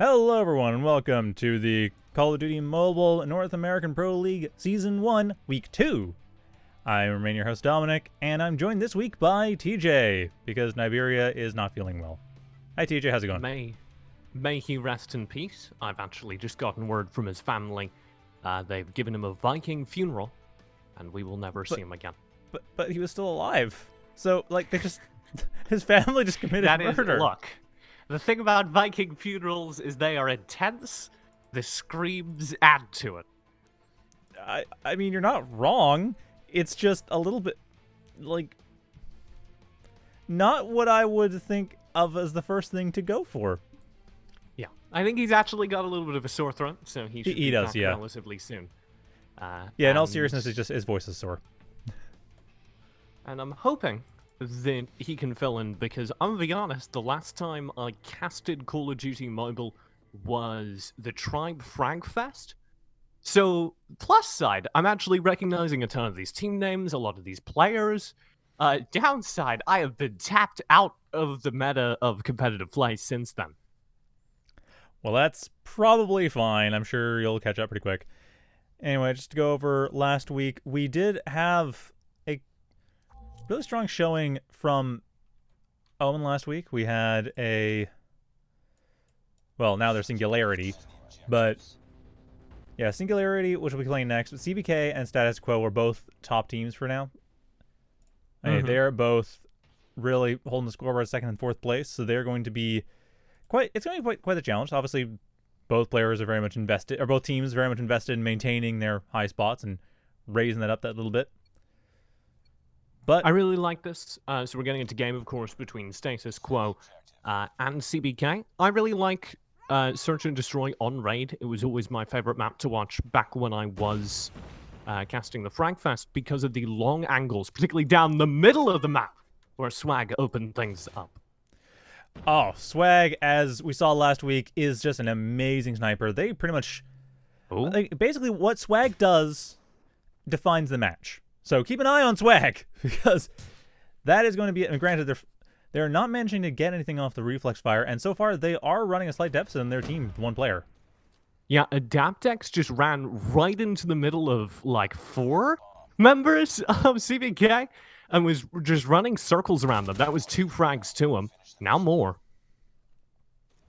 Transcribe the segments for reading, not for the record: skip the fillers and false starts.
Hello everyone and welcome to the Call of Duty Mobile North American Pro League Season 1, Week 2. I remain your host Dominic, and I'm joined this week by TJ, because Niberia is not feeling well. Hi TJ, how's it going? May he rest in peace. I've actually just gotten word from his family. They've given him a Viking funeral, and we will never see him again. But he was still alive. So, like, they just... his family just committed murder. Look, the thing about Viking funerals is they are intense. The screams add to it. I mean, you're not wrong. It's just a little bit, like, not what I would think of as the first thing to go for. Yeah, I think he's actually got a little bit of a sore throat, so he should be back relatively soon. Yeah, in all seriousness, it's just his voice is sore. And I'm hoping that he can fill in, because I'm gonna be honest, the last time I casted Call of Duty Mobile was the Tribe Frag Fest. So, plus side, I'm actually recognizing a ton of these team names, a lot of these players. Downside, I have been tapped out of the meta of competitive play since then. Well, that's probably fine. I'm sure you'll catch up pretty quick. Anyway, just to go over last week, we did have a really strong showing from Omen last week. We had a... well, now there's Singularity, but... yeah, Singularity, which we'll be playing next, but CBK and Status Quo were both top teams for now. They're both really holding the scoreboard second and fourth place, so they're going to be quite a challenge. Obviously, both players are very much invested, or both teams very much invested in maintaining their high spots and raising that up that little bit. But I really like this. So we're getting into game, of course, between Status Quo and CBK. I really like Search and Destroy on Raid. It was always my favorite map to watch back when I was casting the Fragfest, because of the long angles, particularly down the middle of the map, where Swag opened things up. Oh, Swag, as we saw last week, is just an amazing sniper. They pretty much... like, basically, what Swag does defines the match. So keep an eye on Swag, because that is going to be... and granted, they're not managing to get anything off the reflex fire, and so far they are running a slight deficit in their team with one player. Yeah, Adaptex just ran right into the middle of, like, 4 members of CBK and was just running circles around them. That was 2 frags to him. Now more.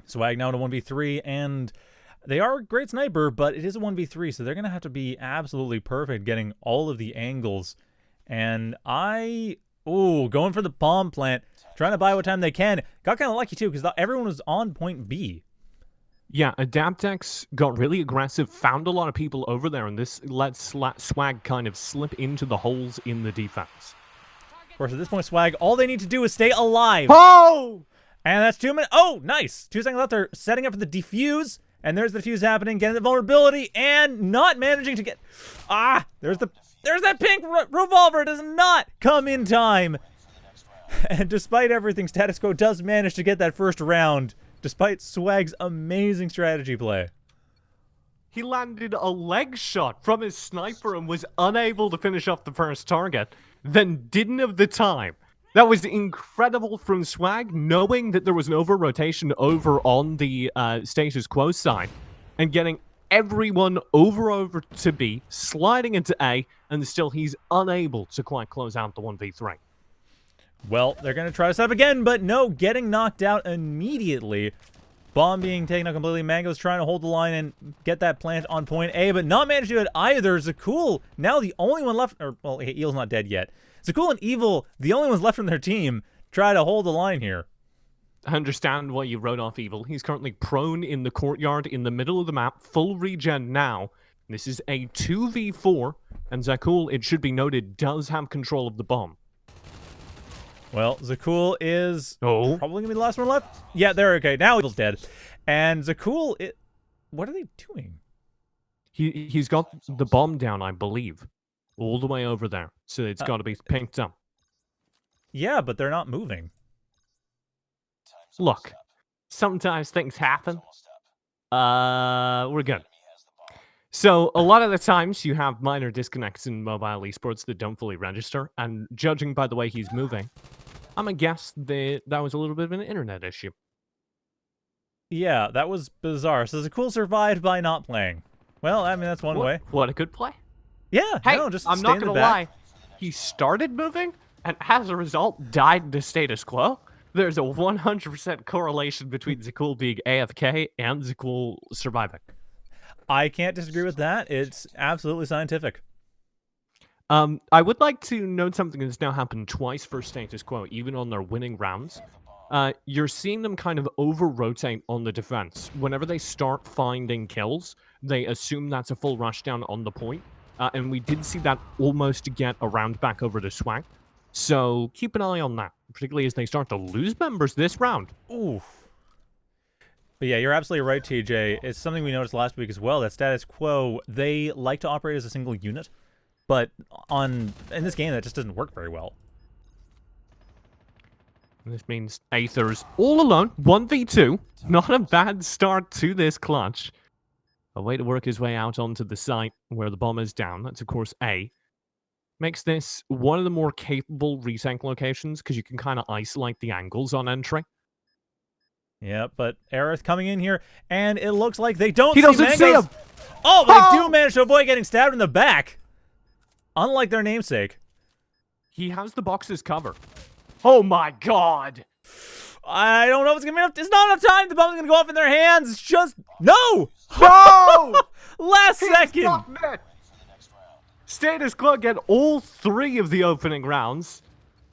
Swag now to 1v3, and they are a great sniper, but it is a 1v3, so they're going to have to be absolutely perfect getting all of the angles. And going for the bomb plant, trying to buy what time they can. Got kind of lucky, too, because everyone was on point B. Yeah, Adaptex got really aggressive, found a lot of people over there, and this lets Swag kind of slip into the holes in the defense. Of course, at this point, Swag, all they need to do is stay alive. Oh! And that's 2 minutes. Oh, nice. 2 seconds left. They're setting up for the defuse. And there's the defuse happening, getting the vulnerability, and not managing to get... there's that pink revolver. It does not come in time. And despite everything, Status Quo does manage to get that first round, despite Swag's amazing strategy play. He landed a leg shot from his sniper and was unable to finish off the first target, then didn't have the time. That was incredible from Swag, knowing that there was an over-rotation over on the Status Quo side, and getting everyone over to B, sliding into A, and still he's unable to quite close out the 1v3. Well, they're going to try to set up again, but no, getting knocked out immediately. Bomb being taken out completely. Mango's trying to hold the line and get that plant on point A, but not managed to do it either. Zakul, now the only one left, or, well, Eel's not dead yet. Zakul and Evil, the only ones left from their team, try to hold the line here. I understand why you wrote off Evil. He's currently prone in the courtyard in the middle of the map, full regen now. This is a 2v4, and Zakul, it should be noted, does have control of the bomb. Well, Zakul is probably going to be the last one left. Yeah, they're okay. Now Evil's dead. And Zakul, what are they doing? He's got the bomb down, I believe, all the way over there. So it's got to be pinked up. Yeah, but they're not moving. Look, sometimes things happen. We're good. So a lot of the times you have minor disconnects in mobile esports that don't fully register, and judging by the way he's moving, I'm gonna guess that was a little bit of an internet issue. Yeah, that was bizarre. So Zakul survived by not playing. Well, I mean, that's one way. What a good play. Yeah, Hey, no, just I'm stay not in the gonna back. lie. He started moving, and as a result, died to status quo. There's a 100% correlation between Zakul being AFK and Zakul surviving. I can't disagree with that. It's absolutely scientific. I would like to note something that's now happened twice for status quo, even on their winning rounds. You're seeing them kind of over-rotate on the defense. Whenever they start finding kills, they assume that's a full rushdown on the point. And we did see that almost get a round back over to Swag. So keep an eye on that, particularly as they start to lose members this round. Oof. But yeah, you're absolutely right, TJ. It's something we noticed last week as well, that status quo, they like to operate as a single unit. But in this game, that just doesn't work very well. This means Aether's all alone, 1v2. Not a bad start to this clutch. A way to work his way out onto the site where the bomb is down. That's, of course, A. Makes this one of the more capable retake locations because you can kind of isolate the angles on entry. Yeah, but Aerith coming in here, and it looks like they don't He doesn't see Mango's. him! Oh, but they do manage to avoid getting stabbed in the back. Unlike their namesake. He has the boxes covered. Oh my god! I don't know if it's going to be enough. It's not enough time. The bomb's going to go off in their hands. It's just... No! No! Last second! Not met. Status Quo get all 3 of the opening rounds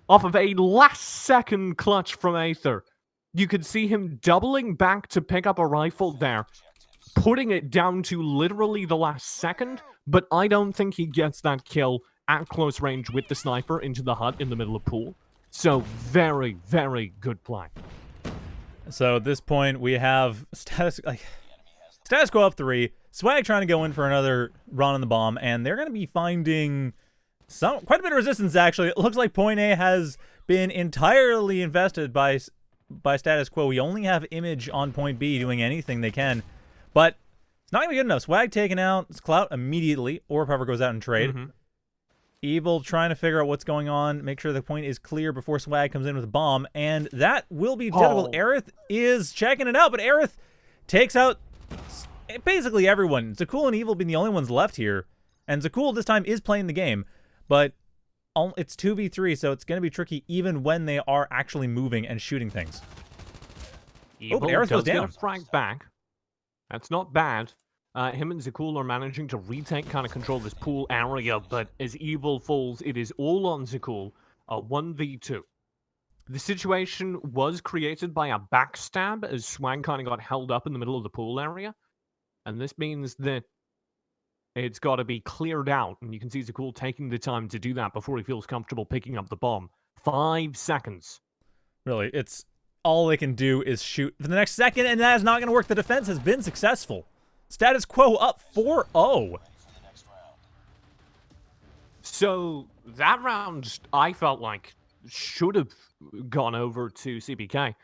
off of a last-second clutch from Aether. You could see him doubling back to pick up a rifle there, putting it down to literally the last second, but I don't think he gets that kill at close range with the sniper into the hut in the middle of pool. So very, very good play. So at this point, we have status quo up 3. Swag trying to go in for another run on the bomb, and they're going to be finding quite a bit of resistance, actually. It looks like point A has been entirely invested by status quo. We only have Image on point B doing anything they can, but it's not going to be good enough. Swag taken out. It's Clout immediately, or Puffer goes out and trade. Evil trying to figure out what's going on, make sure the point is clear before Swag comes in with a bomb, and that will be difficult. Aerith is checking it out, but Aerith takes out basically everyone. Zakul and Evil being the only ones left here, and Zakul this time is playing the game, but it's 2v3, so it's going to be tricky even when they are actually moving and shooting things. Evil Aerith goes does down. get a frag back. That's not bad. Him and Zakul are managing to retake kind of control of this pool area, but as Evil falls, it is all on Zakul, a 1v2. The situation was created by a backstab as Swag kind of got held up in the middle of the pool area, and this means that it's got to be cleared out, and you can see Zakul taking the time to do that before he feels comfortable picking up the bomb. 5 seconds. Really, it's all they can do is shoot for the next second, and that is not going to work. The defense has been successful. Status quo up 4-0. So that round, I felt like, should have gone over to CBK.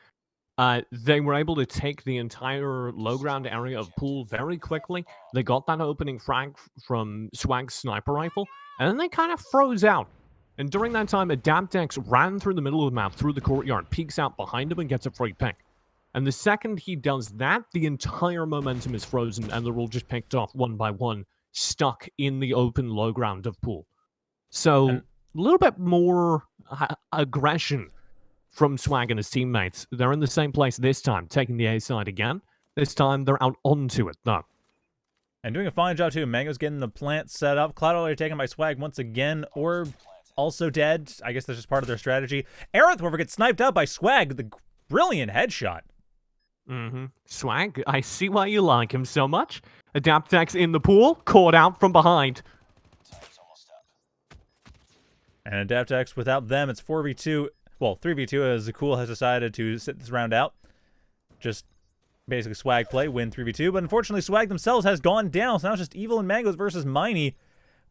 They were able to take the entire low ground area of pool very quickly. They got that opening frag from Swag's sniper rifle, and then they kind of froze out. And during that time, Adaptex ran through the middle of the map, through the courtyard, peeks out behind him, and gets a free pick. And the second he does that, the entire momentum is frozen, and they're all just picked off one by one, stuck in the open low ground of pool. So, a little bit more aggression from Swag and his teammates. They're in the same place this time, taking the A side again. This time, they're out onto it, though. And doing a fine job, too. Mango's getting the plant set up. Cloud already taken by Swag once again. Orb also dead. I guess that's just part of their strategy. Aerith, however, gets sniped out by Swag with a brilliant headshot. Swag, I see why you like him so much. Adaptex in the pool, caught out from behind. And Adaptex, without them, it's 4v2. Well, 3v2 as Zakul has decided to sit this round out. Just basically Swag play, win 3v2. But unfortunately, Swag themselves has gone down. So now it's just Evil and Mangoes versus Miney.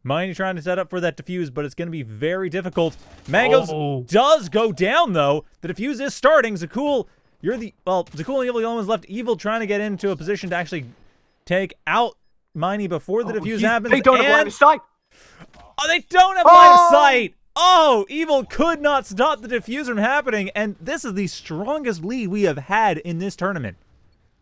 Miney trying to set up for that defuse, but it's going to be very difficult. Mangoes does go down, though. The defuse is starting. Zakul... Zakul and Evil are the only ones left. Evil trying to get into a position to actually take out Miney before the defuse happens. They don't have line of sight. Oh, they don't have line of sight. Oh, Evil could not stop the defuse from happening, and this is the strongest lead we have had in this tournament.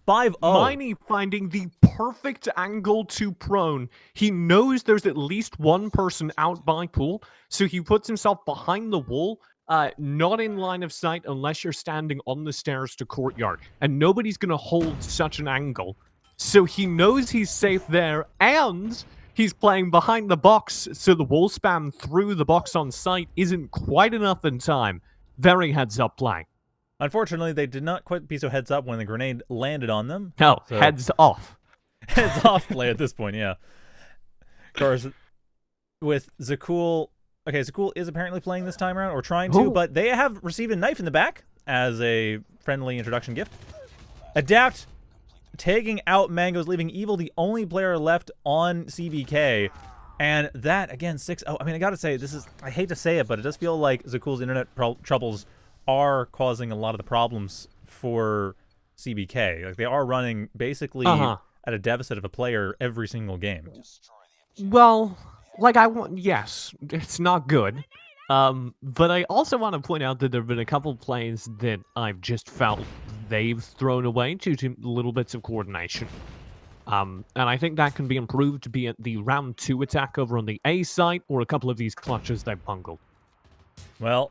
5-0. Miney finding the perfect angle to prone. He knows there's at least one person out by pool, so he puts himself behind the wall, not in line of sight unless you're standing on the stairs to courtyard. And nobody's going to hold such an angle. So he knows he's safe there, and he's playing behind the box, so the wall spam through the box on site isn't quite enough in time. Very heads-up play. Unfortunately, they did not quite be so heads up when the grenade landed on them. No, so heads off. Heads off play at this point, yeah. Of course, with Zakul... Okay, Zakul is apparently playing this time around, or trying to, but they have received a knife in the back as a friendly introduction gift. Adapt, taking out Mangoes, leaving Evil the only player left on CBK. And that, again, 6-0. I mean, I gotta say, this is... I hate to say it, but it does feel like Zakul's internet troubles are causing a lot of the problems for CBK. Like, they are running basically at a deficit of a player every single game. Well, like, yes, it's not good. But I also want to point out that there have been a couple plays that I've just felt they've thrown away due to little bits of coordination. And I think that can be improved, be it the round 2 attack over on the A site, or a couple of these clutches they bungled. Well,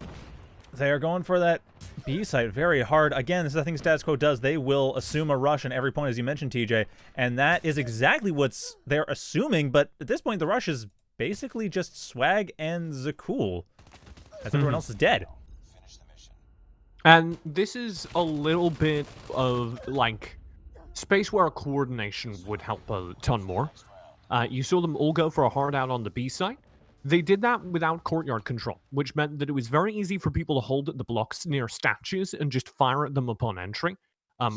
they are going for that B site very hard. Again, this is the thing Status Quo does. They will assume a rush on every point, as you mentioned, TJ. And that is exactly what they're assuming. But at this point, the rush is basically just Swag and Zakul, as everyone else is dead. And this is a little bit of, like, space where coordination would help a ton more. You saw them all go for a hard out on the B site. They did that without courtyard control, which meant that it was very easy for people to hold the blocks near statues and just fire at them upon entry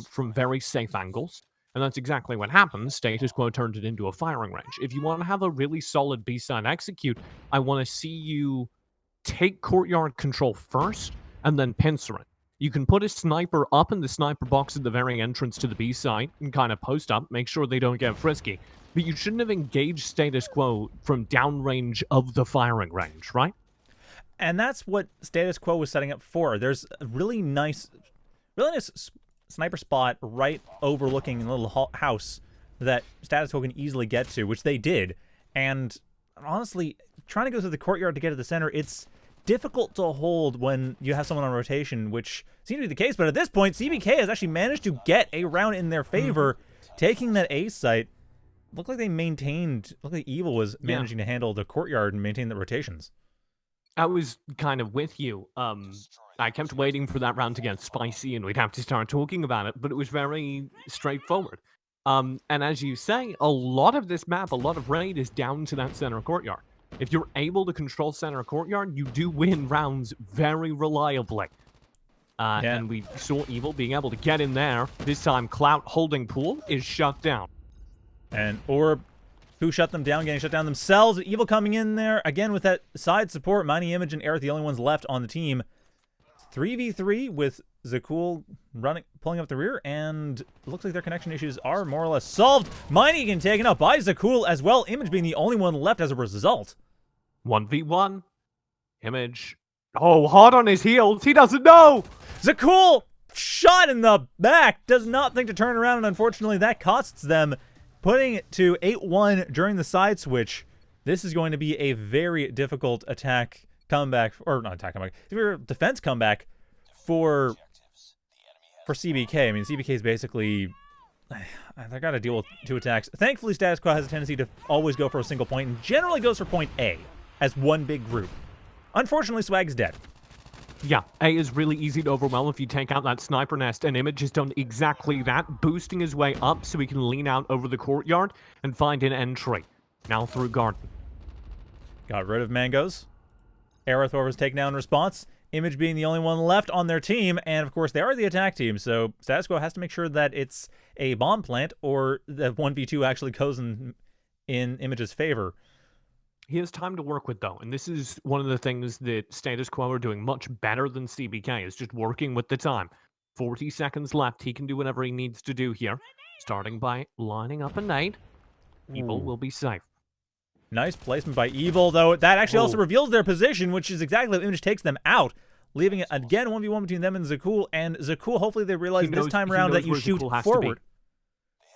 from very safe angles. And that's exactly what happened. Status Quo turned it into a firing range. If you want to have a really solid B-side execute, I want to see you take courtyard control first and then pincer it. You can put a sniper up in the sniper box at the very entrance to the B side and kind of post up, make sure they don't get frisky. But you shouldn't have engaged Status Quo from downrange of the firing range, right? And that's what Status Quo was setting up for. There's a really nice sniper spot right overlooking a little house that Status Quo can easily get to, which they did. And honestly, trying to go through the courtyard to get to the center, it's difficult to hold when you have someone on rotation, which seems to be the case. But at this point, CBK has actually managed to get a round in their favor, taking that A site. Looked like they maintained, looked like Evil was managing to handle the courtyard and maintain the rotations. I was kind of with you. I kept waiting for that round to get spicy and we'd have to start talking about it, but it was very straightforward. And as you say, a lot of this map, a lot of raid is down to that center courtyard. If you're able to control center courtyard, you do win rounds very reliably. And we saw Evil being able to get in there. This time, Clout holding pool is shut down. And Orb, who shut them down, getting shut down themselves. Evil coming in there, again with that side support. Mighty Image and Aerith, the only ones left on the team. 3v3 with Zakul pulling up the rear, and it looks like their connection issues are more or less solved. Mighty getting taken out by Zakul as well. Image being the only one left as a result. 1v1. Image. Oh, hard on his heels. He doesn't know. Zakul, shot in the back, does not think to turn around, and unfortunately that costs them, putting it to 8-1 during the side switch. This is going to be a very difficult attack comeback, or not attack comeback, defense comeback for CBK. I mean, CBK is basically, they got to deal with 2 attacks. Thankfully, Status Quo has a tendency to always go for a single point and generally goes for point A as one big group. Unfortunately, Swag's dead. Yeah, A is really easy to overwhelm if you take out that sniper nest, and Image has done exactly that, boosting his way up so he can lean out over the courtyard and find an entry. Now through garden. Got rid of Mangoes. Aerith was taken down in response. Image being the only one left on their team, and of course they are the attack team, so Status Quo has to make sure that it's a bomb plant or the 1v2 actually goes in Image's favor. He has time to work with, though, and this is one of the things that Status Quo are doing much better than CBK, is just working with the time. 40 seconds left. He can do whatever he needs to do here, starting by lining up a nade. Evil will be safe. Nice placement by Evil, though. That actually also reveals their position, which is exactly what Image takes them out, leaving it again 1v1 between them and Zakul. And Zakul, hopefully they realize this time around that you shoot forward.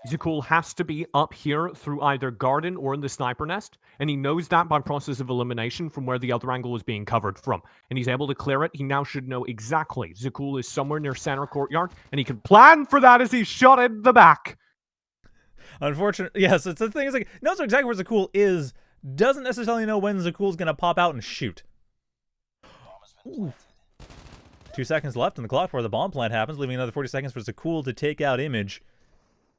Zakul has to be up here through either garden or in the sniper nest, and he knows that by process of elimination from where the other angle is being covered from. And he's able to clear it. He now should know exactly Zakul is somewhere near center courtyard, and he can plan for that as he shot in the back. Unfortunately, yes, it's the thing. Is like knows exactly where Zakul is, doesn't necessarily know when Zakul's gonna pop out and shoot. Ooh. 2 seconds left on the clock before the bomb plant happens, leaving another 40 seconds for Zakul to take out Image.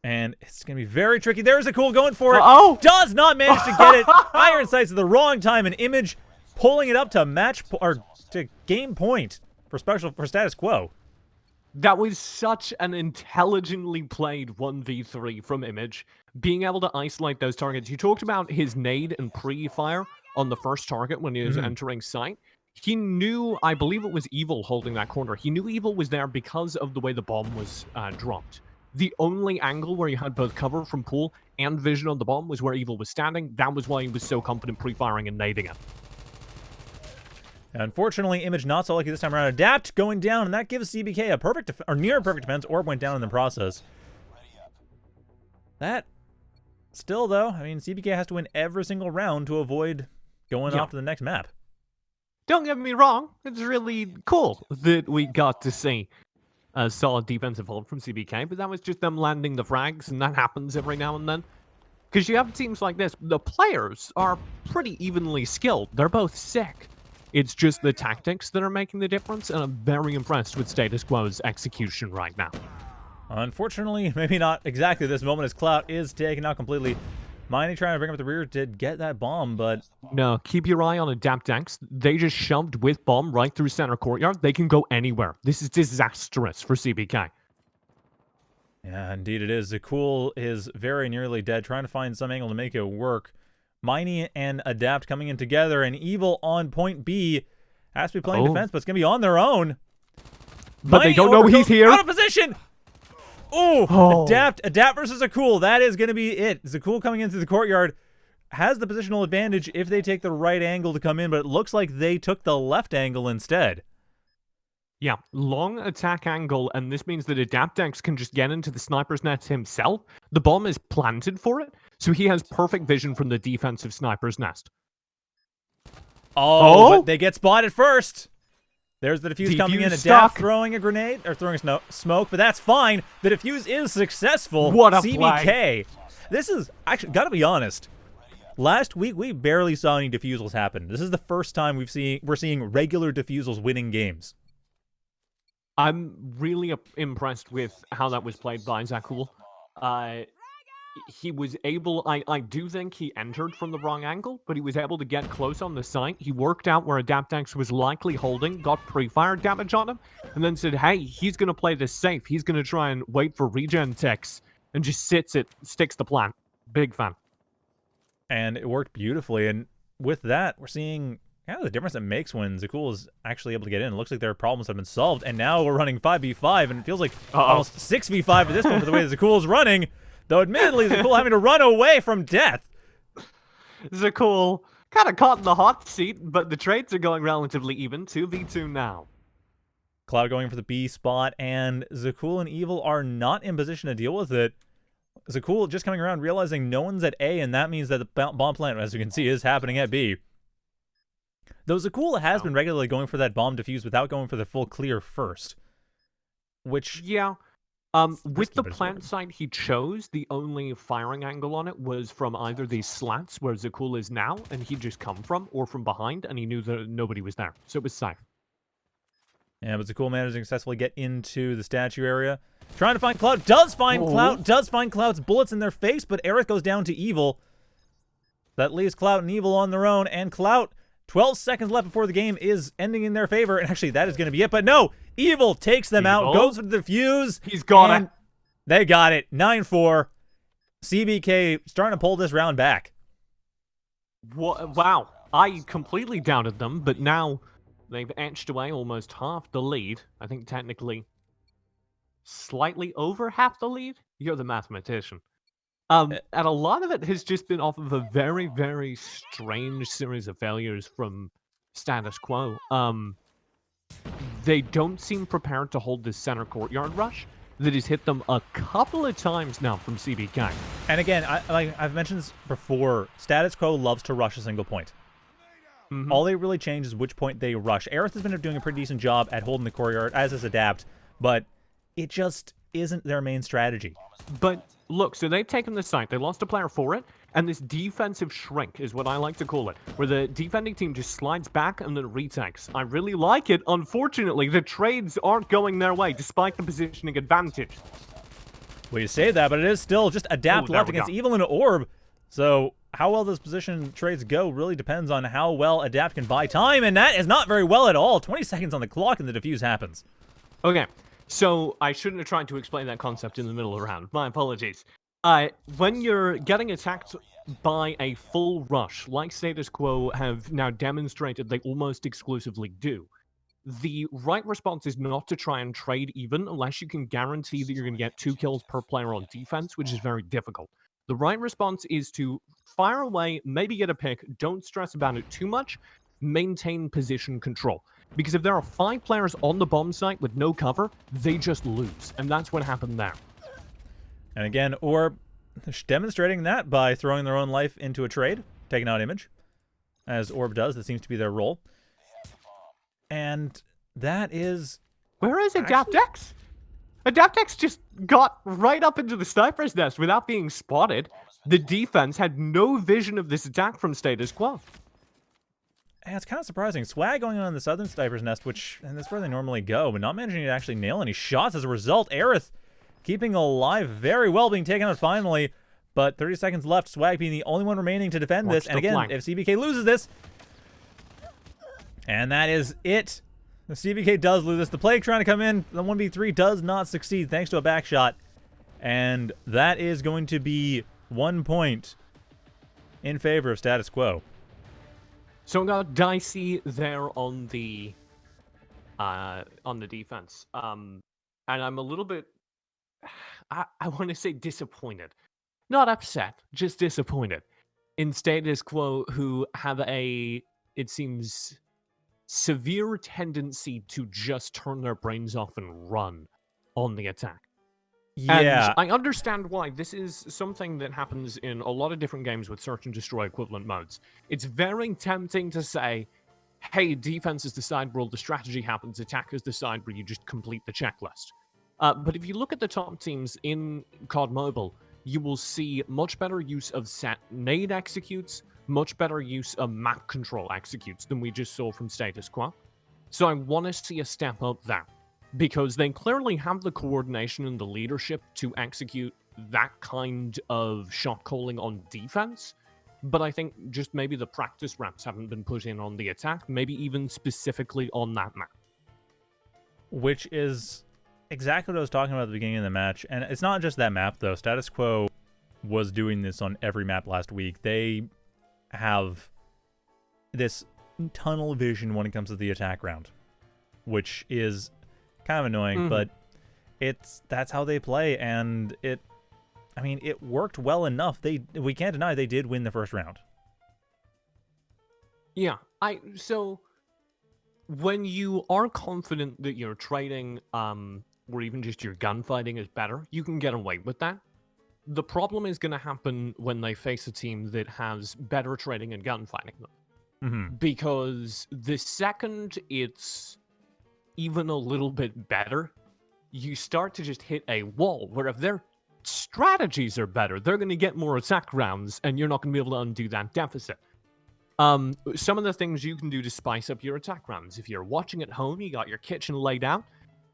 And it's going to be very tricky. There's Zakul going for it. Uh-oh. Does not manage to get it. Iron sights at the wrong time, and Image pulling it up to to game point for status quo. That was such an intelligently played 1v3 from Image, being able to isolate those targets. You talked about his nade and pre-fire on the first target when he was entering sight. He knew, I believe it was Evil holding that corner. He knew Evil was there because of the way the bomb was dropped. The only angle where you had both cover from pool and vision on the bomb was where Evil was standing. That was why he was so confident pre-firing and nading it. Unfortunately, Image not so lucky this time around. Adapt going down, and that gives CBK a perfect or near perfect defense. Orb went down in the process. That still though, I mean, CBK has to win every single round to avoid going off to the next map. Don't get me wrong, it's really cool that we got to see a solid defensive hold from CBK, but that was just them landing the frags, and that happens every now and then. Because you have teams like this, the players are pretty evenly skilled. They're both sick. It's just the tactics that are making the difference, and I'm very impressed with Status Quo's execution right now. Unfortunately, maybe not exactly this moment as Clout is taken out completely. Mighty trying to bring up the rear did get that bomb, but... No, keep your eye on Adapt X. They just shoved with bomb right through center courtyard. They can go anywhere. This is disastrous for CBK. Yeah, indeed it is. Zakul is very nearly dead, trying to find some angle to make it work. Miney and Adapt coming in together, and Evil on point B has to be playing defense, but it's going to be on their own. But Mighty they don't know he's here. Out of position! Ooh, Adapt versus Zakul. That is going to be it. Zakul coming into the courtyard has the positional advantage if they take the right angle to come in, but it looks like they took the left angle instead. Yeah, long attack angle, and this means that Adaptex can just get into the sniper's nest himself. The bomb is planted for it, so he has perfect vision from the defensive sniper's nest. Oh, but they get spotted first. There's the defuse coming in. Adapt throwing a grenade, or throwing smoke, but that's fine. The defuse is successful. What a CBK. play. This is, actually, gotta be honest. Last week, we barely saw any defusals happen. This is the first time we're seeing regular defusals winning games. I'm really impressed with how that was played by Zakul. He was able, I do think he entered from the wrong angle, but he was able to get close on the site. He worked out where Adaptex was likely holding, got pre-fire damage on him, and then said, hey, he's going to play this safe. He's going to try and wait for regen techs, and just sticks the plan. Big fan. And it worked beautifully, and with that, we're seeing kind of the difference it makes when Zakul is actually able to get in. It looks like their problems have been solved, and now we're running 5v5, and it feels like almost 6v5 at this point for the way Zakul is running. Though admittedly, Zakul having to run away from death. Zakul kind of caught in the hot seat, but the trades are going relatively even. 2v2 now. Cloud going for the B spot, and Zakul and Evil are not in position to deal with it. Zakul just coming around, realizing no one's at A, and that means that the bomb plant, as you can see, is happening at B. Though Zakul has been regularly going for that bomb defuse without going for the full clear first. Which... yeah. With the plant site he chose, the only firing angle on it was from either these slats where Zakul is now, and he'd just come from, or from behind, and he knew that nobody was there. So it was safe. Yeah, but Zakul managed to successfully get into the statue area. Trying to find Cloud. Does find Cloud. Does find Cloud's bullets in their face, but Aerith goes down to Evil. That leaves Cloud and Evil on their own, and Cloud, 12 seconds left before the game is ending in their favor, and actually that is going to be it, but no! Evil takes them out, goes for the fuse. He's got it. They got it. 9-4. CBK starting to pull this round back. Wow. I completely doubted them, but now they've etched away almost half the lead. I think technically slightly over half the lead. You're the mathematician. And a lot of it has just been off of a very, very strange series of failures from Status Quo. They don't seem prepared to hold this center courtyard rush. that has hit them a couple of times now from CBK. And again, I've mentioned this before, Status Quo loves to rush a single point. All they really change is which point they rush. Aerith has been doing a pretty decent job at holding the courtyard, as is Adapt, but it just isn't their main strategy. But look, so they've taken the site, they lost a player for it, and this defensive shrink is what I like to call it, where the defending team just slides back and then retakes. I really like it. Unfortunately, the trades aren't going their way, despite the positioning advantage. Well, you say that, but it is still just Adapt left against Evil and Orb. So how well those position trades go really depends on how well Adapt can buy time, and that is not very well at all. 20 seconds on the clock and the defuse happens. Okay, so I shouldn't have tried to explain that concept in the middle of the round. My apologies. When you're getting attacked by a full rush, like Status Quo have now demonstrated they almost exclusively do, the right response is not to try and trade even unless you can guarantee that you're going to get 2 kills per player on defense, which is very difficult. The right response is to fire away, maybe get a pick, don't stress about it too much, maintain position control. Because if there are 5 players on the bomb site with no cover, they just lose. And that's what happened there. And again, Orb demonstrating that by throwing their own life into a trade, taking out Image. As Orb does, that seems to be their role. And that is... Where is AdaptX? AdaptX just got right up into the sniper's nest without being spotted. The defense had no vision of this attack from Status Quo. Yeah, it's kind of surprising. Swag going on in the southern sniper's nest, and that's where they normally go, but not managing to actually nail any shots as a result. Aerith keeping alive very well, being taken out finally, but 30 seconds left. Swag being the only one remaining to defend this. And again, if CBK loses this, and that is it. The CBK does lose this. The Plague trying to come in. The 1v3 does not succeed thanks to a back shot. And that is going to be 1 point in favor of Status Quo. So it got dicey there on the defense. And I'm a little bit, I want to say disappointed. Not upset, just disappointed in Status Quo, who have a, it seems, severe tendency to just turn their brains off and run on the attack. Yeah. And I understand why. This is something that happens in a lot of different games with search and destroy equivalent modes. It's very tempting to say, hey, defense is the side where all the strategy happens, attack is the side where you just complete the checklist. But if you look at the top teams in COD Mobile, you will see much better use of set nade executes, much better use of map control executes than we just saw from Status Quo. So I want to see a step up there, because they clearly have the coordination and the leadership to execute that kind of shot calling on defense. But I think just maybe the practice reps haven't been put in on the attack, maybe even specifically on that map. Which is exactly what I was talking about at the beginning of the match. And it's not just that map, though. Status Quo was doing this on every map last week. They have this tunnel vision when it comes to the attack round, which is kind of annoying, but that's how they play, and it worked well enough. We can't deny they did win the first round. Yeah, so when you are confident that your trading or even just your gunfighting is better, you can get away with that. The problem is going to happen when they face a team that has better trading and gunfighting them. Because the second it's even a little bit better, you start to just hit a wall where if their strategies are better, they're going to get more attack rounds, and you're not going to be able to undo that deficit. Some of the things you can do to spice up your attack rounds. If you're watching at home, you got your kitchen laid out.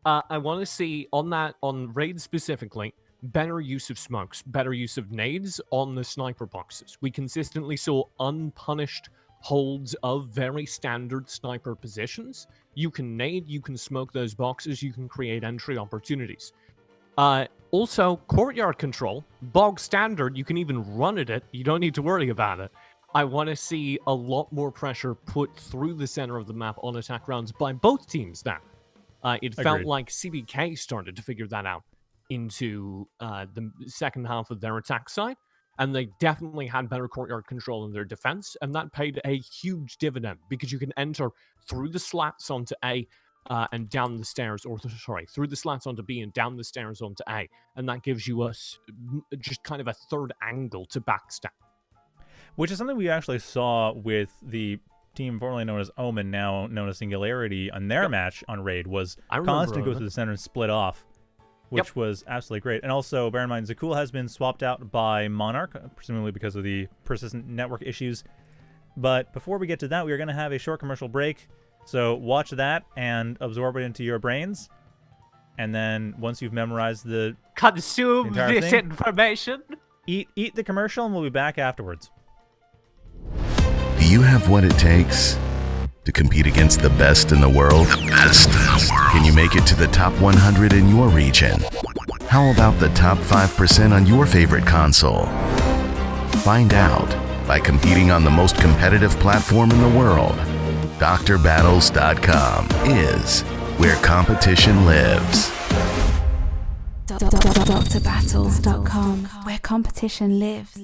I want to see on raids specifically, better use of smokes, better use of nades on the sniper boxes. We consistently saw unpunished holds of very standard sniper positions. You can nade, you can smoke those boxes, you can create entry opportunities. Also, courtyard control, bog standard, you can even run at it, you don't need to worry about it. I want to see a lot more pressure put through the center of the map on attack rounds by both teams there. It felt like CBK started to figure that out into the second half of their attack side, and they definitely had better courtyard control in their defense, and that paid a huge dividend because you can enter through the slats onto A, and down the stairs, or sorry, through the slats onto B and down the stairs onto A. And that gives you just kind of a third angle to backstab. Which is something we actually saw with the team formerly known as Omen, now known as Singularity, on their match on Raid, was constantly go through the center and split off, which was absolutely great. And also, bear in mind, Zakul has been swapped out by Monarch, presumably because of the persistent network issues. But before we get to that, we are going to have a short commercial break. So watch that and absorb it into your brains. And then once you've memorized the consume this information, eat the commercial, and we'll be back afterwards. Do you have what it takes to compete against the best in the world? The best in the world. Can you make it to the top 100 in your region? How about the top 5% on your favorite console? Find out by competing on the most competitive platform in the world. DrBattles.com is where competition lives. DrBattles.com, where competition lives.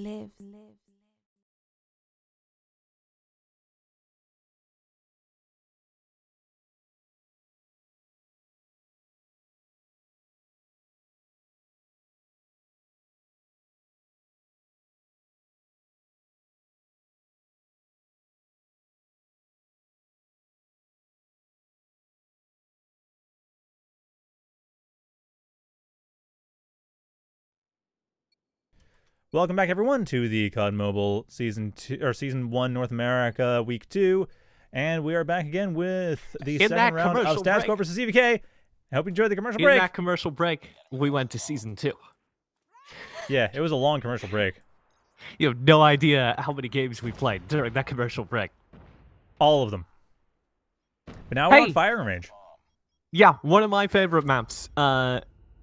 Welcome back, everyone, to the COD Mobile Season 1 North America Week 2, and we are back again with the second round of Stat Score versus CBK. I hope you enjoyed the commercial break. In that commercial break, we went to Season 2. Yeah, it was a long commercial break. You have no idea how many games we played during that commercial break. All of them. But now we're on firing range. Yeah, one of my favorite maps.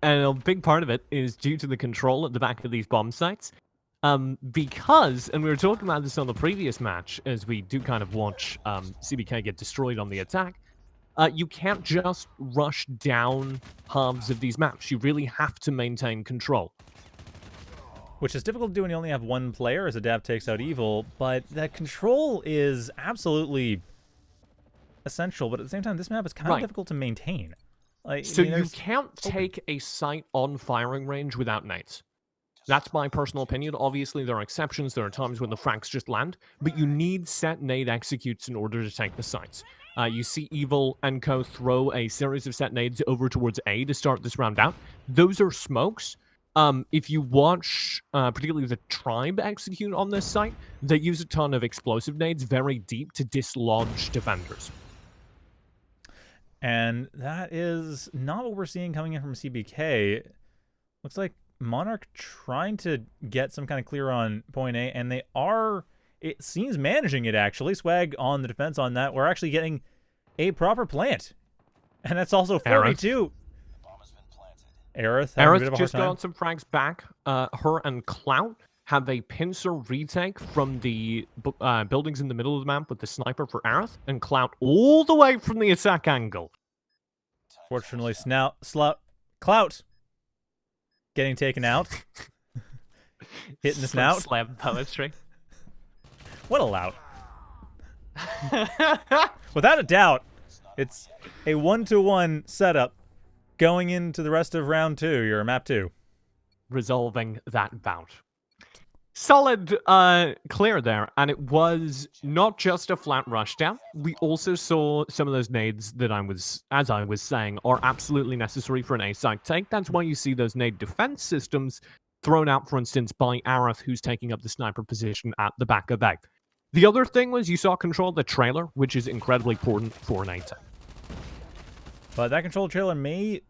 And a big part of it is due to the control at the back of these bomb sites. Because, and we were talking about this on the previous match, as we do kind of watch CBK get destroyed on the attack, you can't just rush down halves of these maps. You really have to maintain control. Which is difficult to do when you only have one player as Adapt takes out Evil, but that control is absolutely essential, but at the same time, this map is kind of difficult to maintain. Like, so you can't take a site on firing range without nades. That's my personal opinion. Obviously, there are exceptions. There are times when the frags just land, but you need set nade executes in order to take the sites. You see Evil and Co. throw a series of set nades over towards A to start this round out. Those are smokes. If you watch, particularly the Tribe execute on this site, they use a ton of explosive nades very deep to dislodge defenders. And that is not what we're seeing coming in from CBK. Looks like Monarch trying to get some kind of clear on point A, and they are, it seems, managing it, actually. Swag on the defense on that. We're actually getting a proper plant. And that's also 42. Aerith just got some frags back. Her and Clout have a pincer retake from the buildings in the middle of the map with the sniper for Aerith, and Clout all the way from the attack angle. Fortunately, Clout getting taken out. Hitting the snout. Slam poetry. What a lout. Without a doubt, it's a 1-to-1 setup going into the rest of round 2, your map 2. Resolving that bout. Solid clear there, and it was not just a flat rush down. We also saw some of those nades that as I was saying, are absolutely necessary for an A-side take. That's why you see those nade defense systems thrown out, for instance, by Aerith, who's taking up the sniper position at the back of A. The other thing was you saw control of the trailer, which is incredibly important for an A-take. But that control trailer may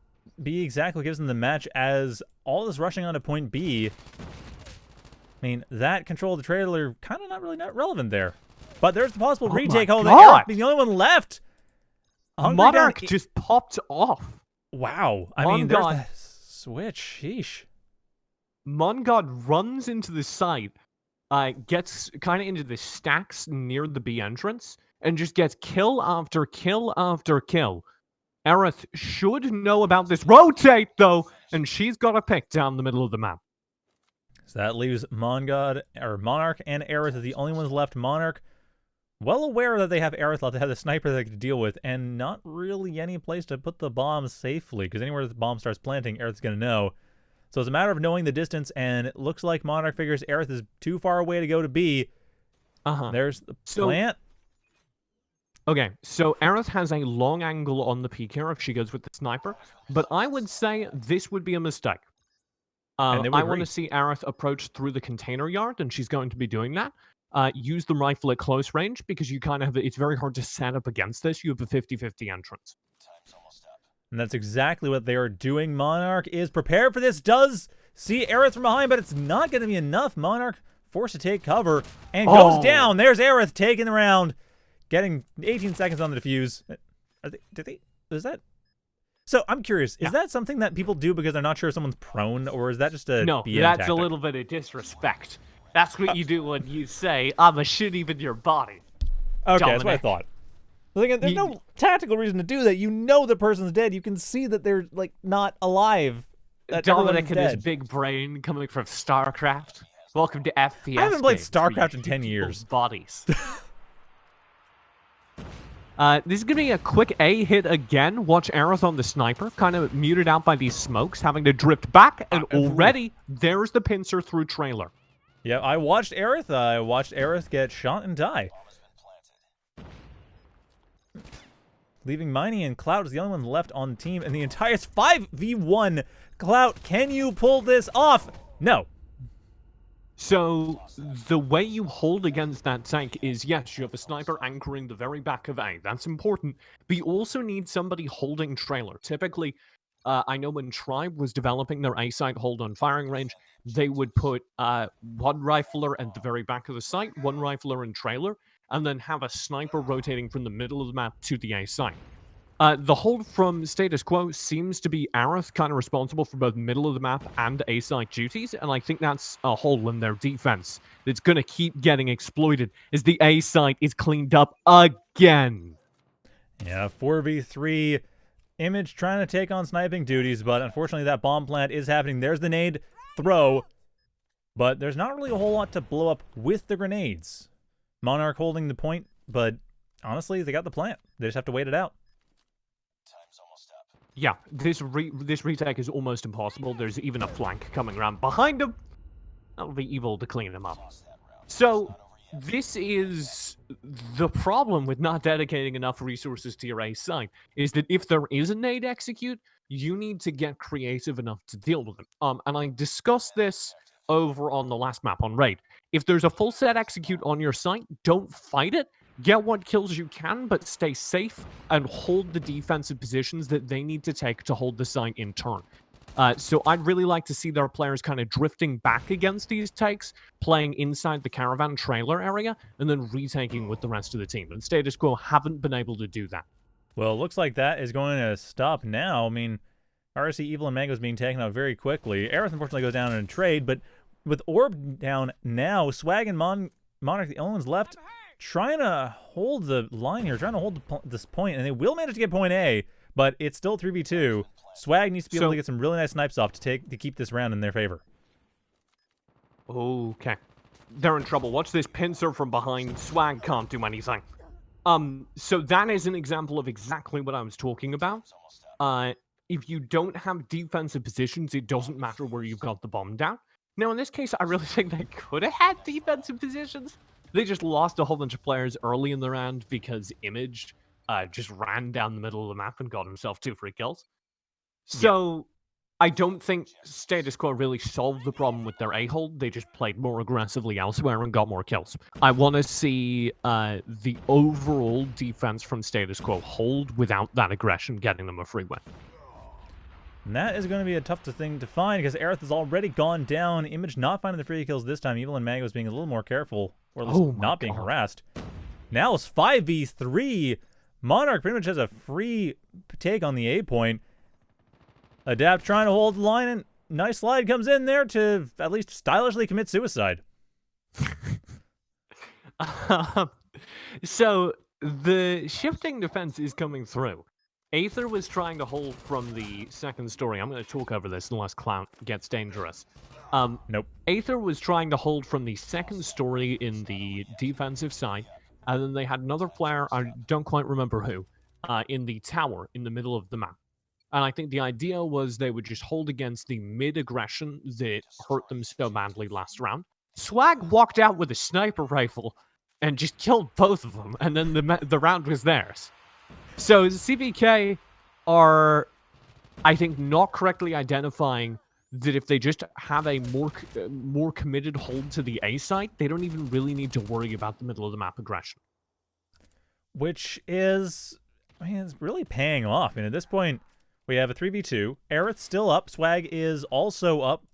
be exactly what gives them the match, as all this rushing onto point B. I mean, that control of the trailer kind of not relevant there. But there's the possible retake. Oh, Aerith being the only one left. Monarch just popped off. Wow. I mean, there's that switch. Sheesh. Mongod runs into the site, gets kind of into the stacks near the B entrance, and just gets kill after kill after kill. Aerith should know about this rotate, though, and she's got a pick down the middle of the map. So that leaves Monarch and Aerith as the only ones left. Monarch well aware that they have Aerith left, they have the sniper they can deal with, and not really any place to put the bombs safely, because anywhere the bomb starts planting, Aerith's going to know. So it's a matter of knowing the distance, and it looks like Monarch figures Aerith is too far away to go to B. There's the plant. Okay, so Aerith has a long angle on the peak here if she goes with the sniper, but I would say this would be a mistake. I want to see Aerith approach through the container yard, and she's going to be doing that. Use the rifle at close range, because you kind of have, it's very hard to set up against this. You have a 50-50 entrance. And that's exactly what they are doing. Monarch is prepared for this, does see Aerith from behind, but it's not going to be enough. Monarch forced to take cover and goes down. There's Aerith taking the round, getting 18 seconds on the defuse. Is that? So I'm curious, is that something that people do because they're not sure if someone's prone, or is that just a No, BM that's tactic? a little bit of disrespect. That's what you do when you say, I'm a shit even your body. Okay, that's what I thought. There's no tactical reason to do that. You know the person's dead. You can see that they're, like, not alive. Dominic and his big brain coming from StarCraft. Welcome to FPS. I haven't played games, StarCraft in 10 years. Bodies. This is going to be a quick A hit again. Watch Aerith on the sniper, kind of muted out by these smokes, having to drift back, and already there's the pincer through trailer. Yeah, I watched Aerith. I watched Aerith get shot and die. Leaving Miney and Cloud as the only one left on the team, and the entire 5v1. Cloud, can you pull this off? No. So, the way you hold against that tank is, yes, you have a sniper anchoring the very back of A. That's important. But you also need somebody holding trailer. Typically, I know when Tribe was developing their A site hold on firing range, they would put one rifler at the very back of the site, one rifler in trailer, and then have a sniper rotating from the middle of the map to the A site. The hold from status quo seems to be Aerith kind of responsible for both middle of the map and A site duties, and I think that's a hole in their defense that's going to keep getting exploited as the A site is cleaned up again. Yeah, 4v3. Image trying to take on sniping duties, but unfortunately that bomb plant is happening. There's the nade throw, but there's not really a whole lot to blow up with the grenades. Monarch holding the point, but honestly, they got the plant. They just have to wait it out. Yeah, this retake is almost impossible. There's even a flank coming around behind him. That'll be evil to clean him up. So, this is the problem with not dedicating enough resources to your A site, is that if there is a nade execute, you need to get creative enough to deal with it. And I discussed this over on the last map on Raid. If there's a full set execute on your site, don't fight it. Get what kills you can, but stay safe and hold the defensive positions that they need to take to hold the site in turn. So I'd really like to see their players kind of drifting back against these takes, playing inside the caravan trailer area, and then retaking with the rest of the team. And Status Quo haven't been able to do that. Well, it looks like that is going to stop now. I mean, RC Evil and Mango's being taken out very quickly. Aerith unfortunately goes down in a trade, but with Orb down now, Swag and Monarch, the only ones left, trying to hold the line here, trying to hold this point, and they will manage to get point A, but it's still 3v2. Swag needs to be able to get some really nice snipes off to keep this round in their favor. Okay. They're in trouble. Watch this pincer from behind. Swag can't do anything. So that is an example of exactly what I was talking about. If you don't have defensive positions, it doesn't matter where you've got the bomb down. Now, in this case, I really think they could have had defensive positions. They just lost a whole bunch of players early in the round because Image just ran down the middle of the map and got himself 2 free kills. So, I don't think Status Quo really solved the problem with their A-hold. They just played more aggressively elsewhere and got more kills. I want to see the overall defense from Status Quo hold without that aggression getting them a free win. And that is going to be a tough thing to find because Aerith has already gone down. Image not finding the free kills this time. Evil and Mango is being a little more careful, or at least not being harassed. Now it's 5v3. Monarch pretty much has a free take on the A point. Adapt trying to hold the line, and nice slide comes in there to at least stylishly commit suicide. So the shifting defense is coming through. Aether was trying to hold from the second story. I'm going to talk over this unless Clout gets dangerous. Nope. Aether was trying to hold from the second story in the defensive side and then they had another player, I don't quite remember who, in the tower in the middle of the map. And I think the idea was they would just hold against the mid-aggression that hurt them so badly last round. Swag walked out with a sniper rifle and just killed both of them, and then the round was theirs. So CBK are, I think, not correctly identifying that if they just have a more committed hold to the A site, they don't even really need to worry about the middle of the map aggression. Which is, I mean, it's really paying off. And at this point, we have a 3v2. Aerith's still up. Swag is also up.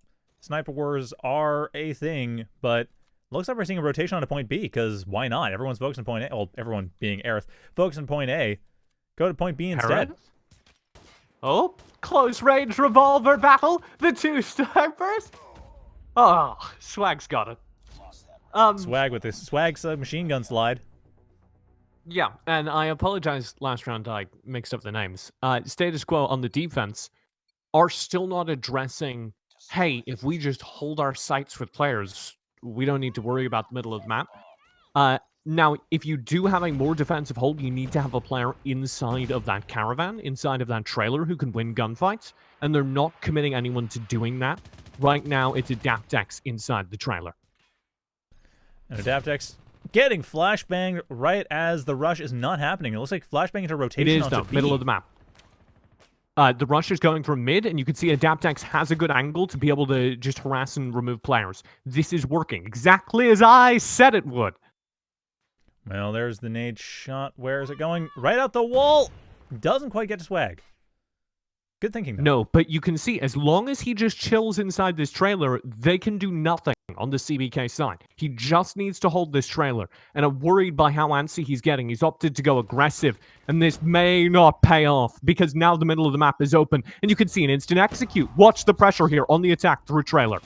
Sniper wars are a thing, but looks like we're seeing a rotation onto point B, because why not? Everyone's focused on point A. Well, everyone being Aerith, focused on point A. Go to point B instead. Oh, close range revolver battle. The two snipers. Oh, Swag's got it. Swag with this Swag machine gun slide. Yeah, and I apologize. Last round I mixed up the names. Status Quo on the defense are still not addressing, hey, if we just hold our sights with players, we don't need to worry about the middle of the map. Now, if you do have a more defensive hold, you need to have a player inside of that caravan, inside of that trailer, who can win gunfights, and they're not committing anyone to doing that. Right now, it's AdaptX inside the trailer. And AdaptX getting flashbanged right as the rush is not happening. It looks like flashbang into rotation. It is, though, middle of the map. The rush is going from mid, and you can see AdaptX has a good angle to be able to just harass and remove players. This is working exactly as I said it would. Well, there's the nade shot. Where is it going? Right out the wall. Doesn't quite get to Swag. Good thinking, though. No, but you can see, as long as he just chills inside this trailer, they can do nothing on the CBK side. He just needs to hold this trailer. And I'm worried by how antsy he's getting. He's opted to go aggressive, and this may not pay off, because now the middle of the map is open, and you can see an instant execute. Watch the pressure here on the attack through trailer.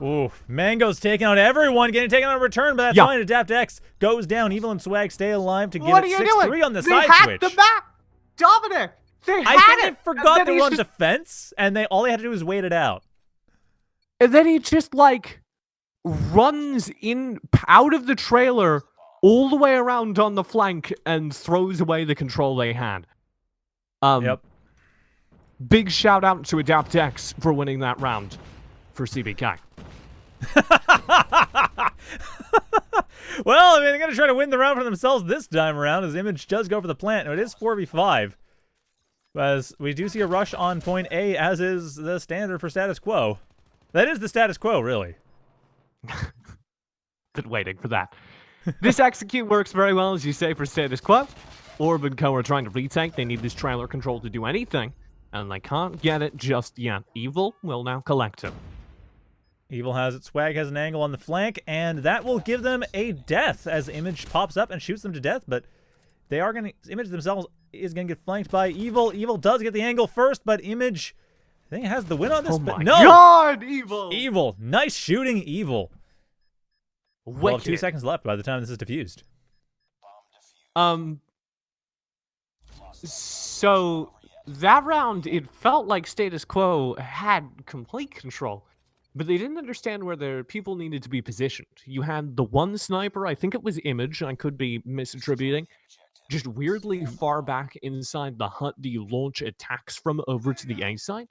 Ooh, Mango's taking out everyone, getting taken out in return, but that's fine. AdaptX goes down. Evil and Swag stay alive to get it 6-3 on the side switch. They hacked the map! Dominic! They had I think it! they forgot to run defense, and all they had to do was wait it out. And then he just, like, runs out of the trailer all the way around on the flank and throws away the control they had. Yep. Big shout out to AdaptX for winning that round for CBK. Well, I mean, they're going to try to win the round for themselves this time around, as Image does go for the plant. Now, it is 4v5. As we do see a rush on point A, as is the standard for status quo. That is the status quo, really. Been waiting for that. This execute works very well, as you say, for status quo. Orb and Co are trying to retake. They need this trailer control to do anything, and they can't get it just yet. Evil will now collect him. Evil has it. Swag has an angle on the flank, and that will give them a death as Image pops up and shoots them to death, but they are going to... Image themselves is going to get flanked by Evil. Evil does get the angle first, but Image, I think, has the win on this. Oh my no! God, Evil! Evil. Nice shooting, Evil. We'll have 2 seconds left by the time this is diffused. So, that round, it felt like status quo had complete control. But they didn't understand where their people needed to be positioned. You had the one sniper, I think it was Image, I could be misattributing, just weirdly far back inside the hut that you launch attacks from over to the A side.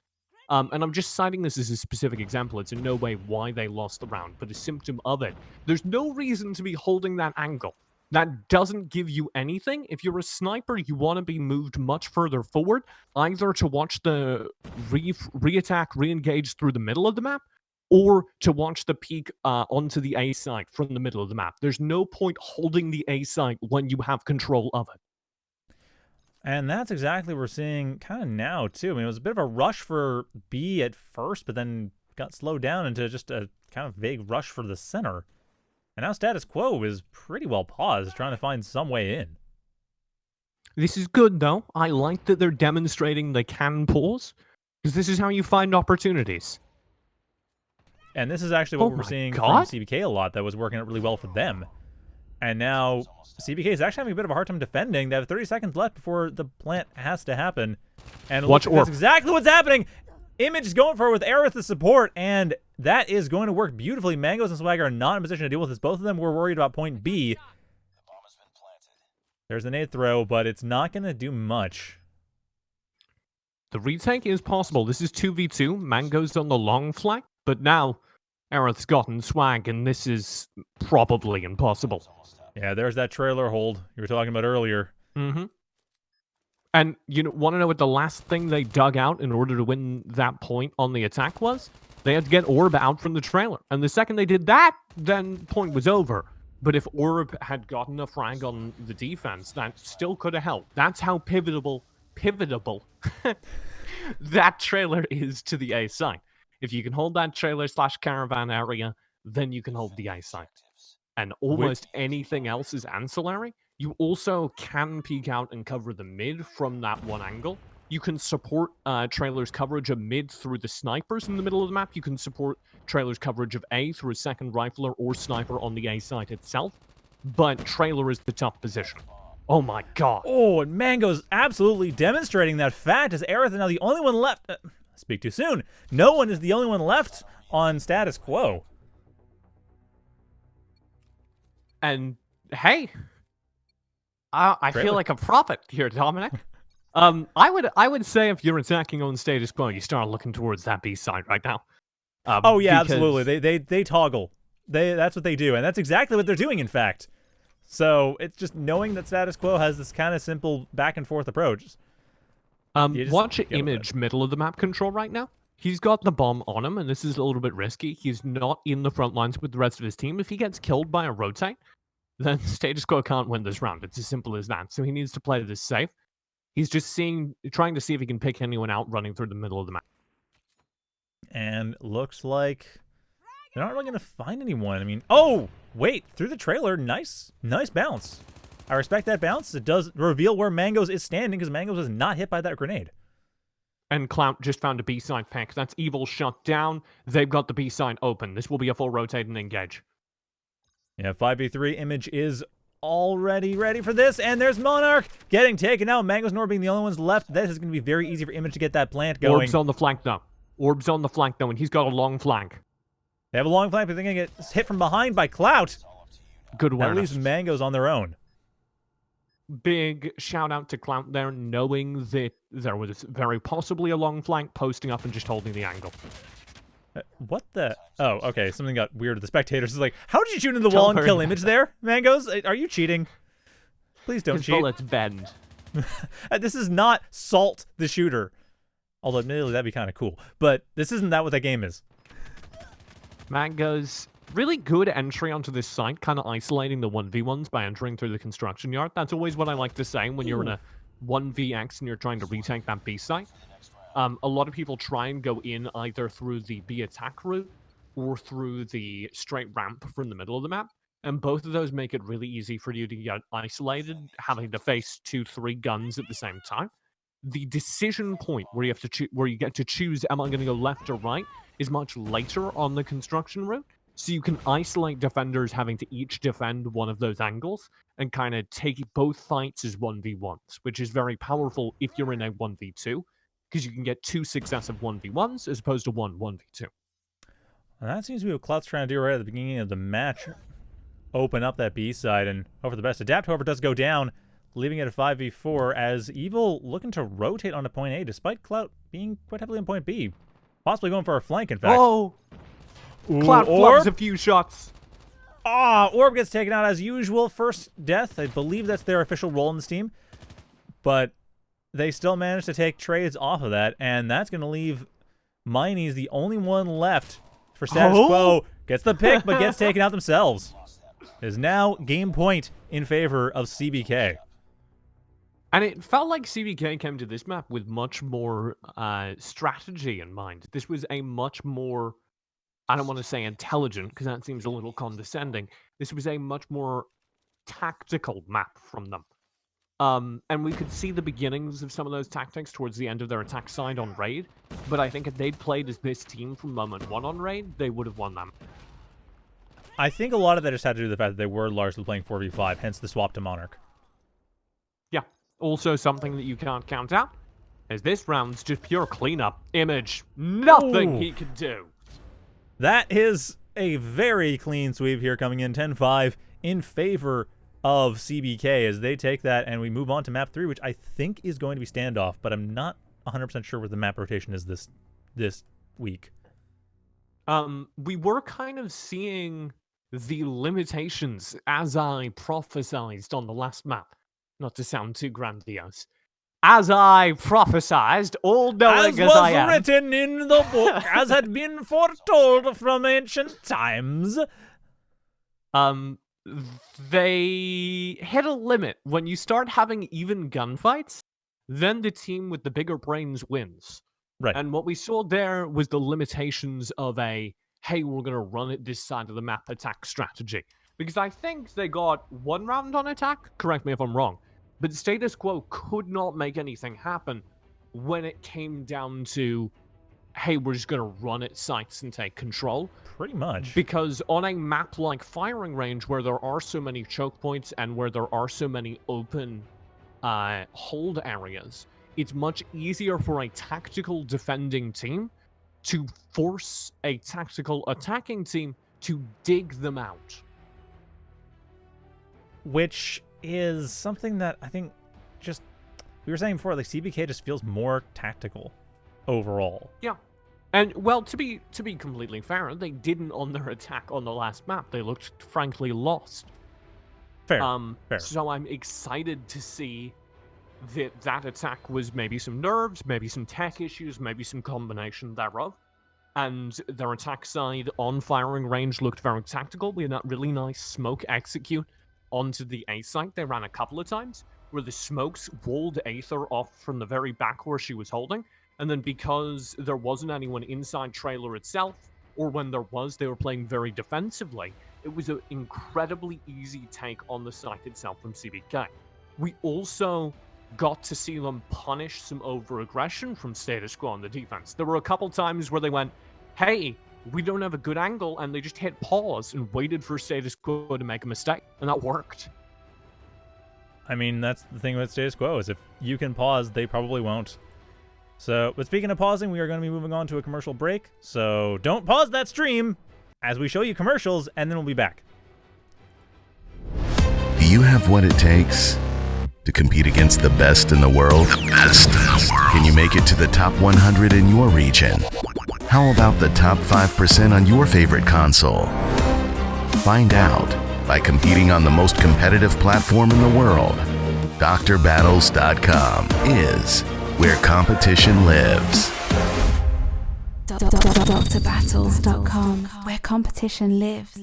And I'm just citing this as a specific example. It's in no way why they lost the round, but a symptom of it. There's no reason to be holding that angle. That doesn't give you anything. If you're a sniper, you want to be moved much further forward, either to watch the re-attack, re-engage through the middle of the map, or to watch the peak onto the A side from the middle of the map. There's no point holding the A side when you have control of it. And that's exactly what we're seeing kind of now, too. I mean, it was a bit of a rush for B at first, but then got slowed down into just a kind of vague rush for the center. And now status quo is pretty well paused, trying to find some way in. This is good, though. I like that they're demonstrating they can pause, because this is how you find opportunities. And this is actually what we're seeing from CBK a lot that was working out really well for them. And now CBK is actually having a bit of a hard time defending. They have 30 seconds left before the plant has to happen. And watch that's exactly what's happening. Image is going for it with Aerith the support, and that is going to work beautifully. Mangos and Swag are not in a position to deal with this. Both of them were worried about point B. There's the nade throw, but it's not going to do much. The retake is possible. This is 2v2. Mango's on the long flank, but now Aerith's gotten swag, and this is probably impossible. Yeah, there's that trailer hold you were talking about earlier. Mm-hmm. And you want to know what the last thing they dug out in order to win that point on the attack was? They had to get Orb out from the trailer. And the second they did that, then point was over. But if Orb had gotten a frag on the defense, that still could have helped. That's how pivotable that trailer is to the A side. If you can hold that trailer/caravan area, then you can hold the A side. And almost anything else is ancillary. You also can peek out and cover the mid from that one angle. You can support trailer's coverage of mid through the snipers in the middle of the map. You can support trailer's coverage of A through a second rifler or sniper on the A side itself. But trailer is the tough position. Oh my god. Oh, and Mango's absolutely demonstrating that fact as Aerith is now the only one left. Speak too soon. No one is the only one left on status quo. And hey, I feel like a prophet here, Dominic. I would say if you're attacking on status quo, you start looking towards that B side right now. Oh yeah, absolutely. They toggle. That's what they do, and that's exactly what they're doing. In fact, so it's just knowing that status quo has this kind of simple back and forth approach. Watch Image middle of the map control right now. He's got the bomb on him, and this is a little bit risky. He's not in the front lines with the rest of his team. If he gets killed by a rotate, then status quo can't win this round. It's as simple as that. So he needs to play this safe. He's just trying to see if he can pick anyone out running through the middle of the map. And looks like they're not really going to find anyone. I mean, oh, wait, through the trailer, nice bounce. I respect that bounce. It does reveal where Mangoes is standing because Mangoes was not hit by that grenade. And Clout just found a B-side pick. That's Evil shut down. They've got the B-side open. This will be a full rotate and engage. Yeah, 5v3 Image is already ready for this, and there's Monarch getting taken out. Mangoes and Orb being the only ones left. This is going to be very easy for Image to get that plant going. Orb's on the flank now. And he's got a long flank. They have a long flank, but they're going to get hit from behind by Clout. Good awareness. At least Mangoes on their own. Big shout out to Clout there, knowing that there was very possibly a long flank, posting up and just holding the angle. What the? Oh, okay. Something got weird with the spectators. It's like, how did you shoot into the wall and kill Image there, Mangoes? Are you cheating? Please don't cheat. Bullets bend. This is not Salt the Shooter. Although, admittedly, that'd be kind of cool. But this isn't that what that game is. Mangoes, really good entry onto this site, kind of isolating the 1v1s by entering through the construction yard. That's always what I like to say when you're in a 1vx and you're trying to retake that B site. A lot of people try and go in either through the B attack route or through the straight ramp from the middle of the map. And both of those make it really easy for you to get isolated, having to face 2-3 guns at the same time. The decision point where you have to where you get to choose, am I going to go left or right, is much later on the construction route. So you can isolate defenders having to each defend one of those angles and kind of take both fights as 1v1s, which is very powerful if you're in a 1v2. Because you can get 2 successive 1v1s as opposed to 1v2. Well, that seems to be what Clout's trying to do right at the beginning of the match. Open up that B side and hope for the best. Adapt, however, does go down, leaving it a 5v4 as Evil looking to rotate onto point A despite Clout being quite heavily on point B. Possibly going for a flank, in fact. Oh! Clout flubs a few shots. Orb gets taken out as usual. First death. I believe that's their official role in this team. But they still managed to take trades off of that, and that's going to leave Mineys the only one left for status quo. Gets the pick, but gets taken out themselves. It is now game point in favor of CBK. And it felt like CBK came to this map with much more strategy in mind. This was a much more, I don't want to say intelligent, because that seems a little condescending. This was a much more tactical map from them. And we could see the beginnings of some of those tactics towards the end of their attack side on Raid. But I think if they'd played as this team from moment 1 on Raid, they would have won them. I think a lot of that just had to do with the fact that they were largely playing 4v5, hence the swap to Monarch. Yeah. Also something that you can't count out is this round's just pure cleanup. Image. Nothing he could do. That is a very clean sweep here coming in 10-5 in favor of CBK as they take that, and we move on to map 3, which I think is going to be Standoff, but I'm not 100% sure what the map rotation is this week. We were kind of seeing the limitations as I prophesized on the last map. Not to sound too grandiose. As I prophesized, all knowing as I am. As was written in the book, as had been foretold from ancient times. They hit a limit. When you start having even gunfights, then the team with the bigger brains wins. Right. And what we saw there was the limitations of a, hey, we're going to run it this side of the map attack strategy. Because I think they got one round on attack, correct me if I'm wrong, but status quo could not make anything happen when it came down to, hey, we're just going to run at sites and take control. Pretty much. Because on a map like Firing Range, where there are so many choke points and where there are so many open hold areas, it's much easier for a tactical defending team to force a tactical attacking team to dig them out. Which is something that I think just, we were saying before, like CBK just feels more tactical overall. Yeah. And, well, to be completely fair, they didn't on their attack on the last map. They looked, frankly, lost. Fair. Fair. So I'm excited to see that attack was maybe some nerves, maybe some tech issues, maybe some combination thereof. And their attack side on Firing Range looked very tactical. We had that really nice smoke execute onto the A site they ran a couple of times, where the smokes walled Aether off from the very back where she was holding. And then because there wasn't anyone inside trailer itself, or when there was, they were playing very defensively, it was an incredibly easy take on the site itself from CBK. We also got to see them punish some over-aggression from Status Quo on the defense. There were a couple times where they went, hey, we don't have a good angle, and they just hit pause and waited for Status Quo to make a mistake, and that worked. I mean, that's the thing with Status Quo, is if you can pause, they probably won't. So, but speaking of pausing, we are going to be moving on to a commercial break, so don't pause that stream as we show you commercials, and then we'll be back. Do you have what it takes to compete against the best in the world? The best in the world. Can you make it to the top 100 in your region? How about the top 5% on your favorite console? Find out by competing on the most competitive platform in the world. DrBattles.com is where competition lives. DrBattles.com, where competition lives.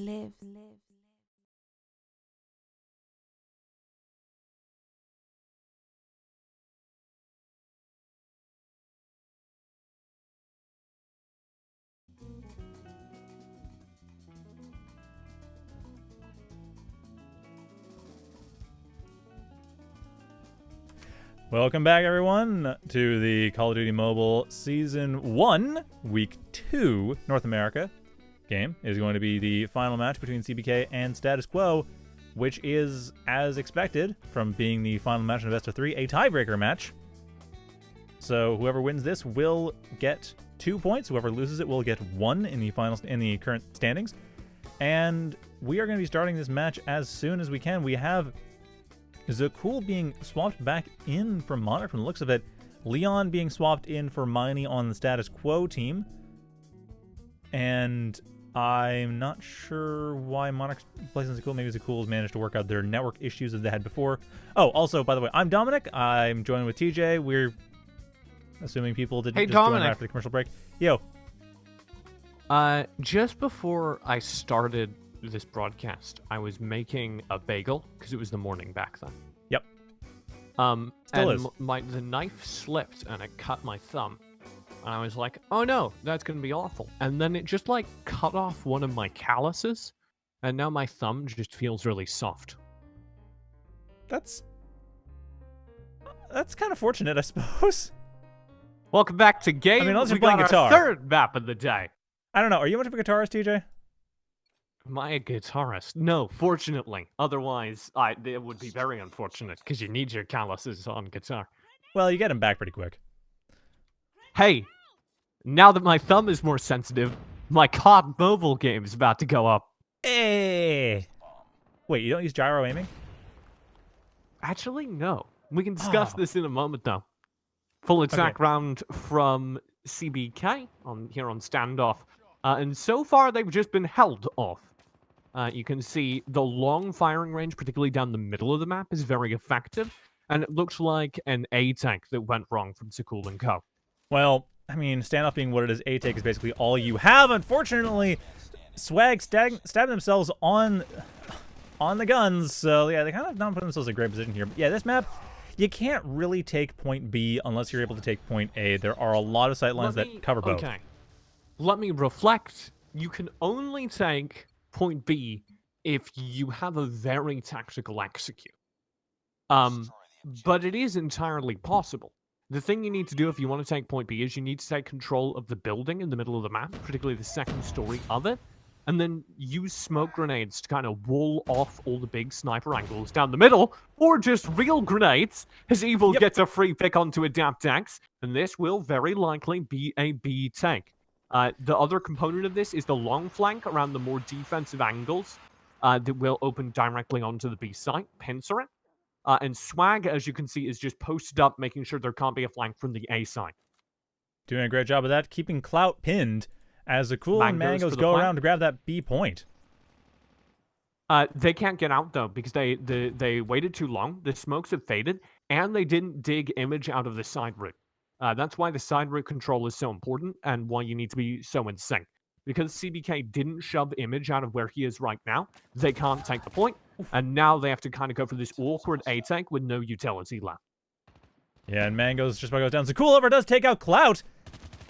Welcome back, everyone, to the Call of Duty Mobile Season 1, Week 2 North America game. It is going to be the final match between CBK and Status Quo, which is, as expected, from being the final match in a best-of-3, a tiebreaker match. So whoever wins this will get 2 points. Whoever loses it will get 1 in the current standings. And we are going to be starting this match as soon as we can. We have Zakul being swapped back in for Monarch from the looks of it. Leon being swapped in for Miney on the Status Quo team. And I'm not sure why Monarch's placing Zakul. Maybe Zakul's managed to work out their network issues that they had before. Oh, also, by the way, I'm Dominic. I'm joined with TJ. We're assuming people didn't just join after the commercial break. Yo. Just before I started this broadcast, I was making a bagel because it was the morning back then. Yep. Still is. The knife slipped and it cut my thumb. And I was like, oh no, that's going to be awful. And then it just like cut off one of my calluses. And now my thumb just feels really soft. That's kind of fortunate, I suppose. Welcome back to Games. I mean, unless you're we got playing guitar. Our third map of the day. I don't know. Are you much of a guitarist, TJ? Am I a guitarist? No, fortunately. Otherwise, it would be very unfortunate because you need your calluses on guitar. Well, you get them back pretty quick. Hey, now that my thumb is more sensitive, my COD mobile game is about to go up. Hey! Wait, you don't use gyro aiming? Actually, no. We can discuss this in a moment, though. Full attack round from CBK here on Standoff. And so far, they've just been held off. You can see the long firing range, particularly down the middle of the map, is very effective. And it looks like an A-tank that went wrong from Sakul and Co. Well, I mean, Standoff being what it is, A-Take is basically all you have. Unfortunately, Swag stabbing themselves on the guns. So, yeah, they kind of not put themselves in a great position here. But yeah, this map, you can't really take point B unless you're able to take point A. There are a lot of sight lines that cover both. Okay. Let me reflect. You can only take point B if you have a very tactical execute. But it is entirely possible. The thing you need to do if you want to take point B is you need to take control of the building in the middle of the map, particularly the second story of it, and then use smoke grenades to kind of wall off all the big sniper angles down the middle, or just real grenades, as Evil gets a free pick onto Adapt X, and this will very likely be a B tank. The other component of this is the long flank around the more defensive angles that will open directly onto the B site, pincer it. And Swag, as you can see, is just posted up, making sure there can't be a flank from the A side. Doing a great job of that, keeping Clout pinned as the Cool and Mangoes go around to grab that B point. They can't get out, though, because they waited too long. The smokes have faded, and they didn't dig Image out of the side route. That's why the side route control is so important, and why you need to be so in sync. Because CBK didn't shove Image out of where he is right now, they can't take the point, and now they have to kind of go for this awkward A-tank with no utility left. Yeah, and Mangoes just about goes down. So Cool Over does take out Clout,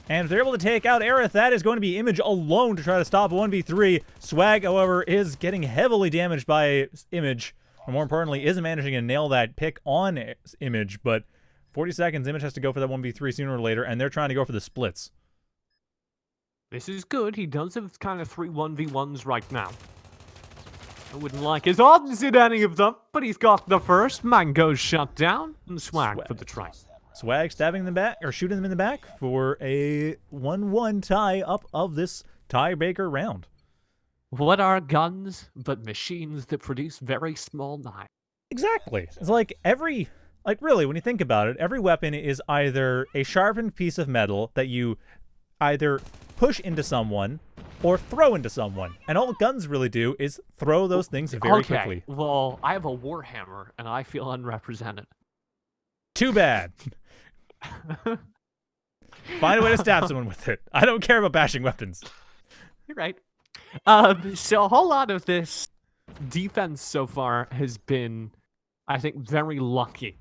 and if they're able to take out Aerith, that is going to be Image alone to try to stop 1v3. Swag, however, is getting heavily damaged by Image, and more importantly, isn't managing to nail that pick on Image, but 40 seconds, Image has to go for that 1v3 sooner or later, and they're trying to go for the splits. This is good. He does have kind of 3 1v1s right now. I wouldn't like his odds in any of them, but he's got the first. Mango's shut down, and Swag for the try. Swag stabbing them back, or shooting them in the back for a 1-1 tie up of this tiebreaker round. What are guns but machines that produce very small knives? Exactly. It's like really, when you think about it, every weapon is either a sharpened piece of metal that you either push into someone or throw into someone. And all guns really do is throw those things very quickly. Well, I have a Warhammer, and I feel unrepresented. Too bad. Find a way to stab someone with it. I don't care about bashing weapons. You're right. So a whole lot of this defense so far has been, I think, very lucky,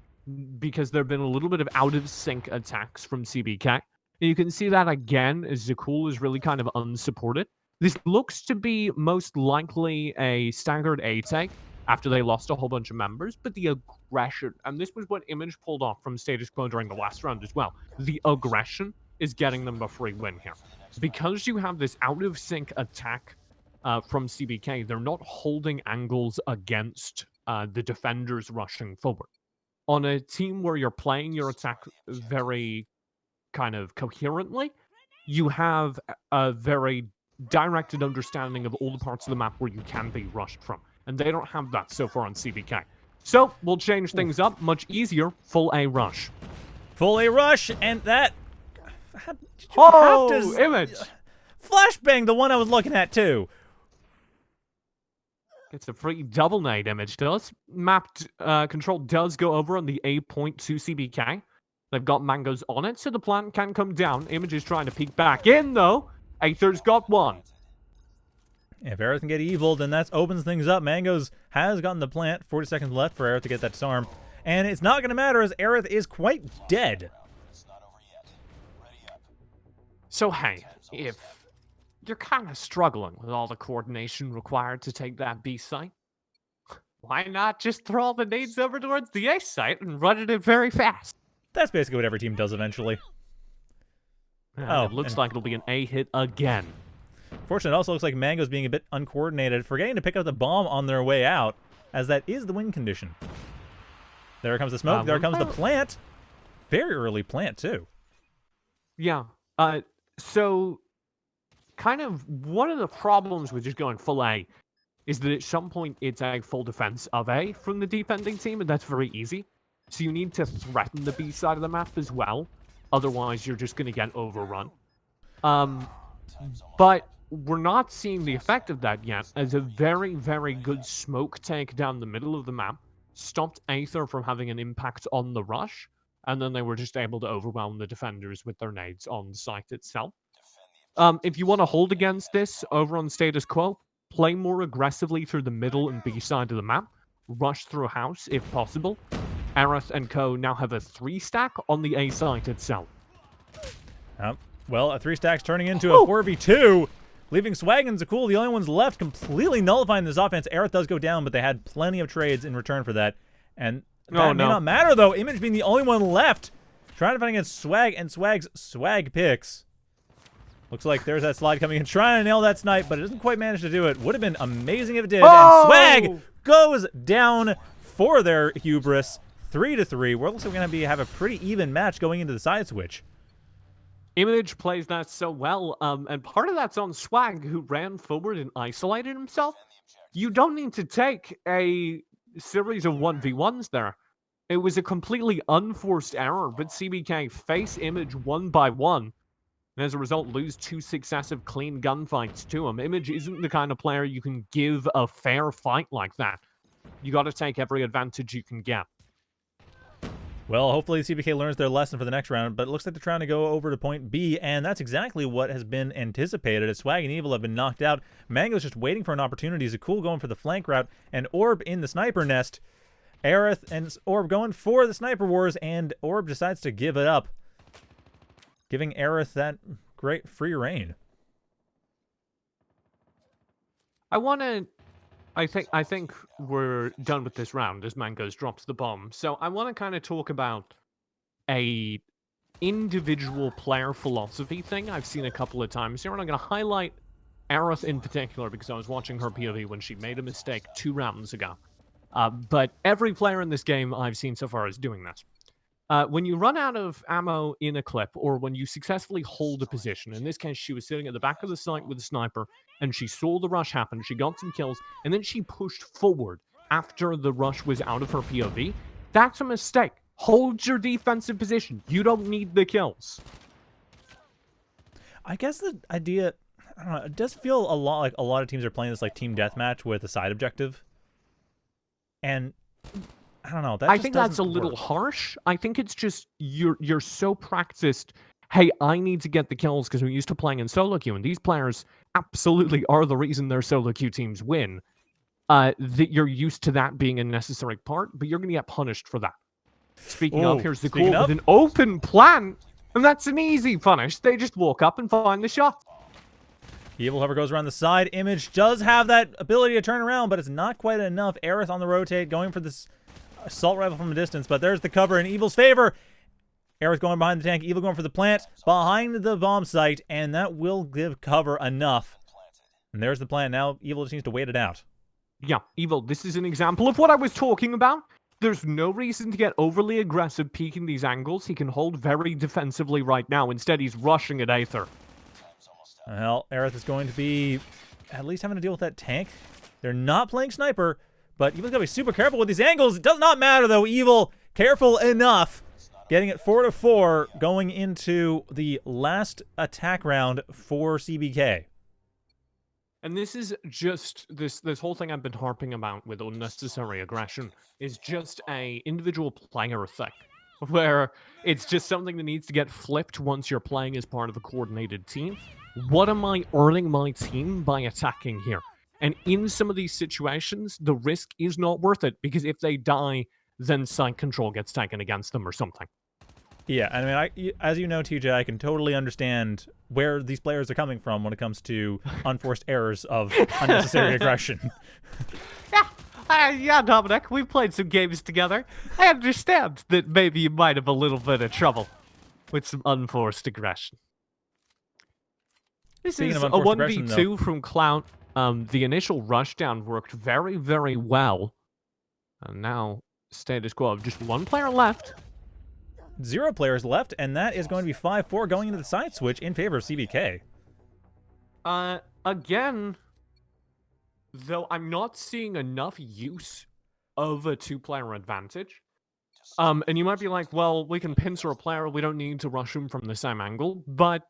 because there have been a little bit of out-of-sync attacks from CBK. And you can see that again as Zakul is really kind of unsupported. This looks to be most likely a staggered A-tank after they lost a whole bunch of members, but the aggression, and this was what Image pulled off from Status Quo during the last round as well, the aggression is getting them a free win here. Because you have this out-of-sync attack from CBK, they're not holding angles against the defenders rushing forward. On a team where you're playing your attack very kind of coherently, you have a very directed understanding of all the parts of the map where you can be rushed from. And they don't have that so far on CBK. So, we'll change things up. Much easier. Full A rush. Full A rush, and that... Image! Flashbang, the one I was looking at, too. It's a free double nade. Image does. Mapped control does go over on the A point to CBK. They've got Mangoes on it, so the plant can come down. Image is trying to peek back in, though. Aether's got one. If Aerith can get evil, then that opens things up. Mangoes has gotten the plant. 40 seconds left for Aerith to get that disarm. And it's not going to matter as Aerith is quite dead. So, hey, if you're kind of struggling with all the coordination required to take that B site, why not just throw all the nades over towards the A site and run it in very fast? That's basically what every team does eventually. It looks like it'll be an A hit again. Fortunately, it also looks like Mango's being a bit uncoordinated, forgetting to pick up the bomb on their way out, as that is the win condition. There comes the smoke, there comes the plant. Very early plant, too. Yeah. So, kind of one of the problems with just going full A is that at some point it's a full defense of A from the defending team, and that's very easy. So you need to threaten the B side of the map as well. Otherwise, you're just going to get overrun. But we're not seeing the effect of that yet, as a very, very good smoke take down the middle of the map stopped Aether from having an impact on the rush, and then they were just able to overwhelm the defenders with their nades on the site itself. If you want to hold against this over on status quo, play more aggressively through the middle and B side of the map, rush through house if possible. Aerith and co now have a 3-stack on the A site itself. Well, a 3-stack's turning into a 4v2, leaving Swag and Zakul the only ones left, completely nullifying this offense. Aerith does go down, but they had plenty of trades in return for that. And that may not matter, though. Image being the only one left, trying to fight against Swag and Swag's swag picks. Looks like there's that slide coming in, trying to nail that snipe, but it doesn't quite manage to do it. Would have been amazing if it did. And Swag goes down for their hubris, 3-3. Where it looks like we're going to have a pretty even match going into the side switch. Image plays that so well, and part of that's on Swag, who ran forward and isolated himself. You don't need to take a series of 1v1s there. It was a completely unforced error, but CBK face Image one by one, and as a result, lose 2 successive clean gunfights to him. Image isn't the kind of player you can give a fair fight like that. You got to take every advantage you can get. Well, hopefully CBK learns their lesson for the next round, but it looks like they're trying to go over to point B, and that's exactly what has been anticipated, as Swag and Evil have been knocked out. Mango's just waiting for an opportunity. Zakul going for the flank route, and Orb in the sniper nest. Aerith and Orb going for the sniper wars, and Orb decides to give it up, giving Aerith that great free reign. I think we're done with this round as Mangos drops the bomb. So I want to kind of talk about a individual player philosophy thing I've seen a couple of times here, and I'm going to highlight Aerith in particular because I was watching her POV when she made a mistake 2 rounds ago. But every player in this game I've seen so far is doing this. When you run out of ammo in a clip, or when you successfully hold a position, in this case she was sitting at the back of the site with a sniper, and she saw the rush happen, she got some kills, and then she pushed forward after the rush was out of her POV, that's a mistake. Hold your defensive position. You don't need the kills. I guess the idea, I don't know, it does feel a lot like a lot of teams are playing this like team deathmatch with a side objective. And I don't know. I think that's a little harsh. I think it's just you're so practiced. Hey, I need to get the kills because we're used to playing in solo queue, and these players absolutely are the reason their solo queue teams win. That you're used to that being a necessary part, but you're going to get punished for that. Speaking of, here's the cool with an open plan, and that's an easy punish. They just walk up and find the shot. Evil, however, goes around the side. Image does have that ability to turn around, but it's not quite enough. Aerith on the rotate, going for this assault rifle from a distance, but there's the cover in Evil's favor. Aerith going behind the tank, Evil going for the plant behind the bomb site, and that will give cover enough. And there's the plant. Now Evil just needs to wait it out. Yeah, Evil, this is an example of what I was talking about. There's no reason to get overly aggressive peeking these angles. He can hold very defensively right now. Instead, he's rushing at Aether. Well, Aerith is going to be at least having to deal with that tank. They're not playing sniper, but Evil's got to be super careful with these angles. It does not matter, though. Evil, careful enough. Getting it 4-4 going into the last attack round for CBK. And this is just, this whole thing I've been harping about with unnecessary aggression is just a individual player thing, where it's just something that needs to get flipped once you're playing as part of a coordinated team. What am I earning my team by attacking here? And in some of these situations, the risk is not worth it, because if they die, then site control gets taken against them or something. Yeah, I mean, as you know, TJ, I can totally understand where these players are coming from when it comes to unforced errors of unnecessary aggression. Yeah, Dominic, we've played some games together. I understand that maybe you might have a little bit of trouble with some unforced aggression. This is a 1v2 from Clout. The initial rushdown worked very, very well. And now, status quo of just one player left. 0 players left, and that is going to be 5-4 going into the side switch in favor of CBK. Again, though I'm not seeing enough use of a 2-player advantage. And you might be like, well, we can pincer a player, we don't need to rush him from the same angle, but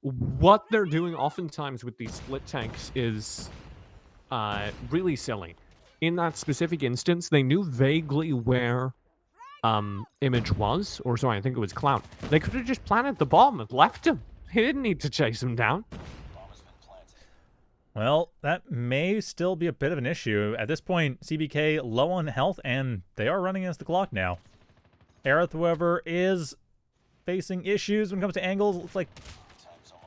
what they're doing oftentimes with these split tanks is really silly. In that specific instance, they knew vaguely where Image was, or sorry, I think it was Cloud. They could have just planted the bomb and left him. He didn't need to chase him down. Well, that may still be a bit of an issue. At this point, CBK low on health, and they are running against the clock now. Aerith, however, is facing issues when it comes to angles. Looks like,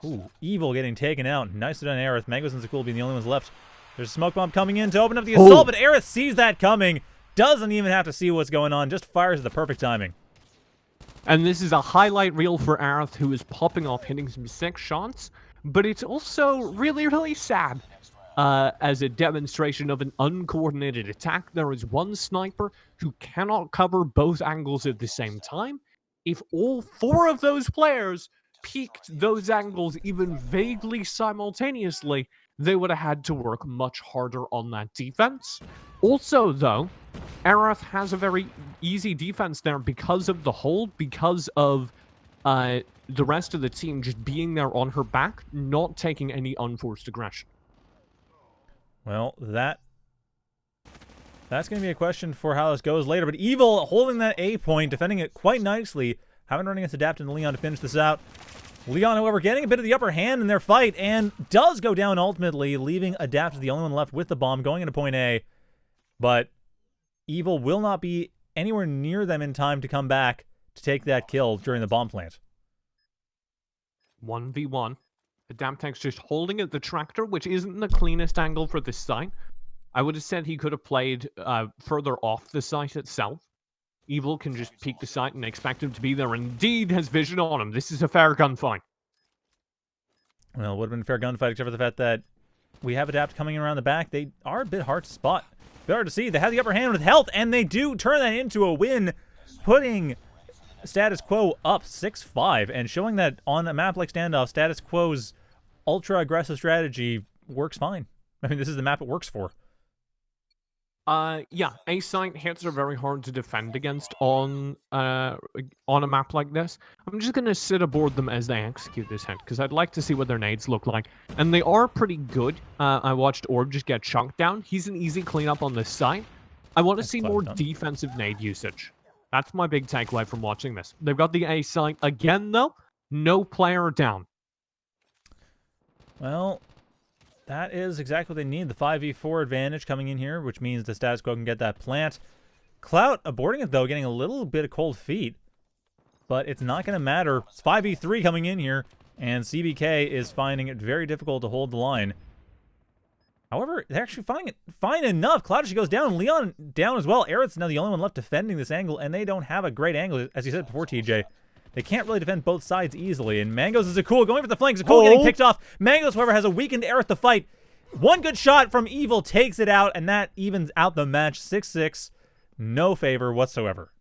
ooh, Evil getting taken out. Nicely done, Aerith. Mangos and Zakul being the only ones left. There's a smoke bomb coming in to open up the assault, but Aerith sees that coming. Doesn't even have to see what's going on. Just fires at the perfect timing. And this is a highlight reel for Aerith, who is popping off, hitting some sick shots. But it's also really, really sad. As a demonstration of an uncoordinated attack, there is one sniper who cannot cover both angles at the same time. If all 4 of those players peaked those angles even vaguely simultaneously, they would have had to work much harder on that defense. Also, though, Aerith has a very easy defense there because of the hold, because of the rest of the team just being there on her back, not taking any unforced aggression. Well, that's going to be a question for how this goes later. But Evil holding that A point, defending it quite nicely. Having running against Adapt and Leon to finish this out. Leon, however, getting a bit of the upper hand in their fight and does go down ultimately, leaving Adapt as the only one left with the bomb going into point A. But Evil will not be anywhere near them in time to come back to take that kill during the bomb plant. 1v1. The Damtank's just holding at the tractor, which isn't the cleanest angle for this site. I would have said he could have played further off the site itself. Evil can just peek the site and expect him to be there. Indeed has vision on him. This is a fair gunfight. Well, it would have been a fair gunfight, except for the fact that we have Adapt coming around the back. They are a bit hard to spot. A bit hard to see. They have the upper hand with health, and they do turn that into a win, putting Status Quo up 6-5, and showing that on a map like Standoff, Status Quo's ultra-aggressive strategy works fine. I mean, this is the map it works for. Yeah, A-site hits are very hard to defend against on a map like this. I'm just gonna sit aboard them as they execute this hit, because I'd like to see what their nades look like. And they are pretty good. I watched Orb just get chunked down. He's an easy cleanup on this site. I want to see more defensive nade usage. That's my big takeaway from watching this. They've got the A site again, though. No player down. Well, that is exactly what they need. The 5v4 advantage coming in here, which means the Status Quo can get that plant. Clout aborting it, though, getting a little bit of cold feet. But it's not going to matter. It's 5v3 coming in here, and CBK is finding it very difficult to hold the line. However, they're actually finding it fine enough. Cloud actually goes down. Leon down as well. Aerith's now the only one left defending this angle, and they don't have a great angle, as you said before, TJ. They can't really defend both sides easily, and Mangos is Zakul going for the flank. Zakul getting picked off. Mangos, however, has a weakened Aerith to fight. One good shot from Evil takes it out, and that evens out the match. 6-6. No favor whatsoever.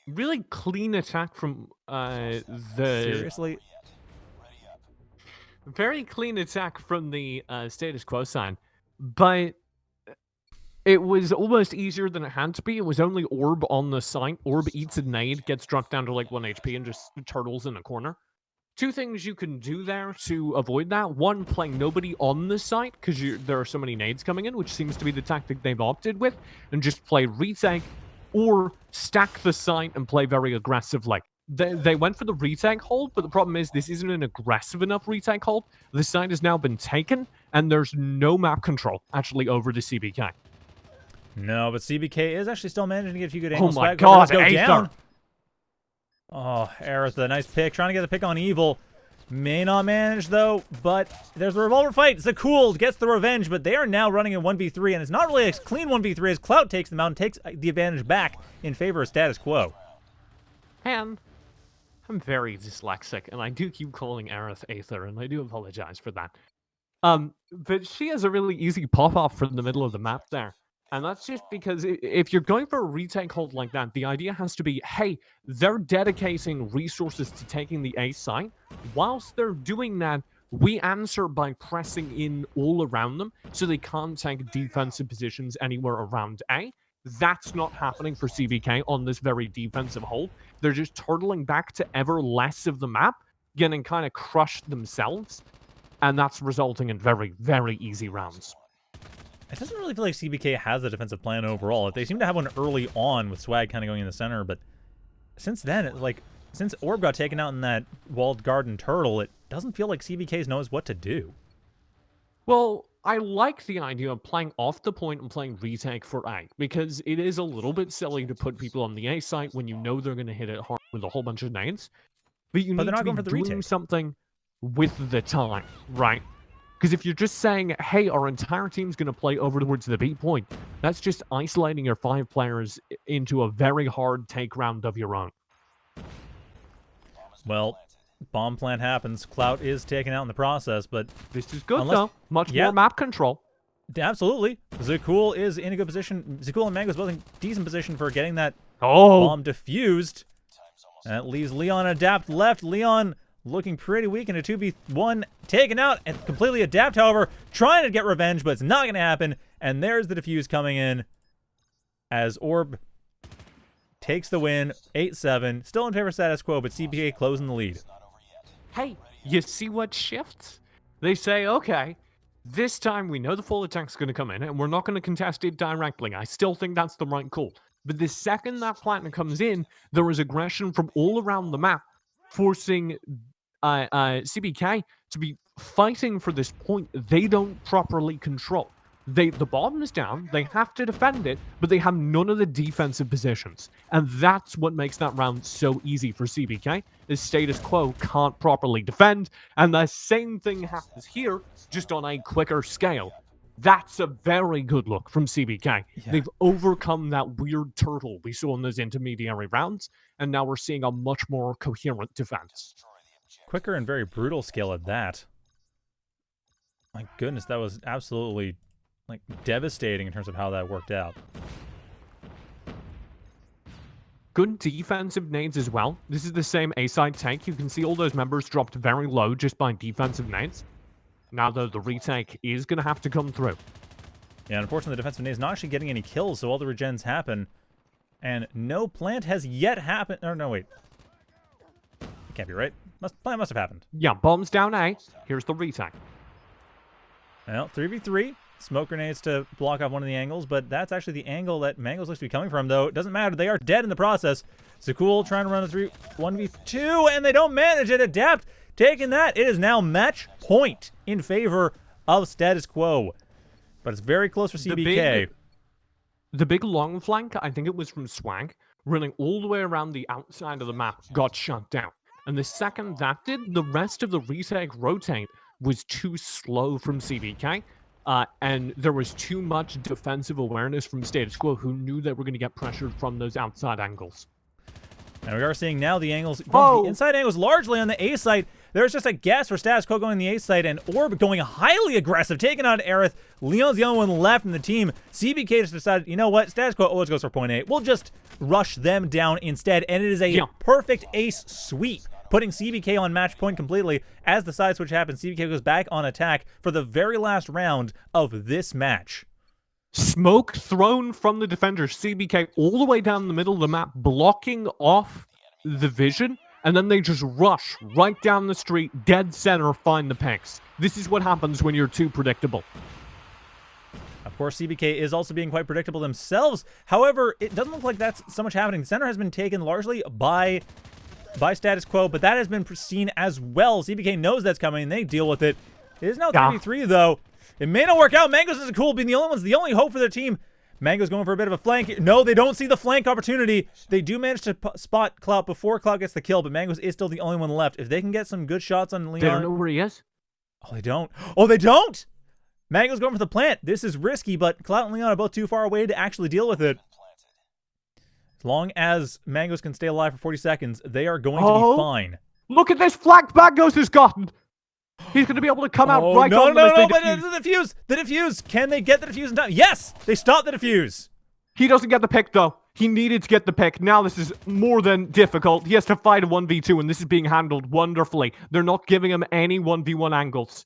Really clean attack from Seriously? Very clean attack from the Status Quo side, but it was almost easier than it had to be. It was only Orb on the site. Orb eats a nade, gets dropped down to like 1 HP, and just turtles in a corner. 2 things you can do there to avoid that. 1, playing nobody on the site, because there are so many nades coming in, which seems to be the tactic they've opted with, and just play retake, or stack the site and play very aggressively. They went for the retake hold, but the problem is this isn't an aggressive enough retake hold. The site has now been taken, and there's no map control actually over the CBK. No, but CBK is actually still managing to get a few good angles. Oh my god, go Aether. down. Oh, Aerith, a nice pick. Trying to get the pick on Evil. May not manage, though, but there's the revolver fight. Zakul gets the revenge, but they are now running a 1v3, and it's not really a clean 1v3 as Clout takes them out and takes the advantage back in favor of Status Quo. And I'm very dyslexic, and I do keep calling Aerith Aether, and I do apologize for that. But she has a really easy pop-off from the middle of the map there. And that's just because if you're going for a retake hold like that, the idea has to be, hey, they're dedicating resources to taking the A site. Whilst they're doing that, we answer by pressing in all around them so they can't take defensive positions anywhere around A. That's not happening for CBK on this very defensive hold. They're just turtling back to ever less of the map, getting kind of crushed themselves, and that's resulting in very, very easy rounds. It doesn't really feel like CBK has a defensive plan overall. They seem to have one early on with Swag kind of going in the center, but since then, since Orb got taken out in that walled garden turtle, it doesn't feel like CBK knows what to do. Well, I like the idea of playing off the point and playing retake for A, because it is a little bit silly to put people on the A site when you know they're going to hit it hard with a whole bunch of nades. But you need to be doing something with the time, right? Because if you're just saying, hey, our entire team's going to play over towards the B point, that's just isolating your 5 players into a very hard take round of your own. Well, bomb plant happens. Clout is taken out in the process, but... This is good, though. Much more map control. Absolutely. Zakul is in a good position. Zakul and Mango's both in decent position for getting that Oh. bomb defused. And that leaves Leon Adapt left. Leon looking pretty weak in a 2v1. Taken out and completely Adapt, however, trying to get revenge, but it's not going to happen. And there's the defuse coming in as Orb takes the win, 8-7. Still in favor of status quo, but CBK closing the lead. Hey, you see what shifts? They say, okay, this time we know the full attack's going to come in, and we're not going to contest it directly. I still think that's the right call. But the second that Platinum comes in, there is aggression from all around the map, forcing CBK to be fighting for this point they don't properly control. The bottom is down, they have to defend it, but they have none of the defensive positions. And that's what makes that round so easy for CBK, is status quo can't properly defend, and the same thing happens here, just on a quicker scale. That's a very good look from CBK. Yeah. They've overcome that weird turtle we saw in those intermediary rounds, and now we're seeing a much more coherent defense. Quicker and very brutal scale at that. My goodness, that was absolutely devastating in terms of how that worked out. Good defensive nades as well. This is the same A-side tank. You can see all those members dropped very low just by defensive nades. Now, though, the retake is going to have to come through. Yeah, unfortunately, the defensive nade is not actually getting any kills, so all the regens happen. And no plant has yet happened. Oh, no, wait. It can't be right. Plant must have happened. Yeah, bombs down A. Here's the retake. Well, 3v3. Smoke grenades to block off one of the angles, but that's actually the angle that Mangos looks to be coming from, though. It doesn't matter. They are dead in the process. Zakul trying to run a 1v2, and they don't manage it. Adapt taking that. It is now match point in favor of status quo. But it's very close for CBK. The big long flank, I think it was from Swag, running all the way around the outside of the map, got shut down. And the second that did, the rest of the retake rotate was too slow from CBK. And there was too much defensive awareness from status quo, who knew they were going to get pressured from those outside angles. And we are seeing now the angles, the inside angles largely on the A site. There's just a guess for status quo going the A site, and Orb going highly aggressive, taking on Aerith. Leon's the only one left in the team. CBK just decided, you know what, status quo always goes for point A. We'll just rush them down instead, and it is a perfect ace sweep, putting CBK on match point completely. As the side switch happens, CBK goes back on attack for the very last round of this match. Smoke thrown from the defenders, CBK all the way down the middle of the map, blocking off the vision, and then they just rush right down the street, dead center, find the picks. This is what happens when you're too predictable. Of course, CBK is also being quite predictable themselves. However, it doesn't look like that's so much happening. The center has been taken largely by status quo, but that has been seen as well. CBK knows that's coming, and they deal with it. It is now 3v3, though. It may not work out. Mangos is cool, being the only one's the only hope for their team. Mango's going for a bit of a flank. No, they don't see the flank opportunity. They do manage to spot Clout before Clout gets the kill, but Mango's is still the only one left. If they can get some good shots on Leon... They don't know where he is. Oh, they don't. Oh, they don't! Mango's going for the plant. This is risky, but Clout and Leon are both too far away to actually deal with it. As long as Mango's can stay alive for 40 seconds, they are going to be fine. Look at this flank Mango's has gotten! He's going to be able to come out right on them as they defuse. The defuse! Can they get the defuse in time? Yes! They stopped the defuse! He doesn't get the pick, though. He needed to get the pick. Now this is more than difficult. He has to fight a 1v2, and this is being handled wonderfully. They're not giving him any 1v1 angles.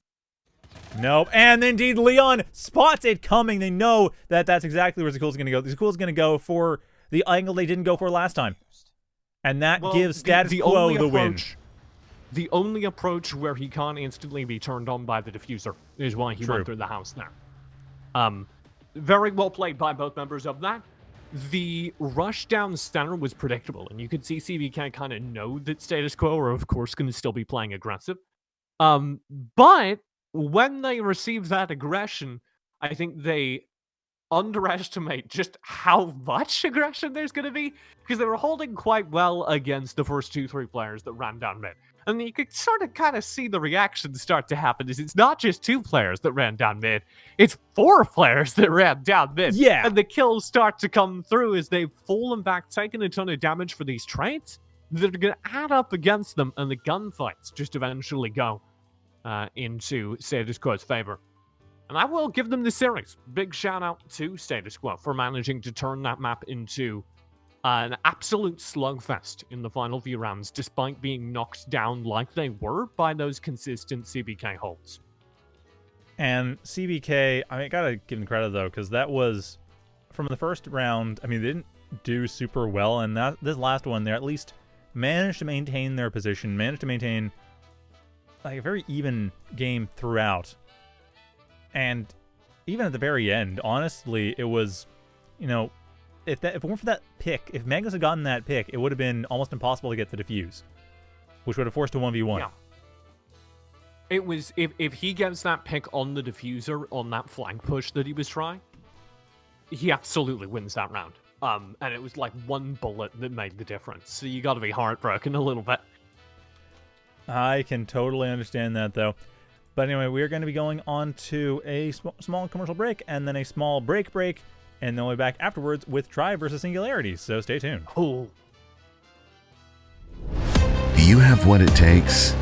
Nope. And indeed, Leon spots it coming. They know that that's exactly where Zakul's going to go. Zakul's going to go for the angle they didn't go for last time. And that gives Status Quo the win. The only approach where he can't instantly be turned on by the diffuser is why he went through the house there. Very well played by both members of that. The rush down center was predictable, and you could see CBK kind of know that Status Quo are, of course, going to still be playing aggressive. But when they receive that aggression, I think they underestimate just how much aggression there's going to be, because they were holding quite well against the first 2-3 players that ran down mid. And you could sort of kind of see the reaction start to happen. Is it's not just 2 players that ran down mid, it's 4 players that ran down mid. Yeah. And the kills start to come through as they've fallen back, taking a ton of damage for these trades that are going to add up against them, and the gunfights just eventually go into Status Quo's favor. And I will give them the series. Big shout out to Status Quo for managing to turn that map into an absolute slugfest in the final few rounds, despite being knocked down like they were by those consistent CBK holds. And CBK, I mean, I gotta give them credit though, because that was from the first round. I mean, they didn't do super well, and this last one, they at least managed to maintain their position, managed to maintain like a very even game throughout. And even at the very end, honestly, it was, you know, if it weren't for that pick, if Magnus had gotten that pick, it would have been almost impossible to get the defuse, which would have forced a 1v1. Yeah. It was, if he gets that pick on the diffuser on that flank push that he was trying, he absolutely wins that round. And it was like one bullet that made the difference. So you got to be heartbroken a little bit. I can totally understand that though. But anyway, we're going to be going on to a small commercial break and then a small break, and then we'll be back afterwards with Try versus Singularity, so stay tuned. Oh. Do you have what it takes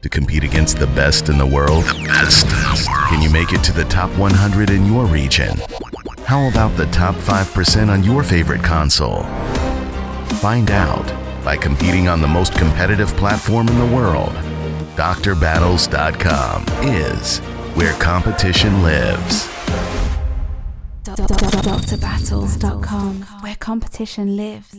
to compete against the best in the world? The best in the world. Can you make it to the top 100 in your region? How about the top 5% on your favorite console? Find out by competing on the most competitive platform in the world. DrBattles.com is where competition lives. DrBattles.com, where competition lives.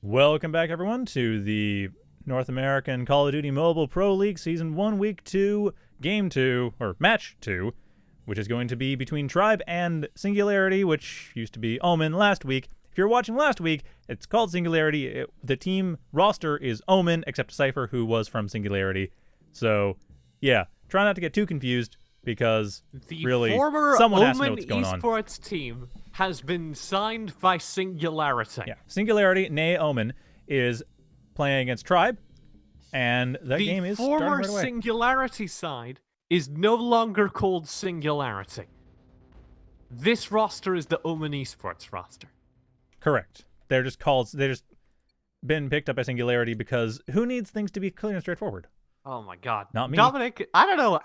Welcome back, everyone, to the North American Call of Duty Mobile Pro League Season 1, Week 2, Game 2, or Match 2, which is going to be between Tribe and Singularity, which used to be Omen last week. If you're watching last week, it's called Singularity. The team roster is Omen, except Cypher, who was from Singularity. So, yeah, try not to get too confused, because really, someone has to know what's going on. The former Omen esports team has been signed by Singularity. Yeah, Singularity, nay Omen, is playing against Tribe, and that game is starting right away. The former Singularity side is no longer called Singularity. This roster is the Omen esports roster. Correct. They're just been picked up by Singularity because who needs things to be clear and straightforward? Oh my god. Not me. Dominic, I don't know.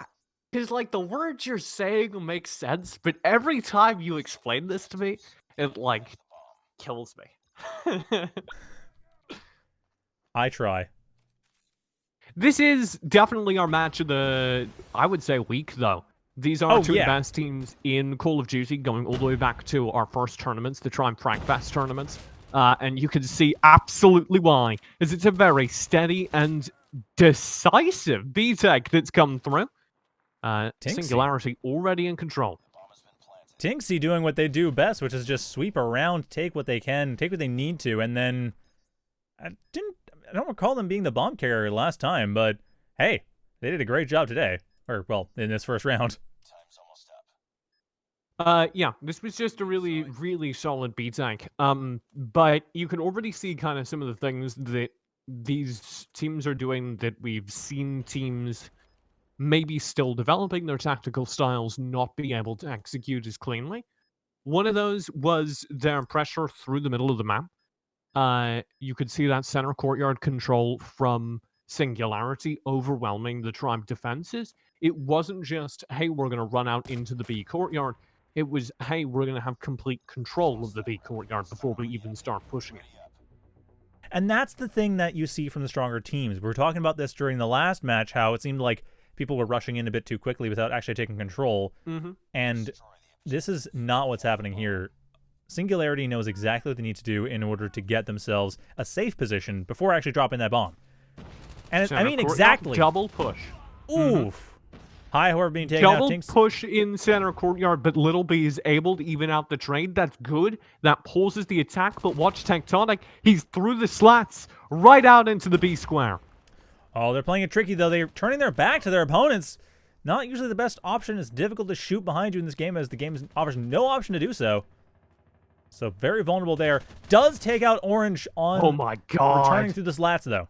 Because, like, the words you're saying make sense, but every time you explain this to me, it, like, kills me. I try. This is definitely our match of the, I would say, week, though. These are two of the best teams in Call of Duty, going all the way back to our first tournaments, the Triumph Frank Fest tournaments. And you can see absolutely why, as it's a very steady and decisive B-Tech that's come through. Singularity already in control. Tinksy doing what they do best, which is just sweep around, take what they can, take what they need to, and then I don't recall them being the bomb carrier last time, but hey, they did a great job today, or well, in this first round. Yeah, this was just a really, really solid B-Tank. But you can already see kind of some of the things that these teams are doing that we've seen teams maybe still developing their tactical styles, not be able to execute as cleanly. One of those was their pressure through the middle of the map. You could see that center courtyard control from Singularity overwhelming the Tribe defenses. It wasn't just, hey, we're going to run out into the B courtyard. It was, hey, we're going to have complete control of the B courtyard before we even start pushing it. And that's the thing that you see from the stronger teams. We were talking about this during the last match, how it seemed like people were rushing in a bit too quickly without actually taking control. And this is not what's happening here. Singularity knows exactly what they need to do in order to get themselves a safe position before actually dropping that bomb. And I mean, exactly. Double push. Oof. High horror being taken out. Double push in center courtyard, but Little B is able to even out the trade. That's good. That pauses the attack, but watch Tectonic. He's through the slats, right out into the B square. Oh, they're playing it tricky, though. They're turning their back to their opponents. Not usually the best option. It's difficult to shoot behind you in this game, as the game offers no option to do so. So very vulnerable there. Does take out Orange on... Oh my god. Returning through the slats, though.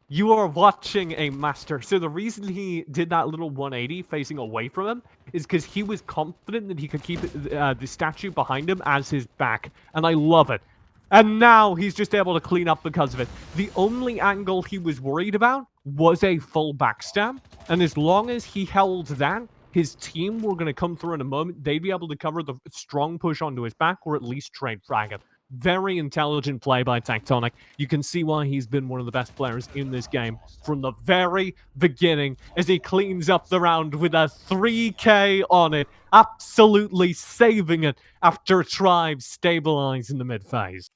You are watching a master. So the reason he did that little 180 facing away from him is because he was confident that he could keep the statue behind him as his back. And I love it. And now he's just able to clean up because of it. The only angle he was worried about was a full backstab. And as long as he held that, his team were going to come through in a moment. They'd be able to cover the strong push onto his back or at least trade frag it. Very intelligent play by Tectonic. You can see why he's been one of the best players in this game from the very beginning as he cleans up the round with a 3K on it. Absolutely saving it after Tribe stabilize in the mid phase.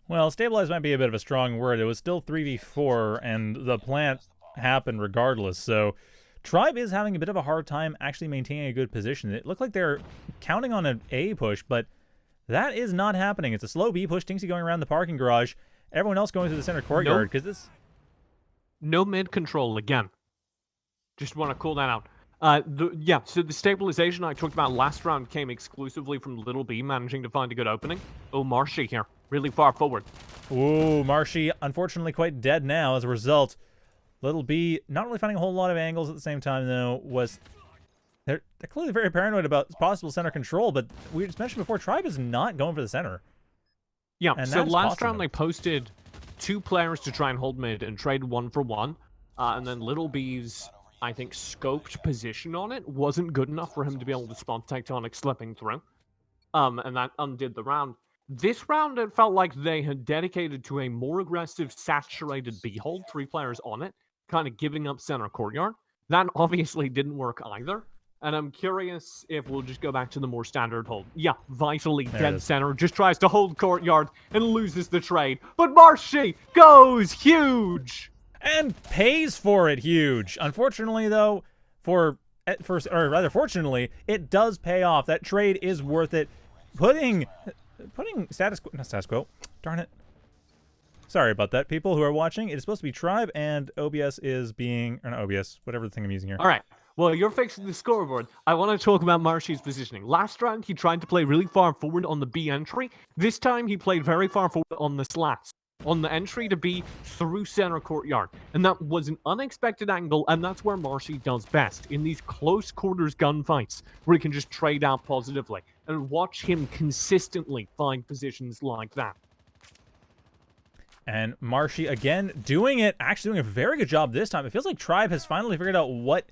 Well, stabilize might be a bit of a strong word. It was still 3v4, and the plant happened regardless. So Tribe is having a bit of a hard time actually maintaining a good position. It looked like they're counting on an A push, but that is not happening. It's a slow B push. Tinksy going around the parking garage. Everyone else going through the center courtyard, because this... No mid control again. Just want to call that out. So the stabilization I talked about last round came exclusively from Little B managing to find a good opening. Oh, Marshy here. Really far forward. Ooh, Marshy unfortunately quite dead now as a result. Little B not really finding a whole lot of angles at the same time, though. They're clearly very paranoid about possible center control, but we just mentioned before, Tribe is not going for the center. Yeah, and so last round they posted 2 players to try and hold mid and trade 1 for 1. And then Little B's, I think, scoped position on it wasn't good enough for him to be able to spot Tectonic slipping through. And that undid the round. This round, it felt like they had dedicated to a more aggressive, saturated B hold, 3 players on it, kind of giving up center courtyard. That obviously didn't work either. And I'm curious if we'll just go back to the more standard hold. Yeah, vitally There it dead is. center. Just tries to hold courtyard and loses the trade. But Marshy goes huge! And pays for it huge. Unfortunately, though, or rather fortunately, it does pay off. That trade is worth it. Putting not status quo. Darn it. Sorry about that, people who are watching. It is supposed to be Tribe, and OBS is being, or not OBS, whatever the thing I'm using here. All right. Well, you're fixing the scoreboard. I want to talk about Marshy's positioning. Last round, he tried to play really far forward on the B entry. This time, he played very far forward on the slats. On the entry to B through center courtyard. And that was an unexpected angle, and that's where Marshy does best. In these close quarters gunfights, where he can just trade out positively. And watch him consistently find positions like that. And Marshy, again, doing it, actually doing a very good job this time. It feels like Tribe has finally figured out what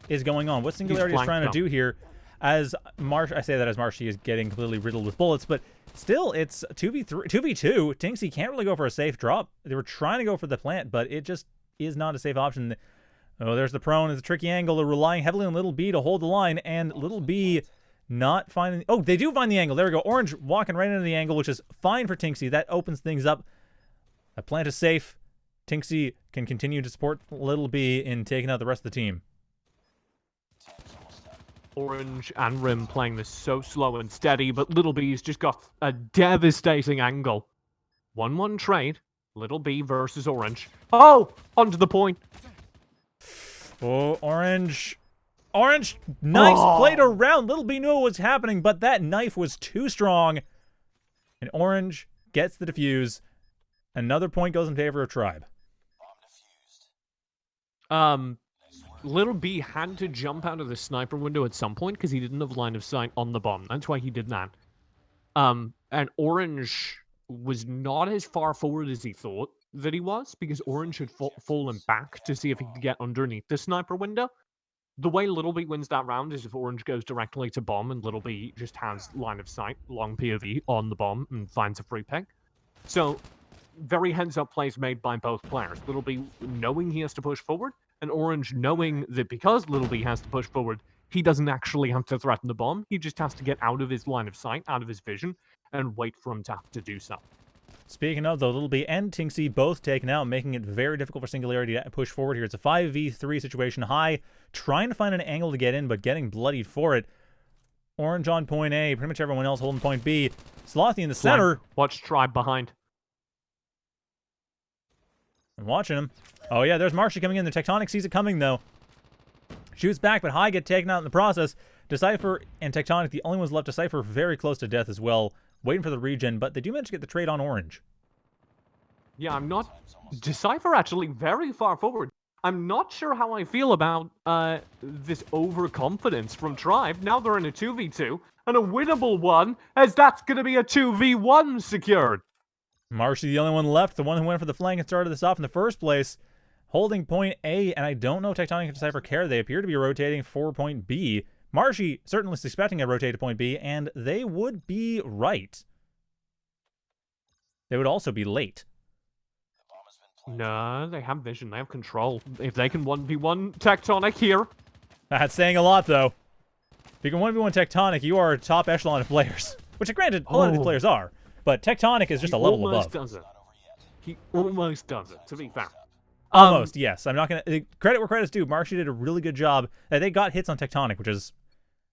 is going on, what Singularity is trying to do here. As I say that as Marshy is getting completely riddled with bullets, but still, it's 2v2. Tinksy can't really go for a safe drop. They were trying to go for the plant, but it just is not a safe option. Oh, there's the prone. It's a tricky angle. They're relying heavily on Little B to hold the line, and Little B not finding... Oh, they do find the angle. There we go. Orange walking right into the angle, which is fine for Tinksy. That opens things up. That plant is safe. Tinksy can continue to support Little B in taking out the rest of the team. Orange and Rim playing this so slow and steady, but Little B's just got a devastating angle. 1-1 trade. Little B versus Orange. Oh! Onto the point. Oh, Orange. Orange, nice played around. Little B knew what was happening, but that knife was too strong. And Orange gets the defuse. Another point goes in favor of Tribe. Little B had to jump out of the sniper window at some point because he didn't have line of sight on the bomb. That's why he did that. And Orange was not as far forward as he thought that he was because Orange had fallen back to see if he could get underneath the sniper window. The way Little B wins that round is if Orange goes directly to bomb and Little B just has line of sight, long POV on the bomb and finds a free pick. So, very heads-up plays made by both players. Little B knowing he has to push forward, and Orange knowing that because Little B has to push forward, he doesn't actually have to threaten the bomb. He just has to get out of his line of sight, out of his vision, and wait for him to have to do so. Speaking of, though, Little B and Tinksy both taken out, making it very difficult for Singularity to push forward here. It's a 5v3 situation. High, trying to find an angle to get in, but getting bloodied for it. Orange on point A, pretty much everyone else holding point B. Slothy in the center. Watch Tribe behind. I'm watching him. Oh, yeah, there's Marshy coming in. The Tectonic sees it coming, though. Shoots back, but High get taken out in the process. Decipher and Tectonic, the only ones left. Decipher very close to death as well. Waiting for the regen, but they do manage to get the trade on Orange. Yeah, I'm not... Decipher actually very far forward. I'm not sure how I feel about this overconfidence from Tribe. Now they're in a 2v2, and a winnable one, as that's going to be a 2v1 secured. Marshy, the only one left, the one who went for the flank and started this off in the first place. Holding point A, and I don't know if Tectonic and Decipher care. They appear to be rotating for point B. Marshy certainly is expecting a rotate to point B, and they would be right. They would also be late. No, they have vision. They have control. If they can 1v1 Tectonic here. That's saying a lot, though. If you can 1v1 Tectonic, you are a top echelon of players. Which, granted, a lot of these players are. But Tectonic is just a level above. Does it. He almost does it, to be fair. Almost, yes. I'm not going to... Credit where credit's due. Marshy did a really good job. They got hits on Tectonic, which is...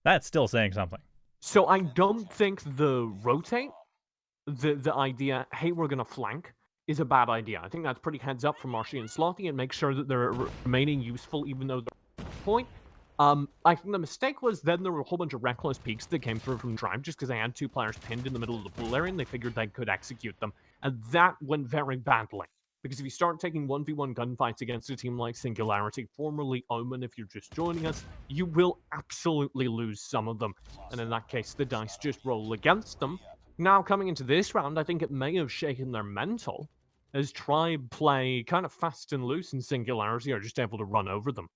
That's still saying something. So I don't think the rotate, the idea, hey, we're going to flank, is a bad idea. I think that's pretty heads up for Marshy and Slothy and make sure that they're remaining useful even though they're at point. I think the mistake was then there were a whole bunch of reckless peaks that came through from Tribe just because they had two players pinned in the middle of the pool area and they figured they could execute them. And that went very badly. Because if you start taking 1v1 gunfights against a team like Singularity, formerly Omen if you're just joining us, you will absolutely lose some of them. And in that case, the dice just roll against them. Now, coming into this round, I think it may have shaken their mental, as Tribe play kind of fast and loose and Singularity are just able to run over them.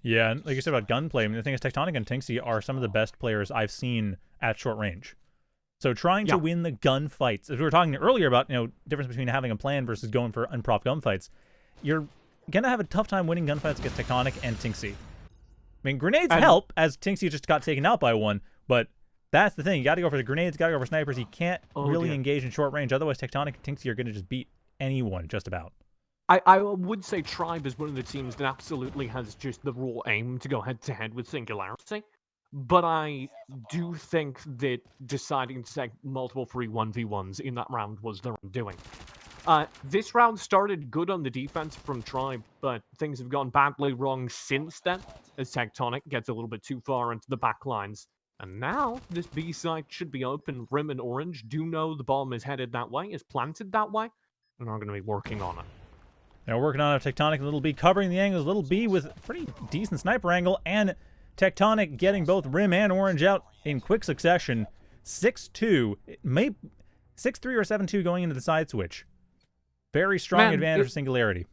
Yeah, and like you said about gunplay, I mean, the thing is Tectonic and Tinksy are some of the best players I've seen at short range. So trying to win the gunfights, as we were talking earlier about, difference between having a plan versus going for unpropped gunfights, you're going to have a tough time winning gunfights against Tectonic and Tinksy. mean, grenades help, as Tinksy just got taken out by one, but that's the thing. You got to go for the grenades, got to go for snipers. You can't really engage in short range. Otherwise, Tectonic and Tinksy are going to just beat anyone, just about. I would say Tribe is one of the teams that absolutely has just the raw aim to go head-to-head with Singularity. But I do think that deciding to take multiple free 1v1s in that round was their undoing. This round started good on the defense from Tribe, but things have gone badly wrong since then, as Tectonic gets a little bit too far into the back lines. And now, this B side should be open. Rim and Orange do know the bomb is headed that way, is planted that way, and are going to be working on it. They're working on a Tectonic and Little B covering the angles. Little B with a pretty decent sniper angle, and Tectonic getting both Rim and Orange out in quick succession. 6-2. 6-3 or 7-2 going into the side switch. Very strong advantage for Singularity.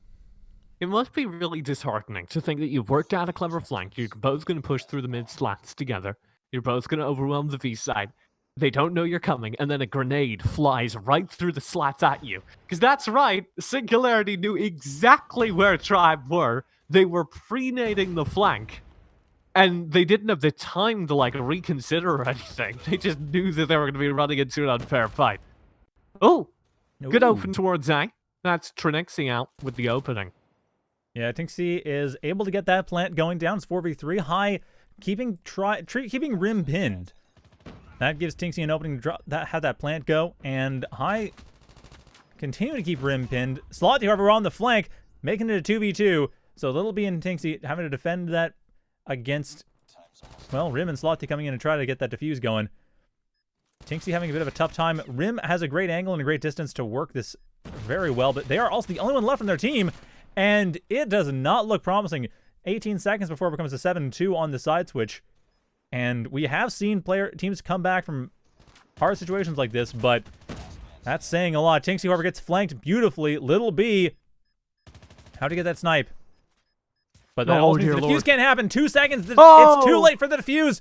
It must be really disheartening to think that you've worked out a clever flank. You're both going to push through the mid slats together. You're both going to overwhelm the V side. They don't know you're coming, and then a grenade flies right through the slats at you. Because that's right, Singularity knew exactly where Tribe were. They were pre-nading the flank, and they didn't have the time to, like, reconsider or anything. They just knew that they were going to be running into an unfair fight. Oh, good open towards A. That's Trinixie out with the opening. Yeah, Tinksy is able to get that plant going down. It's 4v3. High, keeping Rim pinned. That gives Tinksy an opening to drop have that plant go, and High continue to keep Rim pinned. Slotty, however, on the flank, making it a 2v2. So Little B and Tinksy having to defend that against, well, Rim and Slotty coming in and try to get that defuse going. Tinksy having a bit of a tough time. Rim has a great angle and a great distance to work this very well, but they are also the only one left on their team, and it does not look promising. 18 seconds before it becomes a 7-2 on the side switch. And we have seen teams come back from hard situations like this, but that's saying a lot. Tinksy, however, gets flanked beautifully. Little B, how to get that snipe? But that the defuse can't happen. 2 seconds. It's too late for the defuse.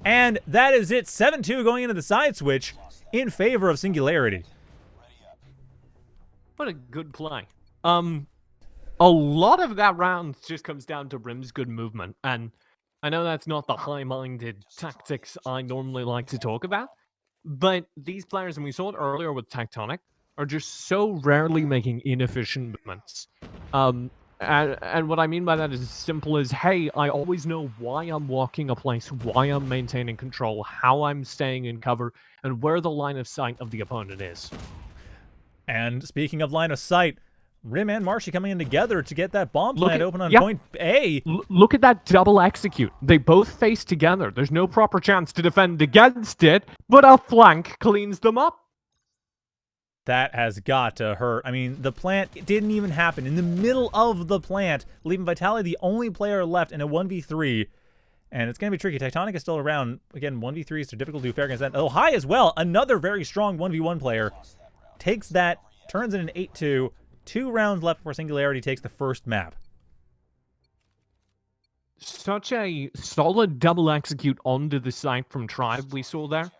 And that is it. 7-2 going into the side switch in favor of Singularity. What a good play. A lot of that round just comes down to Rim's good movement, and I know that's not the high-minded tactics I normally like to talk about, but these players, and we saw it earlier with Tectonic, are just so rarely making inefficient movements. And what I mean by that is as simple as, hey, I always know why I'm walking a place, why I'm maintaining control, how I'm staying in cover, and where the line of sight of the opponent is. And speaking of line of sight, Rim and Marshy coming in together to get that bomb plant open on point A. Look at that double execute. They both face together. There's no proper chance to defend against it, but a flank cleans them up. That has got to hurt. I mean, the plant didn't even happen. In the middle of the plant, leaving Vitality the only player left in a 1v3. And it's going to be tricky. Tectonic is still around. Again, 1v3s, so difficult to do fair against that. Oh, High as well. Another very strong 1v1 player. Takes that, turns it an 8-2. 2 rounds left before Singularity takes the first map. Such a solid double execute onto the site from Tribe we saw there.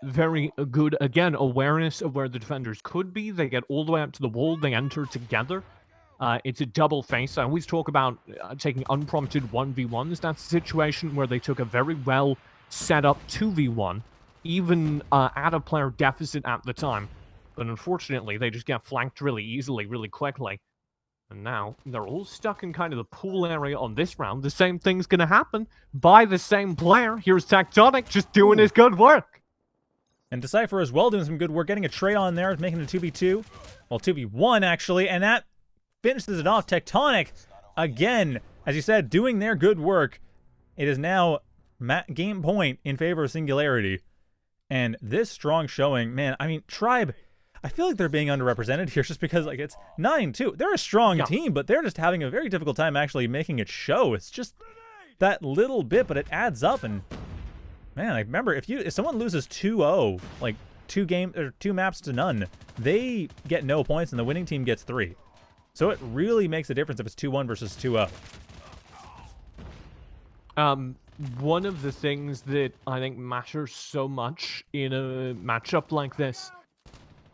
Very good, again, awareness of where the defenders could be. They get all the way up to the wall. They enter together. It's a double face. I always talk about taking unprompted 1v1s. That's a situation where they took a very well set up 2v1, even at a player deficit at the time. But unfortunately, they just get flanked really easily, really quickly. And now, they're all stuck in kind of the pool area on this round. The same thing's going to happen by the same player. Here's Tectonic just doing his good work. And Decipher as well doing some good work. Getting a trade on there, making it a 2v2. Well, 2v1, actually. And that finishes it off. Tectonic, again, as you said, doing their good work. It is now game point in favor of Singularity. And this strong showing, man, I mean, Tribe, I feel like they're being underrepresented here just because, like, it's 9-2. They're a strong team, but they're just having a very difficult time actually making it show. It's just that little bit, but it adds up. And, man, I remember, if someone loses 2-0, like, 2 maps to none, they get no points, and the winning team gets 3. So it really makes a difference if it's 2-1 versus 2-0. One of the things that I think matters so much in a matchup like this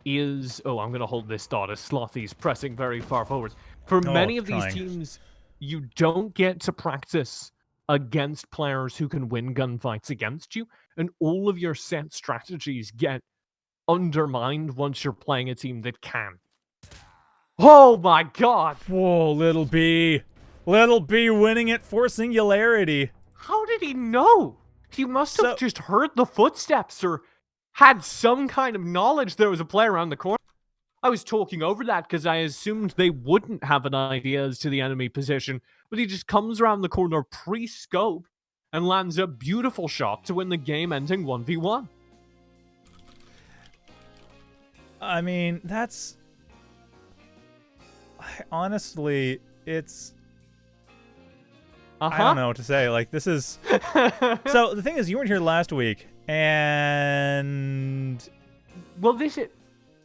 is... Oh, I'm going to hold this thought as Slothy's pressing very far forward. For many of these teams, you don't get to practice against players who can win gunfights against you, and all of your set strategies get undermined once you're playing a team that can. Oh my god! Whoa, Little B. Little B winning it for Singularity. How did he know? He must have So- just heard the footsteps or had some kind of knowledge there was a player around the corner. I was talking over that because I assumed they wouldn't have an idea as to the enemy position, but he just comes around the corner pre-scope and lands a beautiful shot to win the game, ending 1v1. I mean, that's... Honestly, it's... I don't know what to say. Like, this is... So, the thing is, you weren't here last week, and... Well, this is...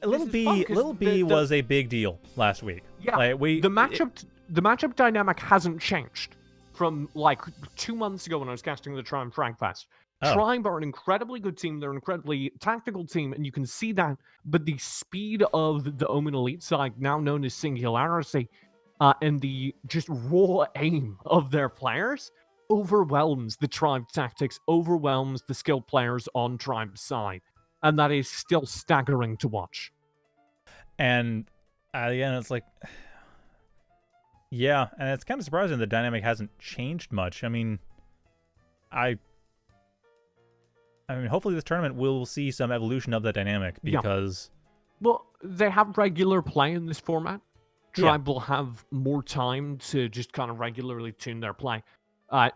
Little This is fun, 'cause Little B the- was a big deal last week. Yeah, Like, the matchup dynamic hasn't changed from like 2 months ago when I was casting the Triumph Fragfest. Oh. Triumph are an incredibly good team. They're an incredibly tactical team, and you can see that. But the speed of the Omen Elite side, now known as Singularity, and the just raw aim of their players overwhelms the Triumph tactics, overwhelms the skilled players on Triumph's side. And that is still staggering to watch. And again, it's like, yeah, and it's kind of surprising the dynamic hasn't changed much. I mean, hopefully this tournament will see some evolution of the dynamic because, Well, they have regular play in this format. Yeah. Tribe will have more time to just kind of regularly tune their play.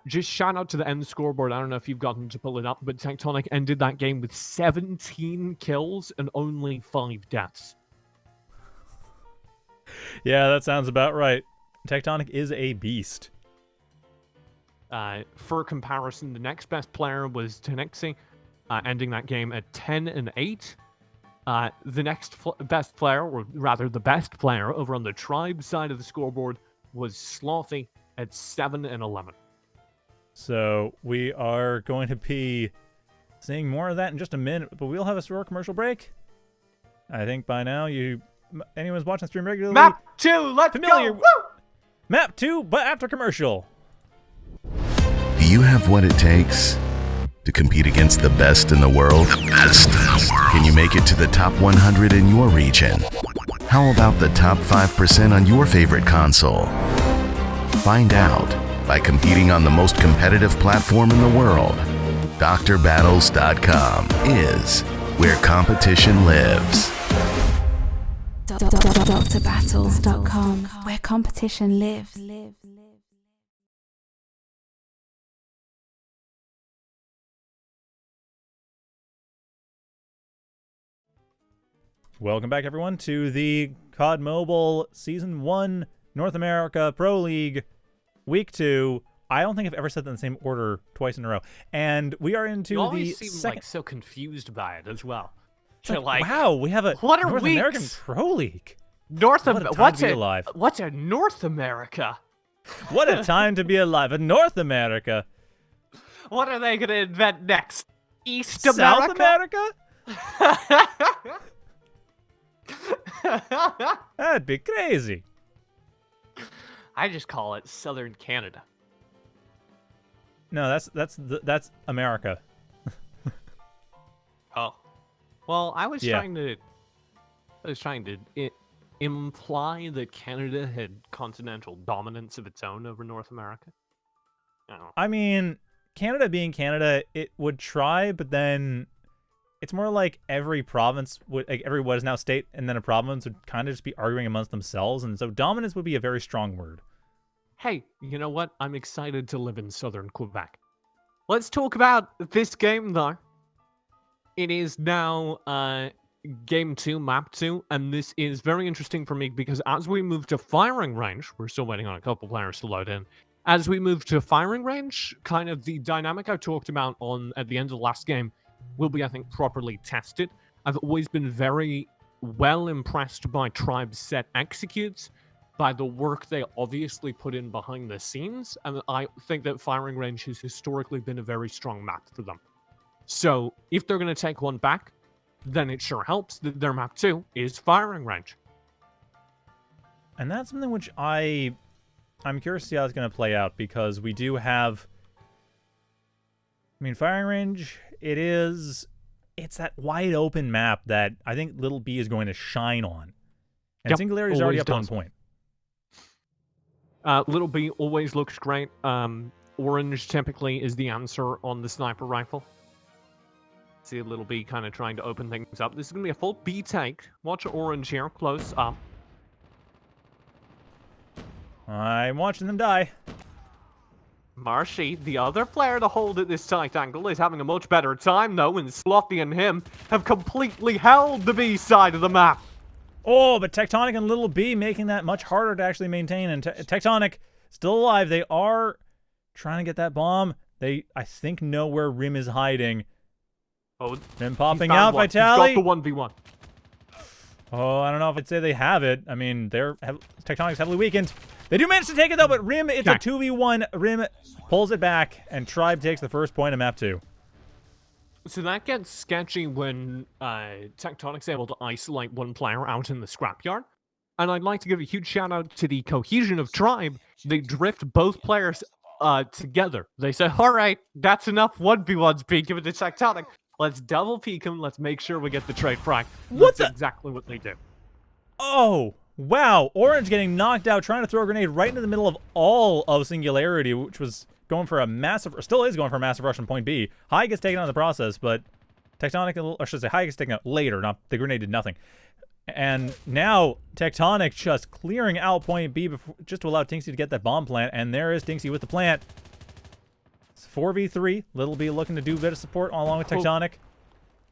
Just shout out to the end scoreboard. I don't know if you've gotten to pull it up, but Tectonic ended that game with 17 kills and only 5 deaths. yeah, that sounds about right. Tectonic is a beast. For comparison, the next best player was Tenixi, ending that game at 10 and 8. The next best player, or rather the best player over on the Tribe side of the scoreboard, was Slothy at 7 and 11. So we are going to be seeing more of that in just a minute, but we'll have a short commercial break. I think by now anyone's watching the stream regularly. Map 2, let's Familiar- go! Woo! Map 2, but after commercial. Do you have what it takes to compete against the best in the world? The best in the world. Can you make it to the top 100 in your region? How about the top 5% on your favorite console? Find out by competing on the most competitive platform in the world. DrBattles.com is where competition lives. DrBattles.com, where competition lives. Welcome back, everyone, to the COD Mobile Season 1 North America Pro League Week 2. I don't think I've ever said that in the same order twice in a row. And we are into You the always seem second... like so confused by it as well. It's like, wow, we have a what are North weeks? American Pro League. North What a time what's to be a alive. What's a North America? What a time to be alive in North America. What are they gonna invent next? East South America? America? That'd be crazy. I just call it Southern Canada. No, that's America. Oh, well, I was Yeah. trying to imply that Canada had continental dominance of its own over North America. Oh. I mean, Canada being Canada, it would try, but then it's more like every province would, like every what is now state and then a province would kind of just be arguing amongst themselves, and so dominance would be a very strong word. Hey, you know what? I'm excited to live in southern Quebec. Let's talk about this game, though. It is now Game 2, Map 2, and this is very interesting for me because as we move to firing range, we're still waiting on a couple players to load in. As we move to firing range, kind of the dynamic I talked about at the end of the last game will be, I think, properly tested. I've always been very well impressed by Tribe's set executes, by the work they obviously put in behind the scenes, and I think that firing range has historically been a very strong map for them. So if they're going to take one back, then it sure helps that their map 2 is firing range. And that's something which I'm curious to see how it's going to play out, because we do have I mean, firing range, it's that wide open map that I think Little B is going to shine on. And Yep, Singularity's already always up to 1 does. point. Little B always looks great. Orange typically is the answer on the sniper rifle. See a Little B kind of trying to open things up. This is going to be a full B take. Watch Orange here, close up. I'm watching them die. Marshy, the other player to hold at this tight angle, is having a much better time, though, and Slothy and him have completely held the B side of the map. Oh, but Tectonic and Little B making that much harder to actually maintain. And Tectonic still alive. They are trying to get that bomb. They, I think, know where Rim is hiding. Oh, Rim popping out, one. Vitali. He's got the 1v1. Oh, I don't know if I'd say they have it. I mean, Tectonic's heavily weakened. They do manage to take it, though, but Rim, it's a 2v1. Rim pulls it back, and Tribe takes the first point of map 2. So that gets sketchy when Tectonic's able to isolate one player out in the scrapyard. And I'd like to give a huge shout out to the cohesion of Tribe. They drift both players together. They say, all right, that's enough 1v1s being given to Tectonic. Let's double peek him. Let's make sure we get the trade frag. That's exactly what they do. Oh, wow. Orange getting knocked out, trying to throw a grenade right into the middle of all of Singularity, which was going for a massive, or still is going for a massive rush on point B. High gets taken out of the process, but Tectonic, or I should say High gets taken out later. Not the grenade did nothing. And now Tectonic just clearing out point B just to allow Tinksy to get that bomb plant, and there is Tinksy with the plant. It's 4v3. Little B looking to do a bit of support along with Tectonic.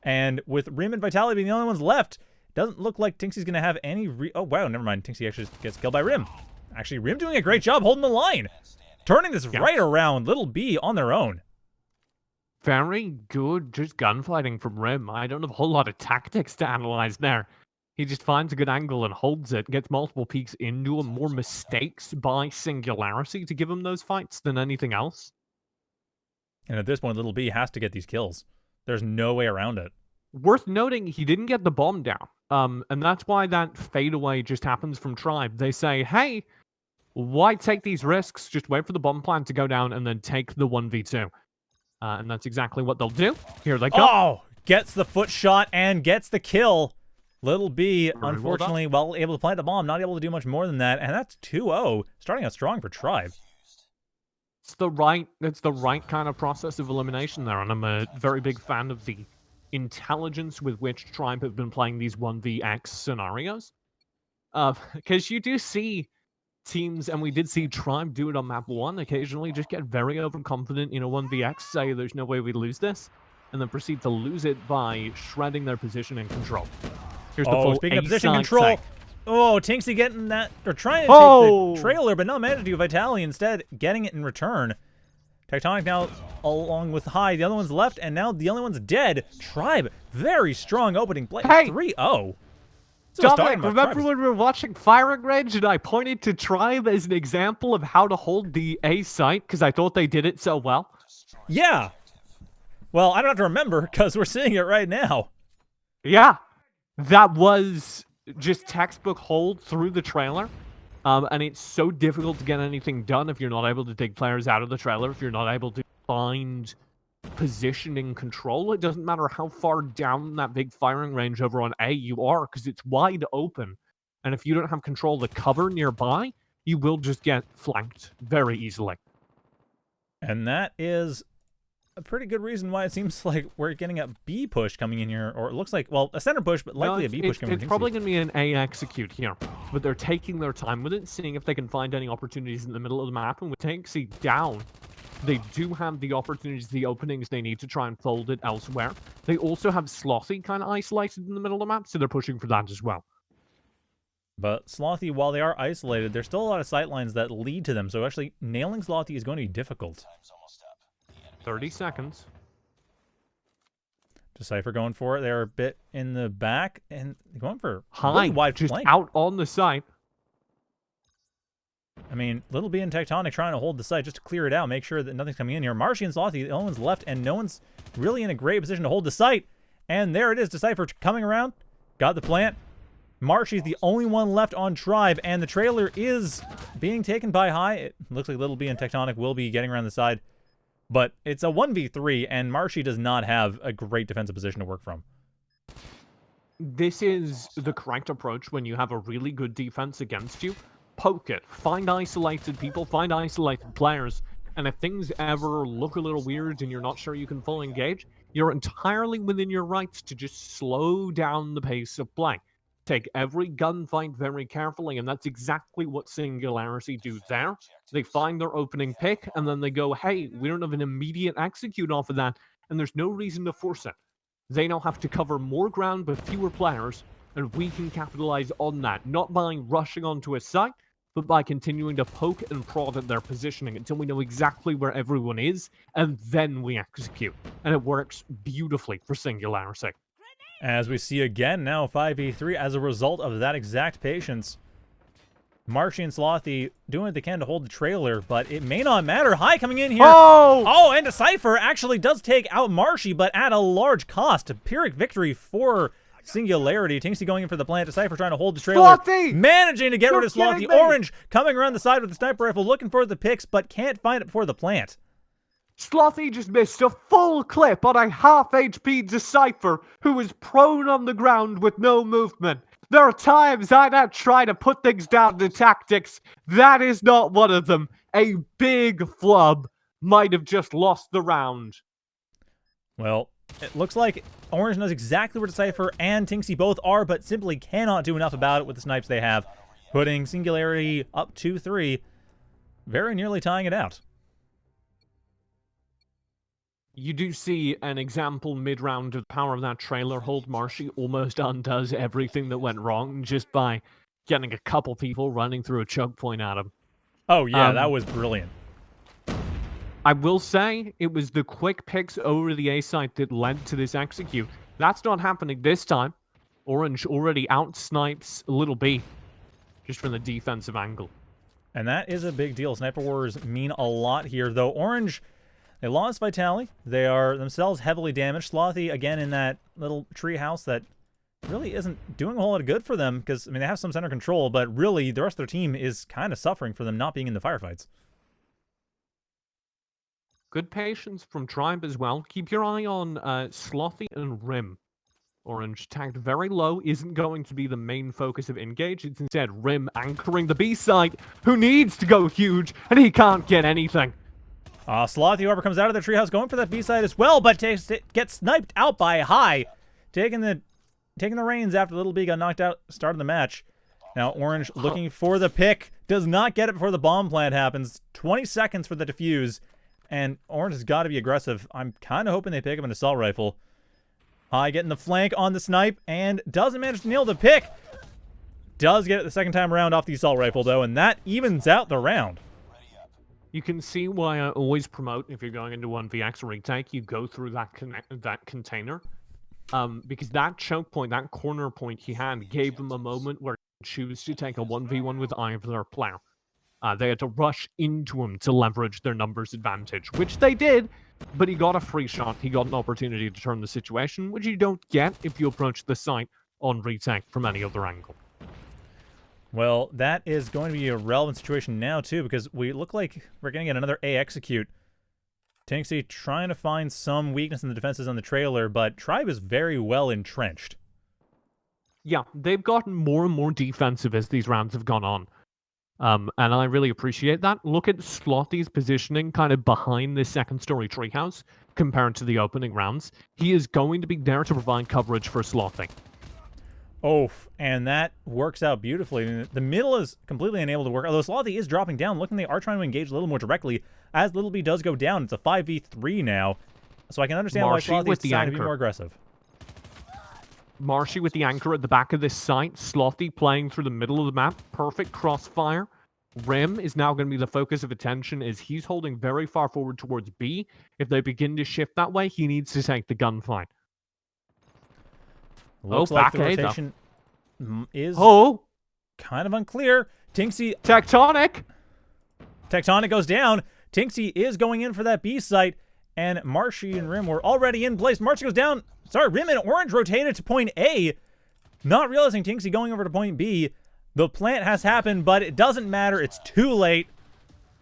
And with Rim and Vitality being the only ones left, doesn't look like Tinksy's going to have any oh, wow, never mind. Tinksy actually gets killed by Rim. Actually, Rim doing a great job holding the line. Turning this right around. Little B on their own. Very good, just gunfighting from Rim. I don't have a whole lot of tactics to analyze there. He just finds a good angle and holds it, gets multiple peeks into him, more mistakes by Singularity to give him those fights than anything else. And at this point, Little B has to get these kills. There's no way around it. Worth noting, he didn't get the bomb down. And that's why that fadeaway just happens from Tribe. They say, hey, why take these risks? Just wait for the bomb plant to go down and then take the 1v2. And that's exactly what they'll do. Here they go. Oh, gets the foot shot and gets the kill. Little B, unfortunately, well able to plant the bomb, not able to do much more than that. And that's 2-0, starting out strong for Tribe. It's the right kind of process of elimination there. And I'm a very big fan of the intelligence with which Tribe have been playing these 1vx scenarios. Because you do see teams, and we did see Tribe do it on map 1, occasionally just get very overconfident in a 1vx, say there's no way we lose this, and then proceed to lose it by shredding their position and control. Here's the full speaking of position A-side control. side. Oh, Tinksy getting that, or trying to take the trailer, but not managed to. Vitali instead getting it in return. Tectonic now along with High, the other one's left, and now the only one's dead. Tribe, very strong opening play. Hey! 3-0. Dominic, remember when we were watching Firing Range and I pointed to Tribe as an example of how to hold the A site because I thought they did it so well? Yeah. Well, I don't have to remember because we're seeing it right now. Yeah. That was just textbook hold through the trailer. And it's so difficult to get anything done if you're not able to take players out of the trailer, if you're not able to find positioning control. It doesn't matter how far down that big firing range over on A you are, because it's wide open. And if you don't have control of the cover nearby, you will just get flanked very easily. And that is a pretty good reason why it seems like we're getting a B push coming in here, or it looks like, well, a center push, but likely a B push coming in. It's probably going to be an A execute here, but they're taking their time with it, seeing if they can find any opportunities in the middle of the map, and with Tanksy down, they do have the opportunities, the openings they need to try and fold it elsewhere. They also have Slothy kind of isolated in the middle of the map, so they're pushing for that as well. But Slothy, while they are isolated, there's still a lot of sightlines that lead to them, so actually nailing Slothy is going to be difficult. 30 seconds. Decipher going for it. They're a bit in the back, and going for High, really wide just flank. out on the site. I mean, Little B and Tectonic trying to hold the site just to clear it out, make sure that nothing's coming in here. Marshy and Slothy, the only ones left, and no one's really in a great position to hold the site. And there it is, Decipher coming around. Got the plant. Marshy's the only one left on Tribe, and the trailer is being taken by High. It looks like Little B and Tectonic will be getting around the side. But it's a 1v3, and Marshy does not have a great defensive position to work from. This is the correct approach when you have a really good defense against you. Poke it. Find isolated people, find isolated players, and if things ever look a little weird and you're not sure you can fully engage, you're entirely within your rights to just slow down the pace of play. Take every gunfight very carefully, and that's exactly what Singularity do there. They find their opening pick, and then they go, hey, we don't have an immediate execute off of that, and there's no reason to force it. They now have to cover more ground with fewer players, and we can capitalize on that, not by rushing onto a site, but by continuing to poke and prod at their positioning until we know exactly where everyone is, and then we execute. And it works beautifully for Singularity. As we see again now 5v3 as a result of that exact patience. Marshy and Slothy doing what they can to hold the trailer, but it may not matter. High coming in here. Oh, and Decipher actually does take out Marshy, but at a large cost. A Pyrrhic victory for Singularity. Tinksy going in for the plant. Decipher trying to hold the trailer. Slothy! Managing to get rid of You're Slothy. kidding me! Orange coming around the side with the sniper rifle, looking for the picks, but can't find it before the plant. Slothy just missed a full clip on a half HP Decipher who was prone on the ground with no movement. There are times I now try to put things down to tactics. That is not one of them. A big flub might have just lost the round. Well, it looks like Orange knows exactly where Decipher and Tinksy both are, but simply cannot do enough about it with the snipes they have, putting Singularity up 2-3, very nearly tying it out. You do see an example mid-round of the power of that trailer hold. Marshy almost undoes everything that went wrong just by getting a couple people running through a choke point at him. Oh, yeah, that was brilliant. I will say it was the quick picks over the A site that led to this execute. That's not happening this time. Orange already out-snipes Little B just from the defensive angle. And that is a big deal. Sniper Wars mean a lot here, though. Orange, they lost Vitality. They are themselves heavily damaged. Slothy, again, in that little tree house that really isn't doing a whole lot of good for them because, I mean, they have some center control, but really the rest of their team is kind of suffering for them not being in the firefights. Good patience from Tribe as well. Keep your eye on Slothy and Rim. Orange tagged very low, isn't going to be the main focus of Engage. It's instead Rim anchoring the B side, who needs to go huge, and he can't get anything. Slothy, however, comes out of the treehouse going for that B side as well, but gets sniped out by High, taking the reins after Little B got knocked out, starting the match. Now Orange looking for the pick, does not get it before the bomb plant happens. 20 seconds for the defuse, and Orange has got to be aggressive. I'm kind of hoping they pick up an assault rifle. High getting the flank on the snipe, and doesn't manage to nail the pick. Does get it the second time around off the assault rifle, though, and that evens out the round. You can see why I always promote, if you're going into 1vx retake, you go through that container. Because that choke point, that corner point he had, gave him a moment where he choose to take a 1v1 with either player. They had to rush into him to leverage their numbers advantage, which they did, but he got a free shot. He got an opportunity to turn the situation, which you don't get if you approach the site on retake from any other angle. Well, that is going to be a relevant situation now, too, because we look like we're going to get another A execute. Tinksy trying to find some weakness in the defenses on the trailer, but Tribe is very well entrenched. Yeah, they've gotten more and more defensive as these rounds have gone on. And I really appreciate that. Look at Slothy's positioning kind of behind this second-story treehouse compared to the opening rounds. He is going to be there to provide coverage for Slothy. Oh, and that works out beautifully. The middle is completely unable to work, although Slothy is dropping down. Looking, they are trying to engage a little more directly. As Little B does go down, it's a 5v3 now. So I can understand why Slothy's deciding to be more aggressive. Marshy with the anchor at the back of this site. Slothy playing through the middle of the map. Perfect crossfire. Rim is now going to be the focus of attention as he's holding very far forward towards B. If they begin to shift that way, he needs to take the gunfight. Looks like the rotation is kind of unclear. Tinksy... Tectonic goes down. Tinksy is going in for that B site, and Marshy and Rim were already in place. Marshy goes down. Sorry, Rim and Orange rotated to point A, not realizing Tinksy going over to point B. The plant has happened, but it doesn't matter. It's too late.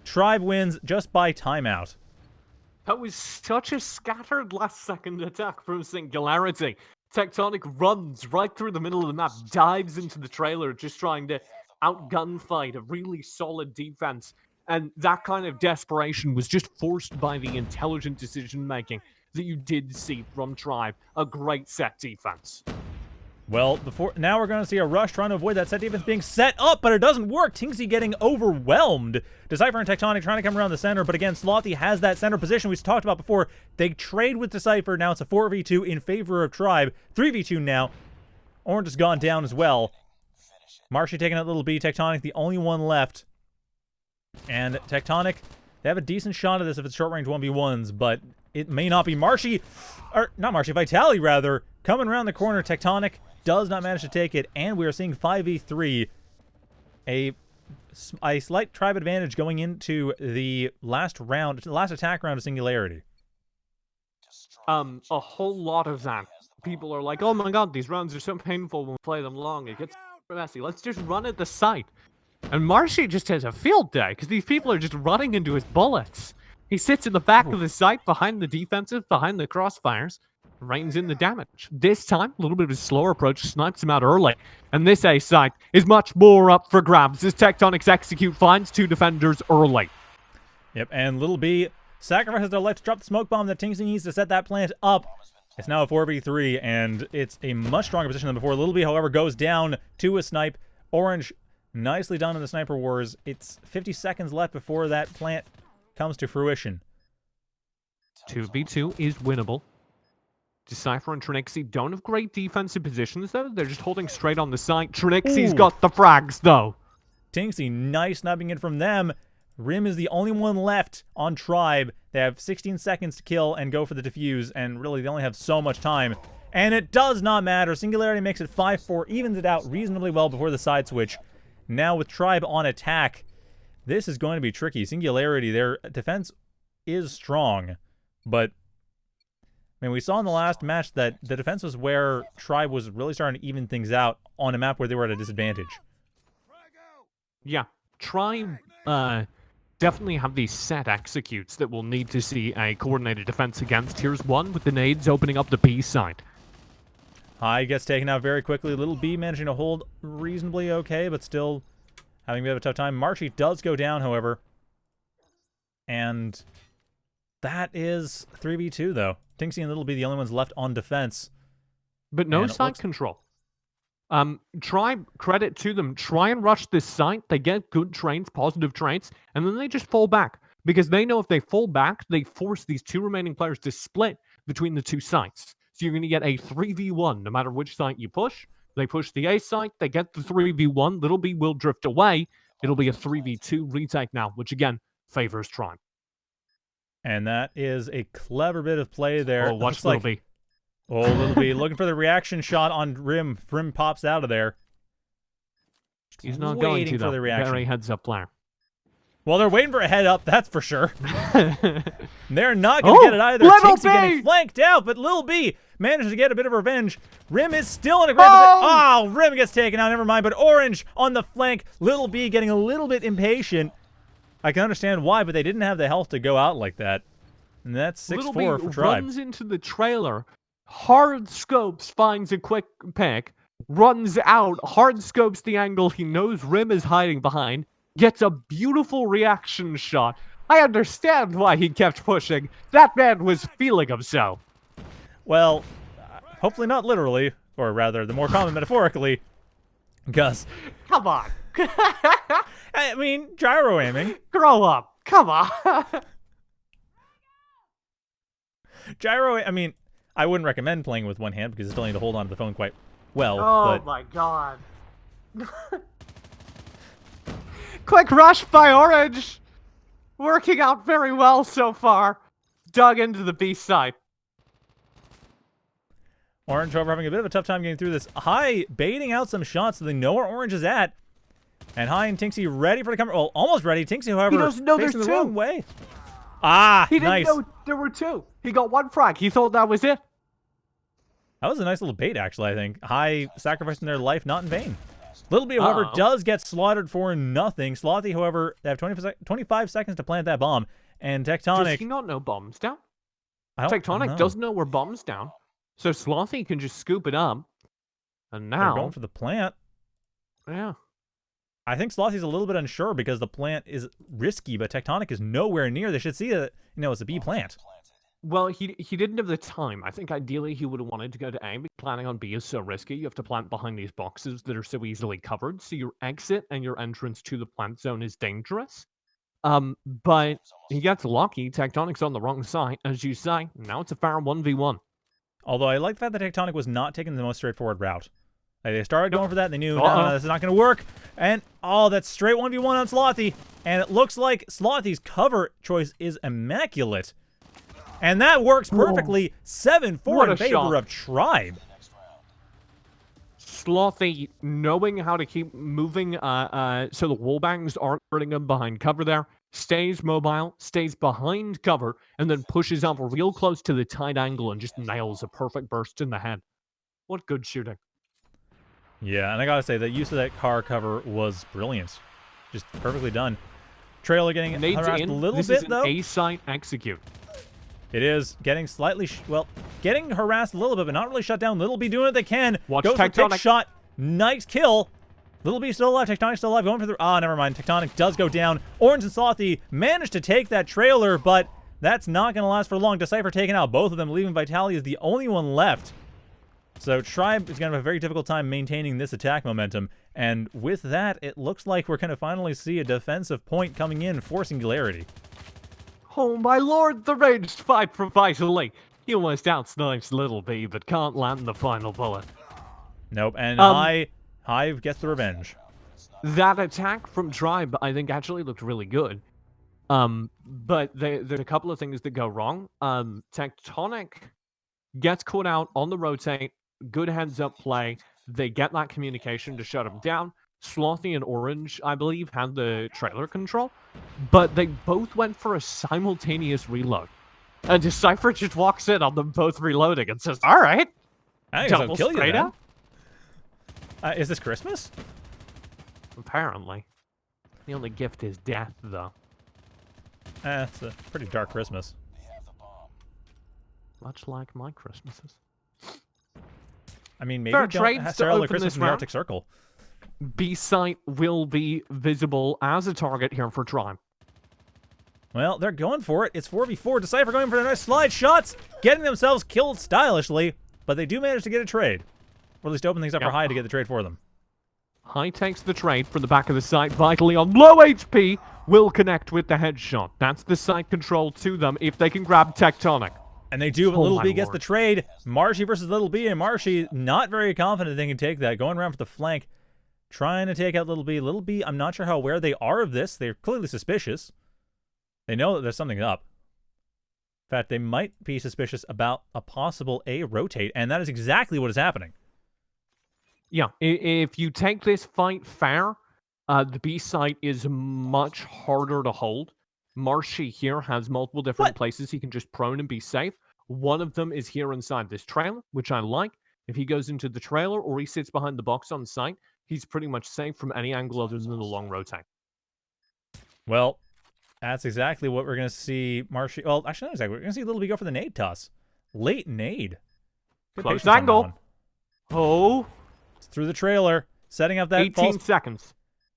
Tribe wins just by timeout. That was such a scattered last-second attack from Singularity. Tectonic runs right through the middle of the map, dives into the trailer, just trying to out-gunfight a really solid defense. And that kind of desperation was just forced by the intelligent decision-making that you did see from Tribe. A great set defense. Well, now we're going to see a rush trying to avoid that set defense being set up, but it doesn't work. Tinksy getting overwhelmed. Decipher and Tectonic trying to come around the center, but again, Slothy has that center position we talked about before. They trade with Decipher. Now it's a 4v2 in favor of Tribe. 3v2 now. Orange has gone down as well. Marshy taking out Little B. Tectonic, the only one left. And Tectonic, they have a decent shot at this if it's short-range 1v1s, but it may not be. Marshy, or not Marshy, Vitali rather, coming around the corner. Tectonic does not manage to take it, and we are seeing 5v3. A slight Tribe advantage going into the last round, the last attack round of Singularity. A whole lot of that. People are like, oh my god, these rounds are so painful when we play them long. It gets messy. Let's just run at the site. And Marshy just has a field day, because these people are just running into his bullets. He sits in the back of the site, behind the defensive, behind the crossfires, rains in the damage. This time, a little bit of a slower approach, snipes him out early. And this A site is much more up for grabs as Tectonic's execute finds two defenders early. Yep, and Little B sacrifices their life to drop the smoke bomb that Tinksy needs to set that plant up. It's now a 4v3, and it's a much stronger position than before. Little B, however, goes down to a snipe. Orange, nicely done in the Sniper Wars. It's 50 seconds left before that plant comes to fruition. 2v2 is winnable. Decipher and Trinixie don't have great defensive positions, though. They're just holding straight on the site. Trinixie's got the frags, though. Tinksy, nice sniping in from them. Rim is the only one left on Tribe. They have 16 seconds to kill and go for the defuse, and really they only have so much time. And it does not matter. Singularity makes it 5-4, evens it out reasonably well before the side switch. Now with Tribe on attack, this is going to be tricky. Singularity, their defense is strong, but I mean, we saw in the last match that the defense was where Tribe was really starting to even things out on a map where they were at a disadvantage. Yeah, Tribe definitely have these set executes that we'll need to see a coordinated defense against. Here's one with the nades opening up the B side. High gets taken out very quickly. Little B managing to hold reasonably okay, but still having a bit of a tough time. Marshy does go down, however. And that is 3v2, though. Tinksy and Little B the only ones left on defense. But no site control. Tribe, credit to them, try and rush this site. They get good trades, positive trades, and then they just fall back. Because they know if they fall back, they force these two remaining players to split between the two sites. So you're going to get a 3v1 no matter which site you push. They push the A site, they get the 3v1. Little B will drift away. It'll be a 3v2 retake now, which again favors Tribe. And that is a clever bit of play there. Oh, watch Little B. Oh, Little B looking for the reaction shot on Rim. Rim pops out of there. He's not going to, though. For the reaction. Very heads-up player. Well, they're waiting for a head-up, that's for sure. They're not going to get it either. Tinksy getting flanked out, but Little B manages to get a bit of revenge. Rim is still in a great position. Oh, Rim gets taken out, never mind. But Orange on the flank. Little B getting a little bit impatient. I can understand why, but they didn't have the health to go out like that. And that's 6-4 for Tribe. Runs into the trailer. Hard scopes, finds a quick pick. Runs out. Hard scopes the angle he knows Rim is hiding behind. Gets a beautiful reaction shot. I understand why he kept pushing. That man was feeling himself. Well, hopefully not literally, or rather, the more common metaphorically. Gus. Come on. I mean, gyro aiming. Grow up. Come on. Gyro, I mean, I wouldn't recommend playing with one hand because you still need to hold on to the phone quite well. Oh my god. Quick rush by Orange. Working out very well so far. Dug into the B side. Orange, however, having a bit of a tough time getting through this. High baiting out some shots so they know where Orange is at. And High and Tinksy ready for the cover. Well, almost ready. Tinksy, however, he doesn't know facing there's the two. wrong way. Ah, he didn't nice. know there were two. He got one frag. He thought that was it. That was a nice little bait, actually, I think. High sacrificing their life, not in vain. Little B, however, does get slaughtered for nothing. Slothy, however, they have 25 seconds to plant that bomb. And Does Tectonic... he not know bombs down? I don't Tectonic know. doesn't know where bombs down. So Slothy can just scoop it up. And They're now... going for the plant. Yeah. I think Slothy's a little bit unsure because the plant is risky, but Tectonic is nowhere near. They should see that, it's a B plant. Well, he didn't have the time. I think ideally he would have wanted to go to A, but planning on B is so risky. You have to plant behind these boxes that are so easily covered. So your exit and your entrance to the plant zone is dangerous. But he gets lucky. Tectonic's on the wrong side, as you say. Now it's a fair 1v1. Although I like the fact that Tectonic was not taking the most straightforward route. Like, they started going for that, and they knew, no, this is not going to work. And, that's straight 1v1 on Slothy. And it looks like Slothy's cover choice is immaculate. And that works perfectly. 7-4 in favor of Tribe. Slothy knowing how to keep moving so the wallbangs aren't hurting him behind cover there. Stays mobile, stays behind cover, and then pushes up real close to the tight angle and just nails a perfect burst in the head. What good shooting. Yeah, and I gotta say, the use of that car cover was brilliant. Just perfectly done. Trailer getting harassed a little bit, though. This is an A-site execute. It is getting slightly, getting harassed a little bit, but not really shut down. Little B doing what they can. Watch Goes for Tectonic. pick shot. Nice kill. Little B still alive. Tectonic still alive. Going for the... never mind. Tectonic does go down. Orange and Slothy managed to take that trailer, but that's not going to last for long. Decipher taken out both of them, leaving Vitali as the only one left. So Tribe is going to have a very difficult time maintaining this attack momentum. And with that, it looks like we're going to finally see a defensive point coming in for Singularity. Oh my lord, the ranged fight from Vitali. He almost outsnipes Little B, but can't land the final bullet. Nope, and Hive gets the revenge. That attack from Tribe, I think, actually looked really good. But there's a couple of things that go wrong. Tectonic gets caught out on the rotate. Good heads-up play. They get that communication to shut him down. Slothy and Orange, I believe, had the trailer control. But they both went for a simultaneous reload. And Decipher just walks in on them both reloading and says, all right. I guess I'll kill you then. Is this Christmas? Apparently. The only gift is death, though. It's a pretty dark Christmas. Much like my Christmases. I mean, maybe don't necessarily Christmas in the Arctic Circle. B-site will be visible as a target here for Tribe. Well, they're going for it. It's 4v4. Decipher going for the nice slide shots, getting themselves killed stylishly, but they do manage to get a trade. Or at least open things up for High to get the trade for them. High takes the trade from the back of the site. Vitally on low HP will connect with the headshot. That's the site control to them if they can grab Tectonic. And they do, but Little B gets the trade. Marshy versus Little B, and Marshy not very confident they can take that. Going around for the flank, trying to take out Little B. Little B, I'm not sure how aware they are of this. They're clearly suspicious. They know that there's something up. In fact, they might be suspicious about a possible A rotate, and that is exactly what is happening. Yeah, if you take this fight fair, the B site is much harder to hold. Marshy here has multiple different places he can just prone and be safe. One of them is here inside this trailer, which I like. If he goes into the trailer or he sits behind the box on site, he's pretty much safe from any angle other than the long rotate. Well, that's exactly what we're going to see Marshy... Well, actually, not exactly. We're going to see Little B go for the nade toss. Late nade. Good close angle. Oh. It's through the trailer. Setting up that 18 seconds.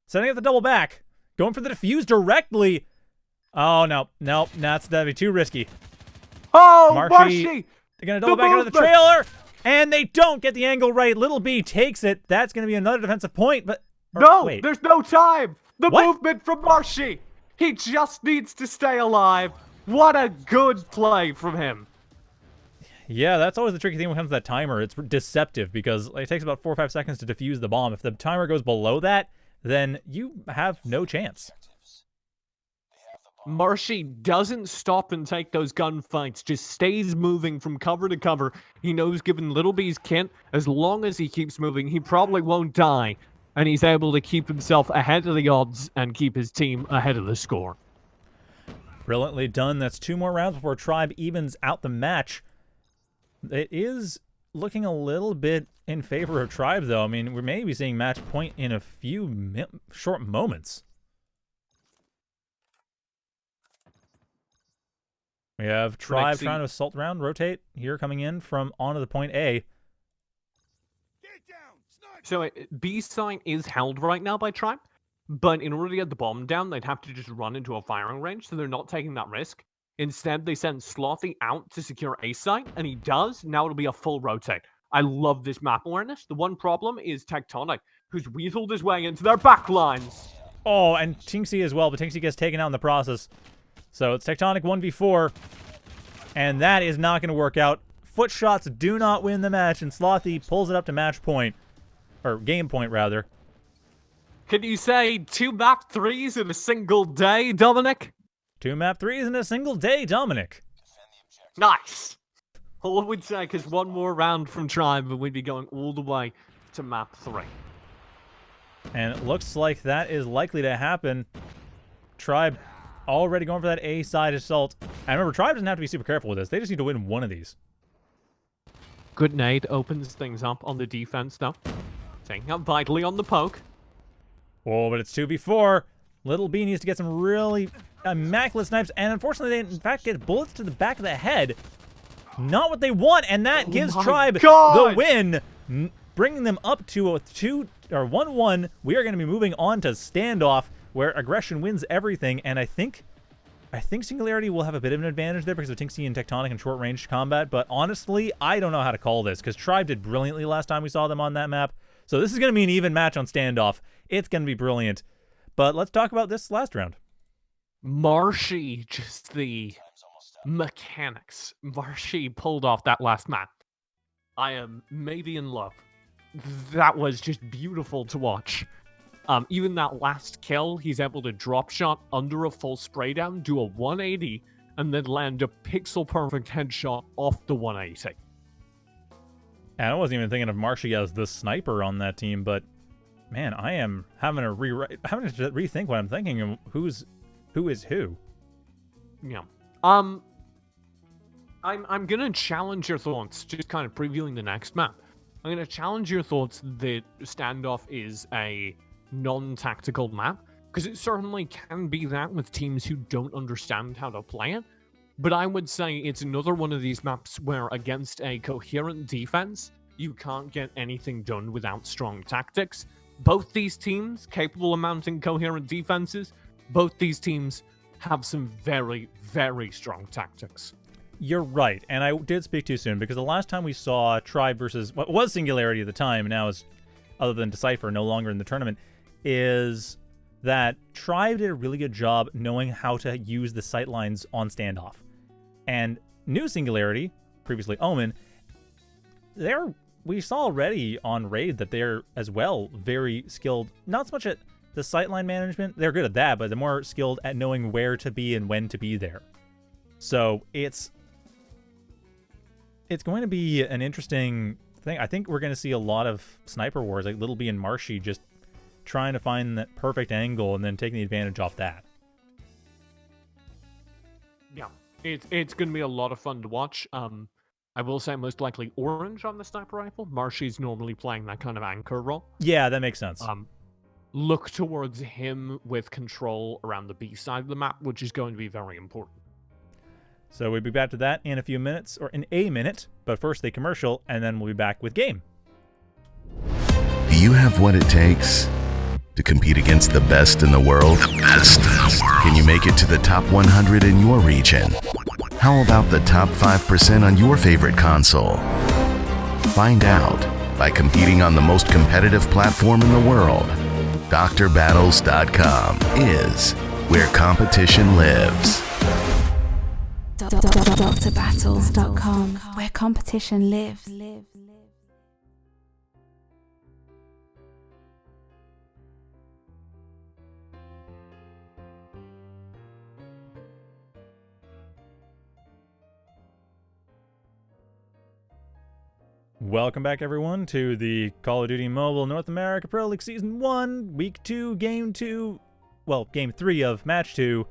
Setting up the double back. Going for the defuse directly. Oh, no. No, that'd be too risky. Oh, Marshy! They're going to double back out of the trailer. And they don't get the angle right. Little B takes it. That's going to be another defensive point. But there's no time. The movement from Marshy. He just needs to stay alive. What a good play from him. Yeah, that's always the tricky thing when it comes to that timer. It's deceptive because it takes about 4 or 5 seconds to defuse the bomb. If the timer goes below that, then you have no chance. Marshy doesn't stop and take those gunfights, just stays moving from cover to cover. He knows given Little B's kit, as long as he keeps moving, he probably won't die. And he's able to keep himself ahead of the odds and keep his team ahead of the score. Brilliantly done. That's 2 more rounds before Tribe evens out the match. It is looking a little bit in favor of Tribe, though. I mean, we may be seeing match point in a few short moments. We have Tribe see- trying to assault around, rotate here, coming in from onto the point A. So B site is held right now by Tribe, but in order to get the bomb down, they'd have to just run into a firing range, so they're not taking that risk. Instead, they send Slothy out to secure A site, and he does. Now it'll be a full rotate. I love this map awareness. The one problem is Tectonic, who's weaseled his way into their backlines. Oh, and Tinksy as well, but Tinksy gets taken out in the process. So it's Tectonic 1v4, and that is not going to work out. Foot shots do not win the match, and Slothy pulls it up to match point. Or game point, rather. Can you say 2 map 3s in a single day, Dominic? 2 map 3s in a single day, Dominic. Nice. All I would say, because one more round from Tribe, and we'd be going all the way to map 3. And it looks like that is likely to happen. Tribe already going for that A side assault. And remember, Tribe doesn't have to be super careful with this. They just need to win one of these. Good nade opens things up on the defense, though. Taking up vitally on the poke. Oh, but it's 2v4. Little B needs to get some really immaculate snipes. And unfortunately, they in fact get bullets to the back of the head. Not what they want. And that gives my Tribe God! the win. Bringing them up to a 1-1. We are going to be moving on to Standoff, where aggression wins everything. And I think Singularity will have a bit of an advantage there because of Tinksy and Tectonic and short-range combat. But honestly, I don't know how to call this because Tribe did brilliantly last time we saw them on that map. So this is going to be an even match on Standoff. It's going to be brilliant. But let's talk about this last round. Marshy, just the mechanics. Marshy pulled off that last map. I am maybe in love. That was just beautiful to watch. Even that last kill, he's able to drop shot under a full spray down, do a 180, and then land a pixel perfect headshot off the 180. And I wasn't even thinking of Marshy as the sniper on that team, but man, I am having to rethink what I'm thinking of who is who. Yeah. I'm gonna challenge your thoughts, just kind of previewing the next map. I'm gonna challenge your thoughts that Standoff is a non-tactical map, because it certainly can be that with teams who don't understand how to play it. But I would say it's another one of these maps where against a coherent defense, you can't get anything done without strong tactics. Both these teams capable of mounting coherent defenses, both these teams have some very, very strong tactics. You're right, and I did speak too soon because the last time we saw Tribe versus what was Singularity at the time, now is, other than Decipher, no longer in the tournament, is that Tribe did a really good job knowing how to use the sightlines on Standoff. And new Singularity, previously Omen, we saw already on Raid that they're as well very skilled, not so much at the sightline management, they're good at that, but they're more skilled at knowing where to be and when to be there. So it's going to be an interesting thing. I think we're going to see a lot of sniper wars, like Little B and Marshy just trying to find that perfect angle and then taking the advantage off that. Yeah, it's going to be a lot of fun to watch. I will say most likely orange on the sniper rifle. Marshy's normally playing that kind of anchor role. Yeah, that makes sense. Look towards him with control around the B side of the map, which is going to be very important. So we'll be back to that in a few minutes, or in a minute, but first the commercial, and then we'll be back with game. Do you have what it takes to compete against the best in the world? The best in the world. Can you make it to the top 100 in your region? How about the top 5% on your favorite console? Find out by competing on the most competitive platform in the world. DrBattles.com is where competition lives. DrBattles.com, where competition lives. Welcome back, everyone, to the Call of Duty Mobile North America Pro League Season 1, Week 2, Game 2, well, Game 3 of Match 2.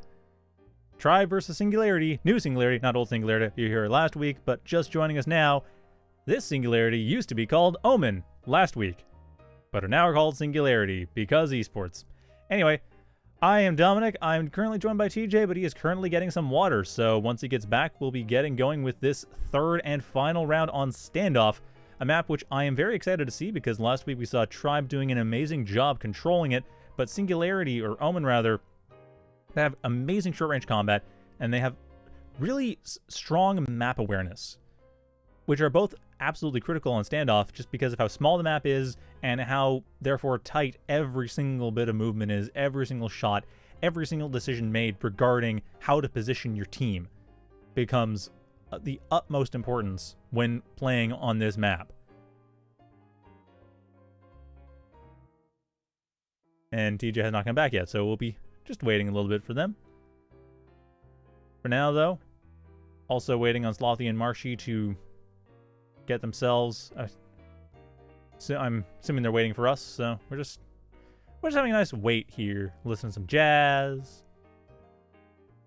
Tribe versus Singularity, new Singularity, not old Singularity, if you were here last week, but just joining us now. This Singularity used to be called Omen last week, but are now called Singularity because esports. Anyway, I am Dominic. I'm currently joined by TJ, but he is currently getting some water. So once he gets back, we'll be getting going with this third and final round on Standoff, a map which I am very excited to see because last week we saw Tribe doing an amazing job controlling it, but Singularity, or Omen rather, they have amazing short-range combat, and they have really strong map awareness, which are both absolutely critical on Standoff just because of how small the map is and how, therefore, tight every single bit of movement is, every single shot, every single decision made regarding how to position your team becomes the utmost importance when playing on this map. And TJ has not come back yet, so we'll be just waiting a little bit for them. For now, though, also waiting on Slothy and Marshy to get themselves. So I'm assuming they're waiting for us, so we're just having a nice wait here, listen to some jazz,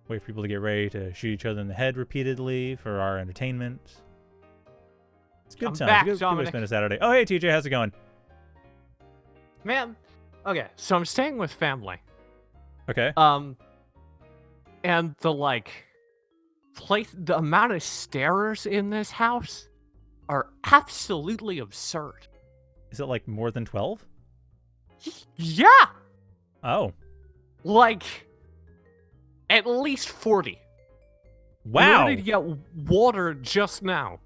wait for people to get ready to shoot each other in the head repeatedly for our entertainment. It's a good time. Back, it's a good way to spend a Saturday. Oh, hey TJ, how's it going? Man, okay, so I'm staying with family. Okay. And the the amount of stairs in this house are absolutely absurd. Is it like more than 12? Yeah! Oh. Like, at least 40. Wow. In order to get water just now,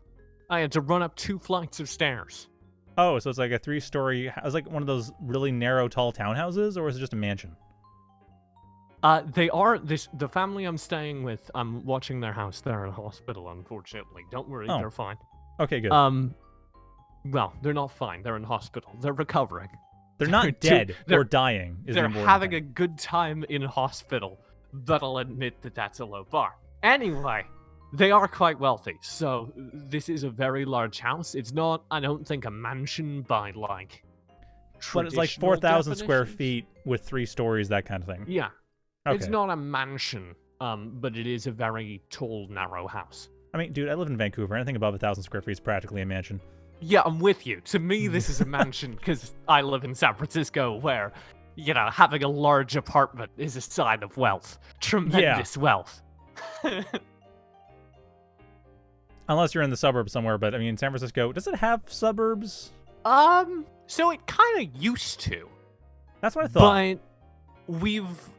I had to run up 2 flights of stairs. Oh, so it's like a 3-story. It's like one of those really narrow, tall townhouses, or is it just a mansion? They are the family I'm staying with. I'm watching their house. They're in a hospital, unfortunately. Don't worry, Oh. they're fine. Okay, good. Well, they're not fine. They're in hospital. They're recovering. They're not dead or dying. They're having a good time in hospital, but I'll admit that that's a low bar. Anyway, they are quite wealthy, so this is a very large house. It's not, I don't think, a mansion by like. But it's like 4,000 square definitions. feet with 3 stories, that kind of thing. Yeah. Okay. It's not a mansion, but it is a very tall, narrow house. I mean, dude, I live in Vancouver. Anything above 1,000 square feet is practically a mansion. Yeah, I'm with you. To me, this is a mansion because I live in San Francisco where, having a large apartment is a sign of wealth. Tremendous wealth. Unless you're in the suburbs somewhere, but I mean, San Francisco, does it have suburbs? So it kind of used to. That's what I thought. But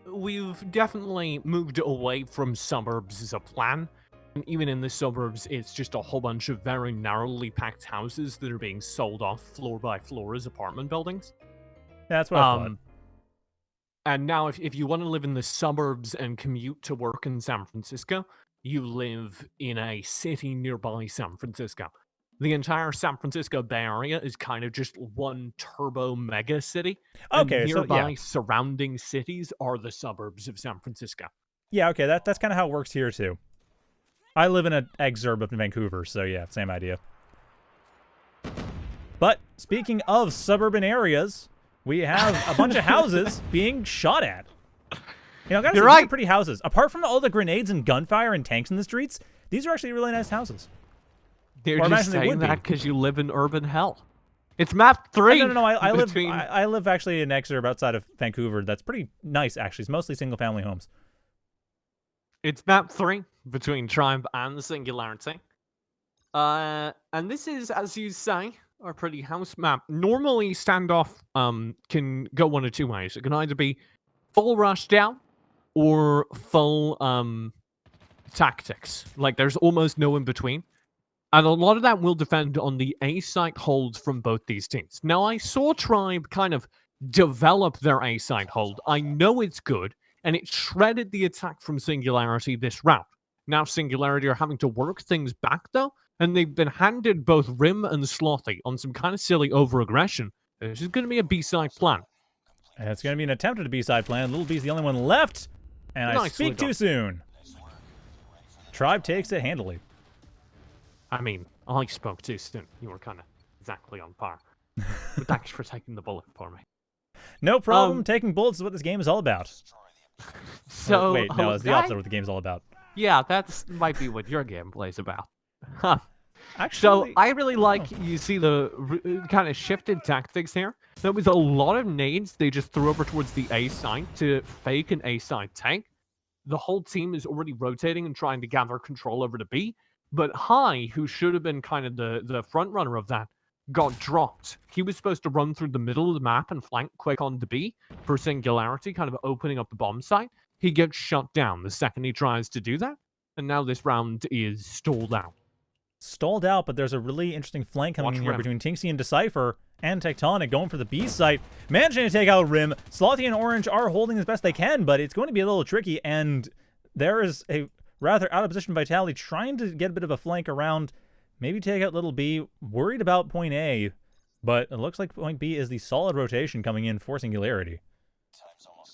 we've definitely moved away from suburbs as a plan. And even in the suburbs, it's just a whole bunch of very narrowly packed houses that are being sold off floor by floor as apartment buildings. Yeah, that's what I thought. And now if you want to live in the suburbs and commute to work in San Francisco, you live in a city nearby San Francisco. The entire San Francisco Bay Area is kind of just one turbo mega city. Okay, and so nearby yeah. surrounding cities are the suburbs of San Francisco. Yeah, okay, that's kind of how it works here, too. I live in an exurb of Vancouver, so yeah, same idea. But speaking of suburban areas, we have a bunch of houses being shot at. I gotta say, these are pretty houses. Apart from all the grenades and gunfire and tanks in the streets, these are actually really nice houses. They're Or just imagine they saying would that be. because you live in urban hell. It's map 3. No, I live. between- I live actually in an exurb outside of Vancouver. That's pretty nice, actually. It's mostly single-family homes. It's map 3 between Triumph and Singularity. And this is, as you say, a pretty house map. Normally, Standoff can go one of 2 ways. It can either be full rush down or full tactics. Like, there's almost no in between. And a lot of that will depend on the A-site holds from both these teams. Now, I saw Tribe kind of develop their A-site hold. I know it's good, and it shredded the attack from Singularity this round. Now Singularity are having to work things back, though, and they've been handed both Rim and Slothy on some kind of silly over-aggression. This is going to be a B-side plan. And it's going to be an attempt at a B-side plan. Little B's the only one left, and I Nicely speak done. too soon. Tribe takes it handily. I mean, I spoke too soon. You were kind of exactly on par. But thanks for taking the bullet for me. No problem. Taking bullets is what this game is all about. So, Wait, no, it's the opposite of what the game's all about. Yeah, that might be what your gameplay's about. Huh. Actually, So I really like you see the kind of shifted tactics here. There was a lot of nades they just threw over towards the A side to fake an A side tank. The whole team is already rotating and trying to gather control over to B. But High, who should have been kind of the front runner of that, got dropped. He was supposed to run through the middle of the map and flank quick on the B for Singularity, kind of opening up the bomb site. He gets shut down the second he tries to do that. And now this round is stalled out. Stalled out, but there's a really interesting flank coming in here Rim. between Tinksy and Decipher and Tectonic going for the B site, managing to take out Rim. Slothy and Orange are holding as best they can, but it's going to be a little tricky, and there is a rather out-of-position Vitality trying to get a bit of a flank around, maybe take out Little B, worried about point A, but it looks like point B is the solid rotation coming in for Singularity.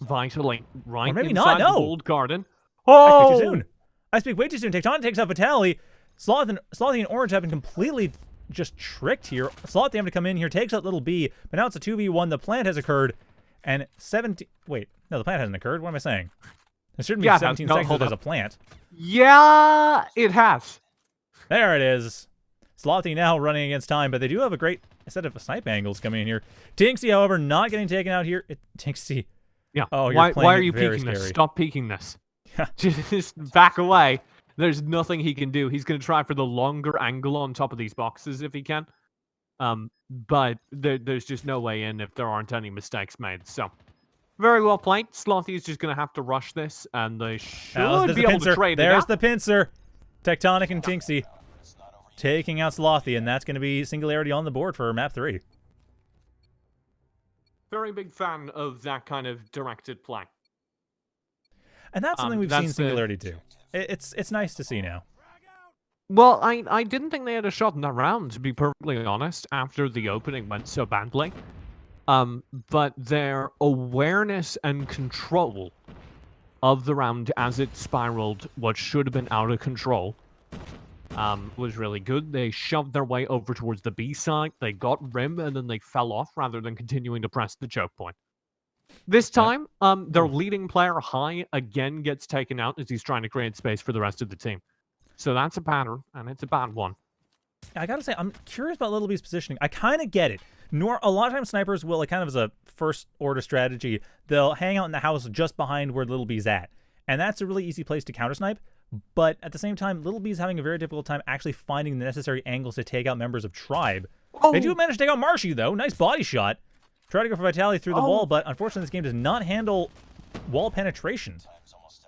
Vitally, right Or maybe inside not, no. the walled garden. I speak Oh! too soon. I speak way too soon. Tectonic takes out Vitality. Slothy and Orange have been completely just tricked here. Slothy having to come in here, takes out Little B, but now it's a 2v1. The plant has occurred, and 17... Wait, no, the plant hasn't occurred. What am I saying? It shouldn't be Yeah, 17 no, seconds if hold there's a up. plant. Yeah, it has. There it is. Slothy now running against time, but they do have a great set of snipe angles coming in here. Tinksy, however, not getting taken out here. Tinksy. Yeah. Oh, you're why playing are it you very peeking this? scary. Stop peeking this. Yeah. Just back away. There's nothing he can do. He's going to try for the longer angle on top of these boxes if he can. But there's just no way in if there aren't any mistakes made. So, very well played. Slothy is just going to have to rush this, and they should There's be the able to pincer. trade There's it out. the pincer. Tectonic and Tinksy taking out Slothy, and that's going to be Singularity on the board for map 3. Very big fan of that kind of directed play. And that's something we've seen that's the- Singularity do. It's nice to see now. Well, I didn't think they had a shot in that round, to be perfectly honest, after the opening went so badly. But their awareness and control of the round as it spiraled what should have been out of control was really good. They shoved their way over towards the B side, they got Rim, and then they fell off rather than continuing to press the choke point. This time, their leading player, High, again gets taken out as he's trying to create space for the rest of the team. So that's a pattern, and it's a bad one. I gotta say, I'm curious about Little B's positioning. I kind of get it. A lot of times snipers will, like, kind of as a first-order strategy, they'll hang out in the house just behind where Little B's at. And that's a really easy place to counter-snipe. But at the same time, Little B's having a very difficult time actually finding the necessary angles to take out members of Tribe. They do manage to take out Marshy, though. Nice body shot. Try to go for Vitality through the wall, but unfortunately this game does not handle wall penetration.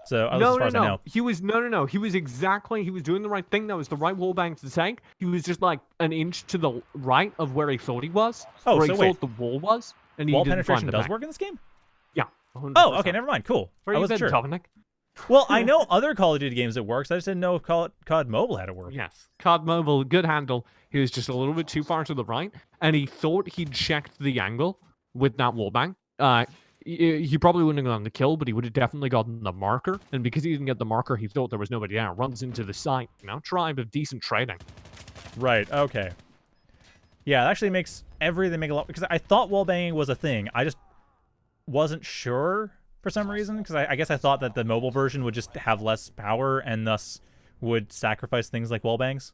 So, as far as I know. He was He was doing the right thing. That was the right wall bang to the tank. He was just like an inch to the right of where he thought he was. Oh, where so he wait. thought the wall was. And he Wall didn't penetration find the does back. work in this game? Yeah. Oh, 100%. okay, never mind. Cool. Where I you wasn't been, sure. Dominic? Well, I know other Call of Duty games it works. I just didn't know if COD Mobile had it work. Yes. COD Mobile, good handle. He was just a little bit too far to the right, and he thought he'd checked the angle with that wallbang. He probably wouldn't have gotten the kill, but he would have definitely gotten the marker. And because he didn't get the marker, he thought there was nobody there. Runs into the site. Now, Tribe of decent trading. Right, okay. Yeah, it actually makes everything make a lot... Because I thought wallbanging was a thing. I just wasn't sure for some reason. Because I guess I thought that the mobile version would just have less power and thus would sacrifice things like wallbangs.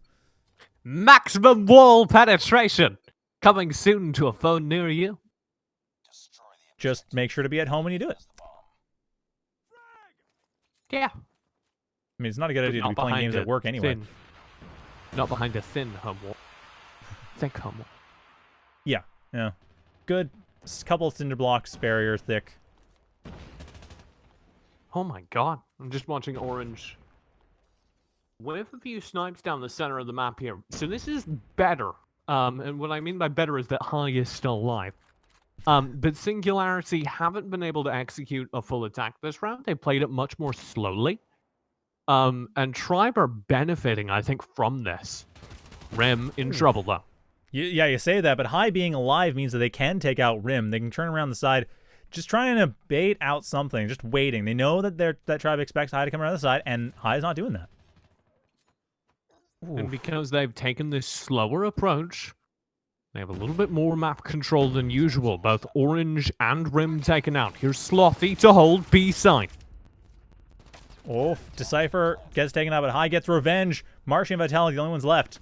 Maximum wall penetration! Coming soon to a phone near you. Just make sure to be at home when you do it. Yeah. I mean, it's not a good idea to be playing games at work anyway. Not behind a thin home wall. Thick home wall. Yeah. Good. Couple of cinder blocks, barrier thick. Oh my god. I'm just watching Orange with a few snipes down the center of the map here. So this is better. And what I mean by better is that High is still alive. But Singularity haven't been able to execute a full attack this round. They played it much more slowly. And Tribe are benefiting, I think, from this. Rim in trouble, though. Yeah, you say that, but High being alive means that they can take out Rim. They can turn around the side, just trying to bait out something, just waiting. They know that that Tribe expects High to come around the side, and High's not doing that. And because they've taken this slower approach, they have a little bit more map control than usual. Both Orange and Rim taken out. Here's Slothy to hold B side. Oh, Decipher gets taken out, but High gets revenge. Marshy and Vitality, the only ones left.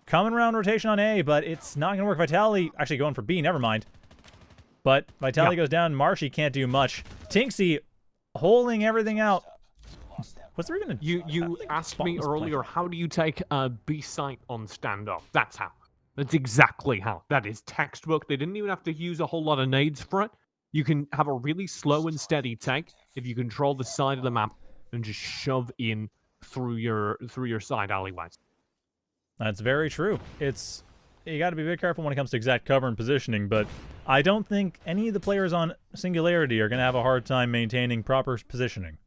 coming around rotation on A, but it's not going to work. Vitaly actually going for B, never mind. But Vitaly goes down. Marshy can't do much. Tinksy holding everything out. What's there going to... You asked me earlier, how do you take a B site on Standoff? That's how. That's exactly how. That is textbook. They didn't even have to use a whole lot of nades for it. You can have a really slow and steady take if you control the side of the map and just shove in through your side alleyways. That's very true. You got to be very careful when it comes to exact cover and positioning, but I don't think any of the players on Singularity are going to have a hard time maintaining proper positioning.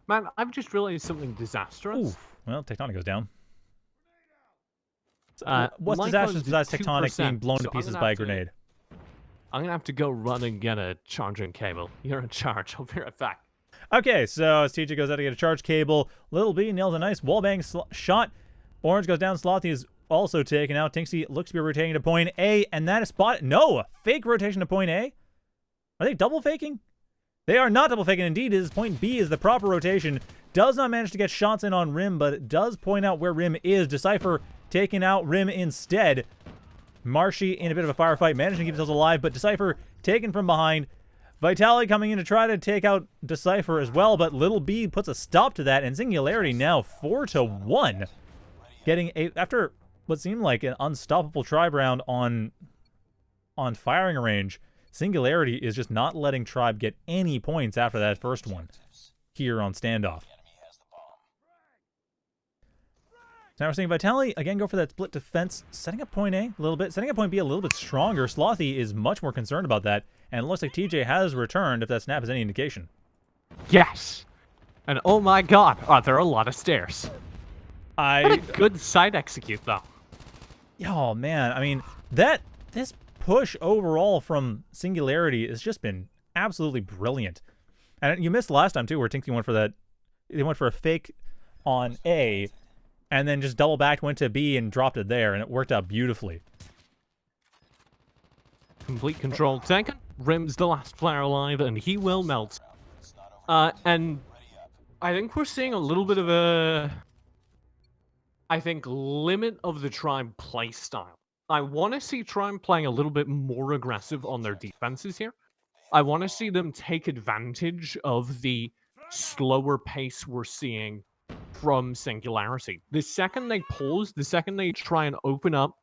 Man, I've just realized something disastrous. Oof. Well, Tectonic goes down. What's my disastrous phone's besides at Tectonic 2%, being blown so to I'm pieces gonna by a have to- grenade? I'm going to have to go run and get a charging cable. You're in charge. I'll be right back. Okay, so as TJ goes out to get a charge cable, Little B nails a nice wallbang shot. Orange goes down. Slothy is also taken out. Tinksy looks to be rotating to point A, and that is spot. No, fake rotation to point A. Are they double faking? They are not double faking. Indeed, it is point B is the proper rotation. Does not manage to get shots in on Rim, but it does point out where Rim is. Decipher taking out Rim instead. Marshy in a bit of a firefight, managing to keep themselves alive, but Decipher taken from behind. Vitaly coming in to try to take out Decipher as well, but Little B puts a stop to that, and Singularity now 4-1. Getting after what seemed like an unstoppable Tribe round on firing range, Singularity is just not letting Tribe get any points after that first one here on Standoff. Now we're seeing Vitaly again go for that split defense, setting up point A a little bit, setting up point B a little bit stronger. Slothy is much more concerned about that, and it looks like TJ has returned, if that snap is any indication. Yes. And oh my god, are there a lot of stairs. What a good side execute, though. Oh, man. I mean, this push overall from Singularity has just been absolutely brilliant. And you missed last time, too, where Tinksy went for that. They went for a fake on A, and then just double backed, went to B, and dropped it there, and it worked out beautifully. Complete control taken. Rim's the last player alive, and he will melt. And I think we're seeing a little bit of a... limit of the Tribe play style. I want to see Tribe playing a little bit more aggressive on their defenses here. I want to see them take advantage of the slower pace we're seeing from Singularity. The second they pause, the second they try and open up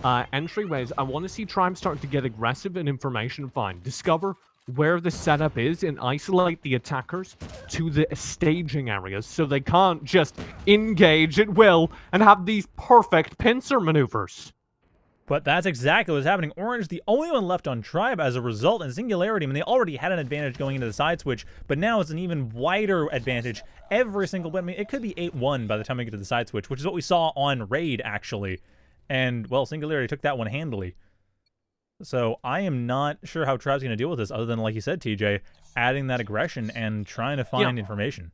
entryways, I want to see Tribe start to get aggressive and information find. Discover where the setup is and isolate the attackers to the staging areas so they can't just engage at will and have these perfect pincer maneuvers. But that's exactly what's happening. Orange, the only one left on Tribe as a result, and Singularity, I mean, they already had an advantage going into the side switch, but now it's an even wider advantage. Every single, I mean, it could be 8-1 by the time we get to the side switch, which is what we saw on Raid, actually. And, well, Singularity took that one handily. So I am not sure how Tribe's going to deal with this, other than, like you said, TJ, adding that aggression and trying to find information.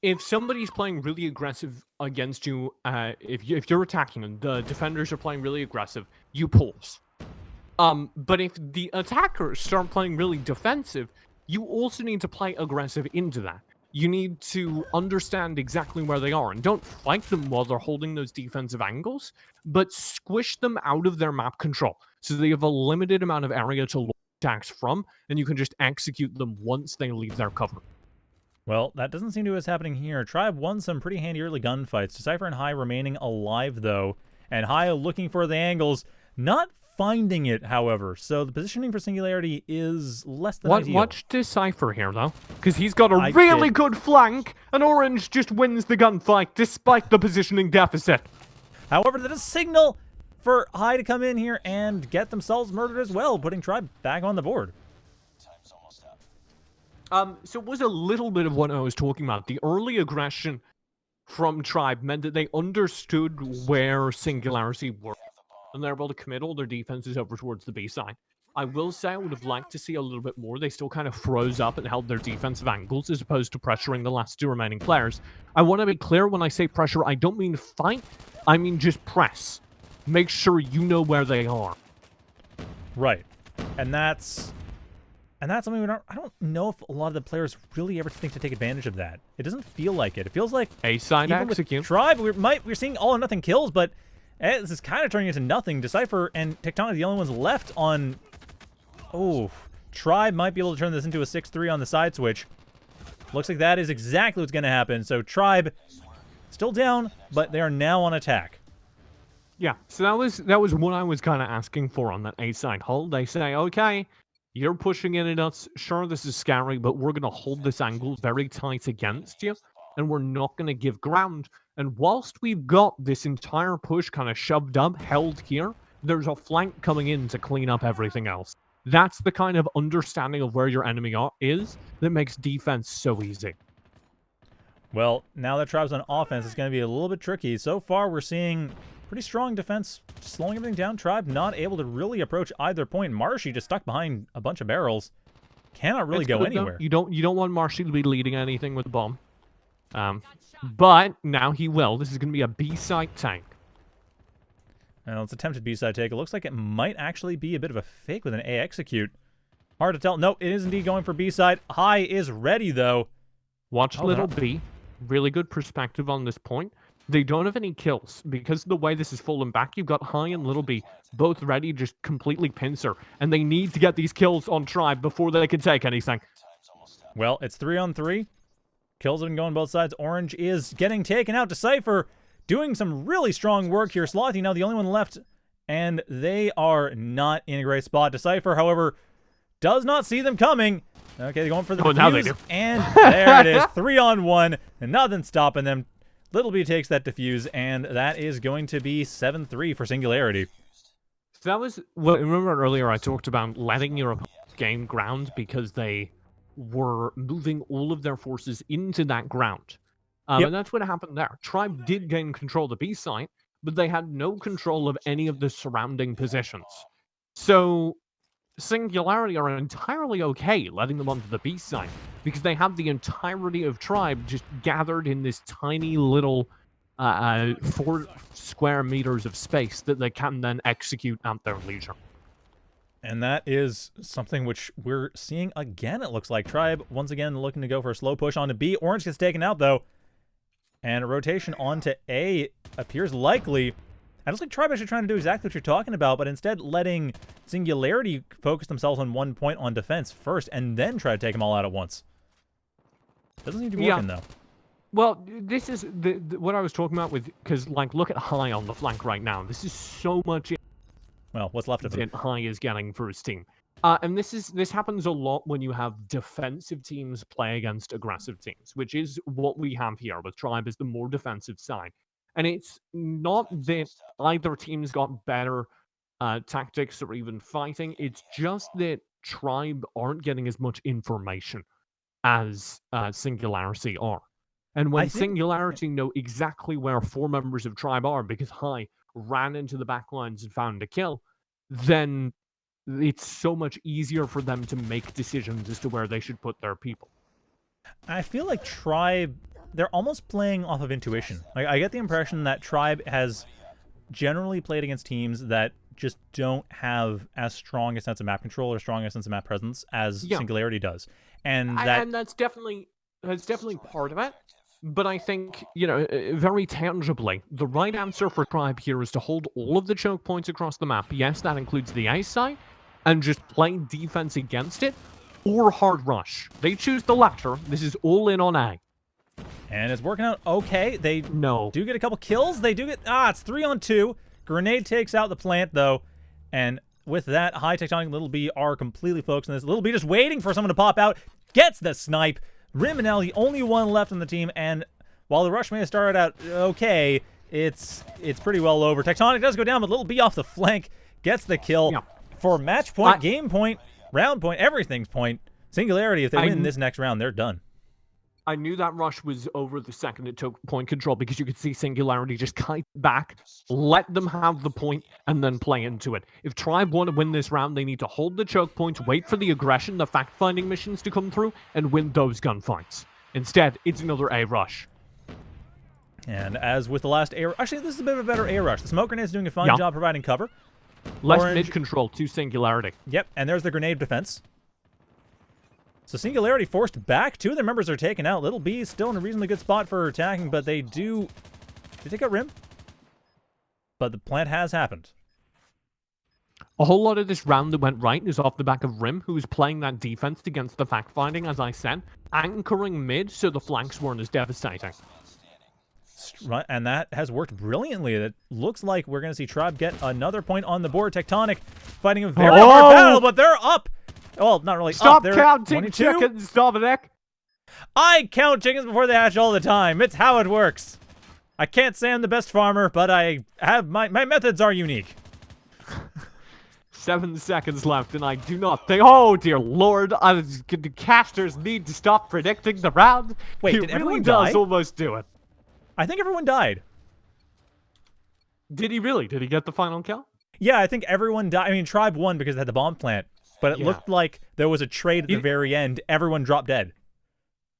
If somebody's playing really aggressive against you, if you're attacking and the defenders are playing really aggressive, you pause. But if the attackers start playing really defensive, you also need to play aggressive into that. You need to understand exactly where they are, and don't fight them while they're holding those defensive angles, but squish them out of their map control, so they have a limited amount of area to launch attacks from, and you can just execute them once they leave their cover. Well, that doesn't seem to be what's happening here. Tribe won some pretty handy early gunfights. Decipher and High remaining alive, though. And High looking for the angles, not finding it, however. So the positioning for Singularity is less than ideal. Watch Decipher here, though. Because he's got a really good flank, and Orange just wins the gunfight despite the positioning deficit. However, that is a signal for High to come in here and get themselves murdered as well, putting Tribe back on the board. So it was a little bit of what I was talking about. The early aggression from Tribe meant that they understood where Singularity were, and they're able to commit all their defenses over towards the B side. I will say I would have liked to see a little bit more. They still kind of froze up and held their defensive angles as opposed to pressuring the last two remaining players. I want to be clear when I say pressure, I don't mean fight. I mean just press. Make sure you know where they are. Right. And that's And that's something I don't know if a lot of the players really ever think to take advantage of that. It doesn't feel like it. It feels like A-side even execute. with Tribe, we're seeing all or nothing kills, but this is kind of turning into nothing. Decipher and Tectonic are the only ones left on... Oh, Tribe might be able to turn this into a 6-3 on the side switch. Looks like that is exactly what's going to happen. So Tribe still down, but they are now on attack. Yeah, so that was what I was kind of asking for on that A-side hold. They say, okay, you're pushing in at us. Sure, this is scary, but we're going to hold this angle very tight against you, and we're not going to give ground. And whilst we've got this entire push kind of shoved up, held here, there's a flank coming in to clean up everything else. That's the kind of understanding of where your enemy is that makes defense so easy. Well, now that Tribe's on offense, it's going to be a little bit tricky. So far, we're seeing pretty strong defense, slowing everything down. Tribe not able to really approach either point. Marshy just stuck behind a bunch of barrels. Cannot really go anywhere. You don't want Marshy to be leading anything with the bomb. But now he will. This is going to be a B-side tank. Now, it's attempted B-side take. It looks like it might actually be a bit of a fake with an A execute. Hard to tell. No, it is indeed going for B-side. High is ready, though. Watch little B. Really good perspective on this point. They don't have any kills. Because of the way this is fallen back, you've got High and Little B both ready, just completely pincer. And they need to get these kills on Tribe before they can take anything. Well, it's 3-on-3. Kills have been going both sides. Orange is getting taken out. Decipher doing some really strong work here. Slothy now the only one left, and they are not in a great spot. Decipher, however, does not see them coming. Okay, they're going for the defuse, now they do. And there it is, 3-on-1, and nothing stopping them. Little B takes that defuse, and that is going to be 7-3 for Singularity. So that was, well, remember earlier I talked about letting your opponent gain ground because they were moving all of their forces into that ground. Yep. And that's what happened there. Tribe did gain control of the B site, but they had no control of any of the surrounding positions. So Singularity are entirely okay letting them onto the B site because they have the entirety of Tribe just gathered in this tiny little 4 square meters of space that they can then execute at their leisure. And that is something which we're seeing again, it looks like. Tribe, once again, looking to go for a slow push onto B. Orange gets taken out, though. And a rotation onto A appears likely. I don't think Tribe is actually trying to do exactly what you're talking about, but instead letting Singularity focus themselves on one point on defense first, and then try to take them all out at once. Doesn't seem to be working, though. Well, this is what I was talking about with, because, like, look at High on the flank right now. This is so much... Well, what's left of it? High is getting for his team. And this happens a lot when you have defensive teams play against aggressive teams, which is what we have here with Tribe is the more defensive side. And it's not that either team's got better tactics or even fighting. It's just that Tribe aren't getting as much information as Singularity are. And when Singularity know exactly where 4 members of Tribe are because High ran into the backlines and found a kill, then it's so much easier for them to make decisions as to where they should put their people. I feel like Tribe, they're almost playing off of intuition. Like, I get the impression that Tribe has generally played against teams that just don't have as strong a sense of map control or strong a sense of map presence as Singularity does. And that's definitely part of it. But I think, you know, very tangibly, the right answer for Tribe here is to hold all of the choke points across the map. Yes, that includes the A side, and just play defense against it, or hard rush. They choose the latter. This is all in on A. And it's working out okay. They do get a couple kills. They do get... it's 3-on-2. Grenade takes out the plant, though. And with that, High Tectonic and Little B are completely focused on this. Little B just waiting for someone to pop out. Gets the snipe. Riminel, the only one left on the team, and while the rush may have started out okay, it's pretty well over. Tectonic does go down, but Little B off the flank gets the kill for match point, game point, round point, everything's point. Singularity, if they win this next round, they're done. I knew that rush was over the second it took point control because you could see Singularity just kite back, let them have the point, and then play into it. If Tribe want to win this round, they need to hold the choke points, wait for the aggression, the fact-finding missions to come through, and win those gunfights. Instead, it's another A rush. And as with the last A... Actually, this is a bit of a better A rush. The smoke grenade is doing a fine job providing cover. Less mid-control to Singularity. Yep, and there's the grenade defense. So Singularity forced back. 2 of their members are taken out. Little B still in a reasonably good spot for attacking, but they take out Rim. But the plant has happened. A whole lot of this round that went right is off the back of Rim, who was playing that defense against the fact-finding, as I said, anchoring mid so the flanks weren't as devastating. Right, and that has worked brilliantly. It looks like we're going to see Tribe get another point on the board. Tectonic fighting a very hard battle, but they're up. Well, not really Stop up. They're counting 22. chickens, Dominic! I count chickens before they hatch all the time. It's how it works. I can't say I'm the best farmer, but I have my methods are unique. 7 seconds left, and I do not think. Oh dear lord! The casters need to stop predicting the round. Wait, he did really everyone does die? almost do it. I think everyone died. Did he really? Did he get the final kill? Yeah, I think everyone died. I mean, Tribe won because they had the bomb plant, but it looked like there was a trade at the very end. Everyone dropped dead.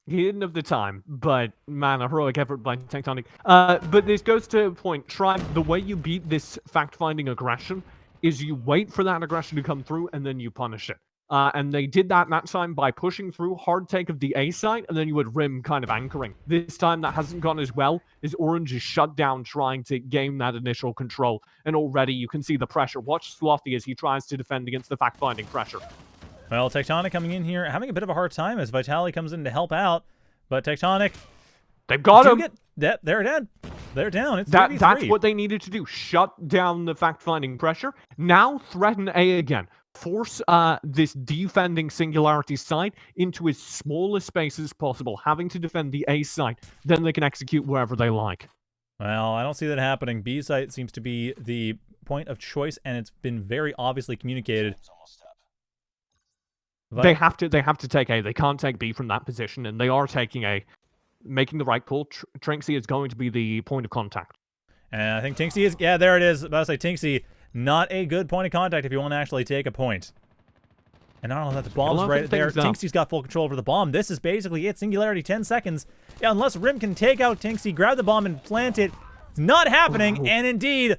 He didn't have the time, but man, a heroic effort by Tectonic. But this goes to a point. Tribe, the way you beat this fact-finding aggression is you wait for that aggression to come through and then you punish it. And they did that time by pushing through, hard take of the A side, and then you would Rim kind of anchoring. This time that hasn't gone as well, as Orange is shut down trying to gain that initial control. And already you can see the pressure. Watch Slothy as he tries to defend against the fact-finding pressure. Well, Tectonic coming in here, having a bit of a hard time as Vitali comes in to help out. But Tectonic... They've got him! They're dead. They're down. It's That's what they needed to do. Shut down the fact-finding pressure. Now threaten A again. Force this defending Singularity side into as small a space as possible, having to defend the A side. Then they can execute wherever they like. Well, I don't see that happening. B site seems to be the point of choice, and it's been very obviously communicated. They have to take A. They can't take B from that position, and they are taking A. Making the right call. Trinxie is going to be the point of contact. And I think Tinksy is... Yeah, there it is. About to say Tinksy, not a good point of contact if you want to actually take a point. And not only that, the bomb's right there. Tinksy's got full control over the bomb. This is basically it. Singularity, 10 seconds. Yeah, unless Rim can take out Tinksy, grab the bomb, and plant it. It's not happening. Ooh. And indeed,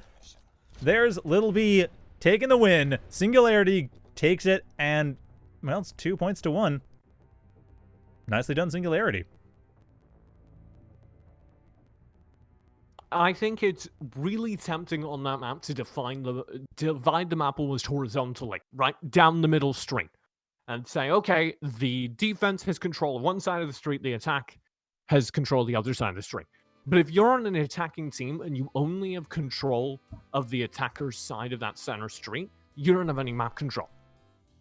there's Little B taking the win. Singularity takes it, and, well, it's 2 points to 1. Nicely done, Singularity. I think it's really tempting on that map to divide the map almost horizontally, right down the middle street, and say, okay, the defense has control of one side of the street, the attack has control of the other side of the street. But if you're on an attacking team and you only have control of the attacker's side of that center street, you don't have any map control.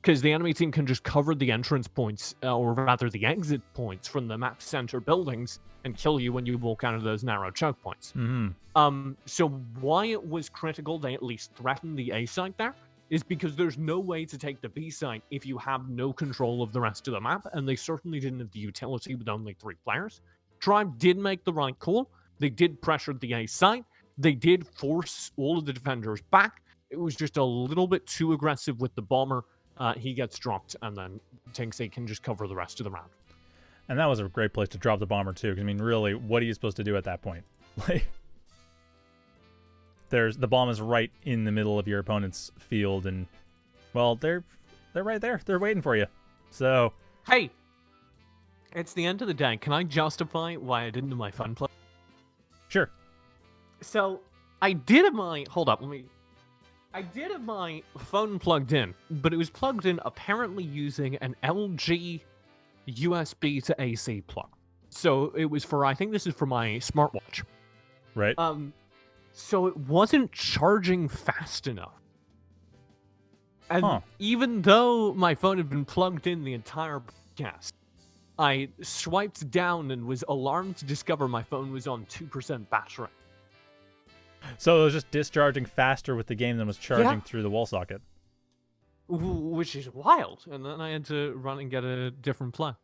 Because the enemy team can just cover the entrance points, or rather the exit points from the map center buildings and kill you when you walk out of those narrow choke points. Mm-hmm. So why it was critical they at least threaten the A side there is because there's no way to take the B side if you have no control of the rest of the map, and they certainly didn't have the utility with only 3 players. Tribe did make the right call. They did pressure the A side. They did force all of the defenders back. It was just a little bit too aggressive with the bomber. He gets dropped, and then Tinksy can just cover the rest of the round. And that was a great place to drop the bomber, too. Because, I mean, really, what are you supposed to do at that point? Like, the bomb is right in the middle of your opponent's field, and, well, they're right there. They're waiting for you. So... Hey! It's the end of the day. Can I justify why I didn't do my fun play? Sure. So, I did have my... Hold up, I did have my phone plugged in, but it was plugged in apparently using an LG USB to AC plug. So it was for, I think this is for my smartwatch. Right. So it wasn't charging fast enough. And even though my phone had been plugged in the entire broadcast, I swiped down and was alarmed to discover my phone was on 2% battery. So it was just discharging faster with the game than was charging through the wall socket. Which is wild. And then I had to run and get a different plug.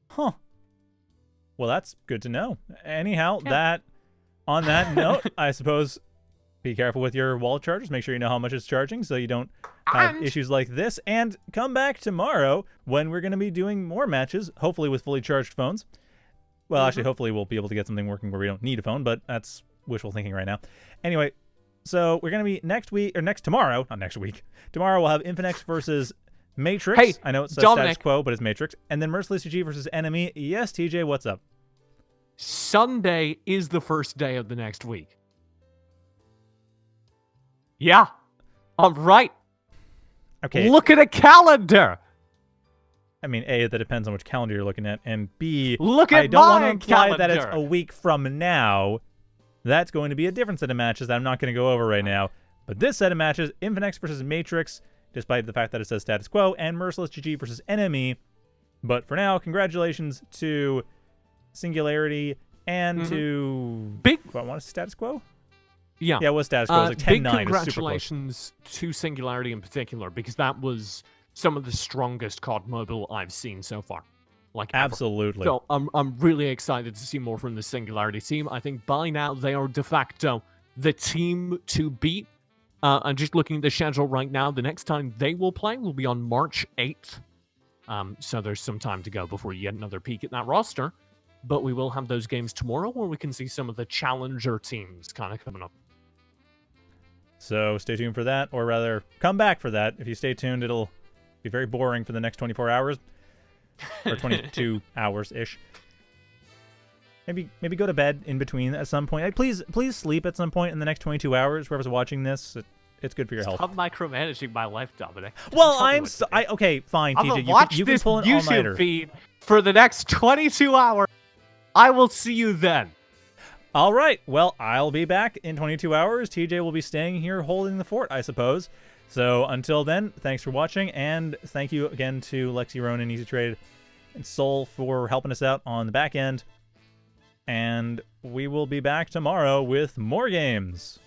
Huh. Well, that's good to know. Anyhow, on that note, I suppose be careful with your wall chargers. Make sure you know how much it's charging so you don't have issues like this. And come back tomorrow when we're going to be doing more matches, hopefully with fully charged phones. Well, actually, hopefully we'll be able to get something working where we don't need a phone, but that's wishful thinking right now. Anyway, so we're going to be tomorrow, not next week. Tomorrow we'll have Infinex versus Matrix. Hey, I know it says Dominic. status quo, but it's Matrix. And then Merciless GG versus Enemy. Yes, TJ, what's up? Sunday is the first day of the next week. Yeah, I'm right. Okay. Look at a calendar. I mean, A, that depends on which calendar you're looking at, and B, Look at I don't want to my imply that it's calendar. a week from now. That's going to be a different set of matches that I'm not going to go over right now. But this set of matches, Infinex versus Matrix, despite the fact that it says status quo, and Merciless GG versus Enemy. But for now, congratulations to Singularity and to... Big- What, I want to say status quo? Yeah. Yeah, it was status quo. It was like 10-9. Big It was super close. congratulations to Singularity in particular, because that was some of the strongest COD Mobile I've seen so far. Like, ever. Absolutely. So I'm really excited to see more from the Singularity team. I think by now they are de facto the team to beat. I'm just looking at the schedule right now. The next time they will play will be on March 8th. So there's some time to go before you get another peek at that roster. But we will have those games tomorrow where we can see some of the challenger teams kind of coming up. So stay tuned for that, or rather, come back for that. If you stay tuned, it'll be very boring for the next 24 hours. Or 22 hours-ish. Maybe go to bed in between at some point. Like, please sleep at some point in the next 22 hours. Whoever's watching this, it's good for your health. Stop micromanaging my life, Dominic. Well, Tell me what to do. okay, fine, I'm TJ. gonna You watch can this pull an YouTube all-nighter. feed for the next 22 hours. I will see you then. All right. Well, I'll be back in 22 hours. TJ will be staying here holding the fort, I suppose. So until then, thanks for watching, and thank you again to Lexi Ronan, EasyTrade, and Soul for helping us out on the back end. And we will be back tomorrow with more games.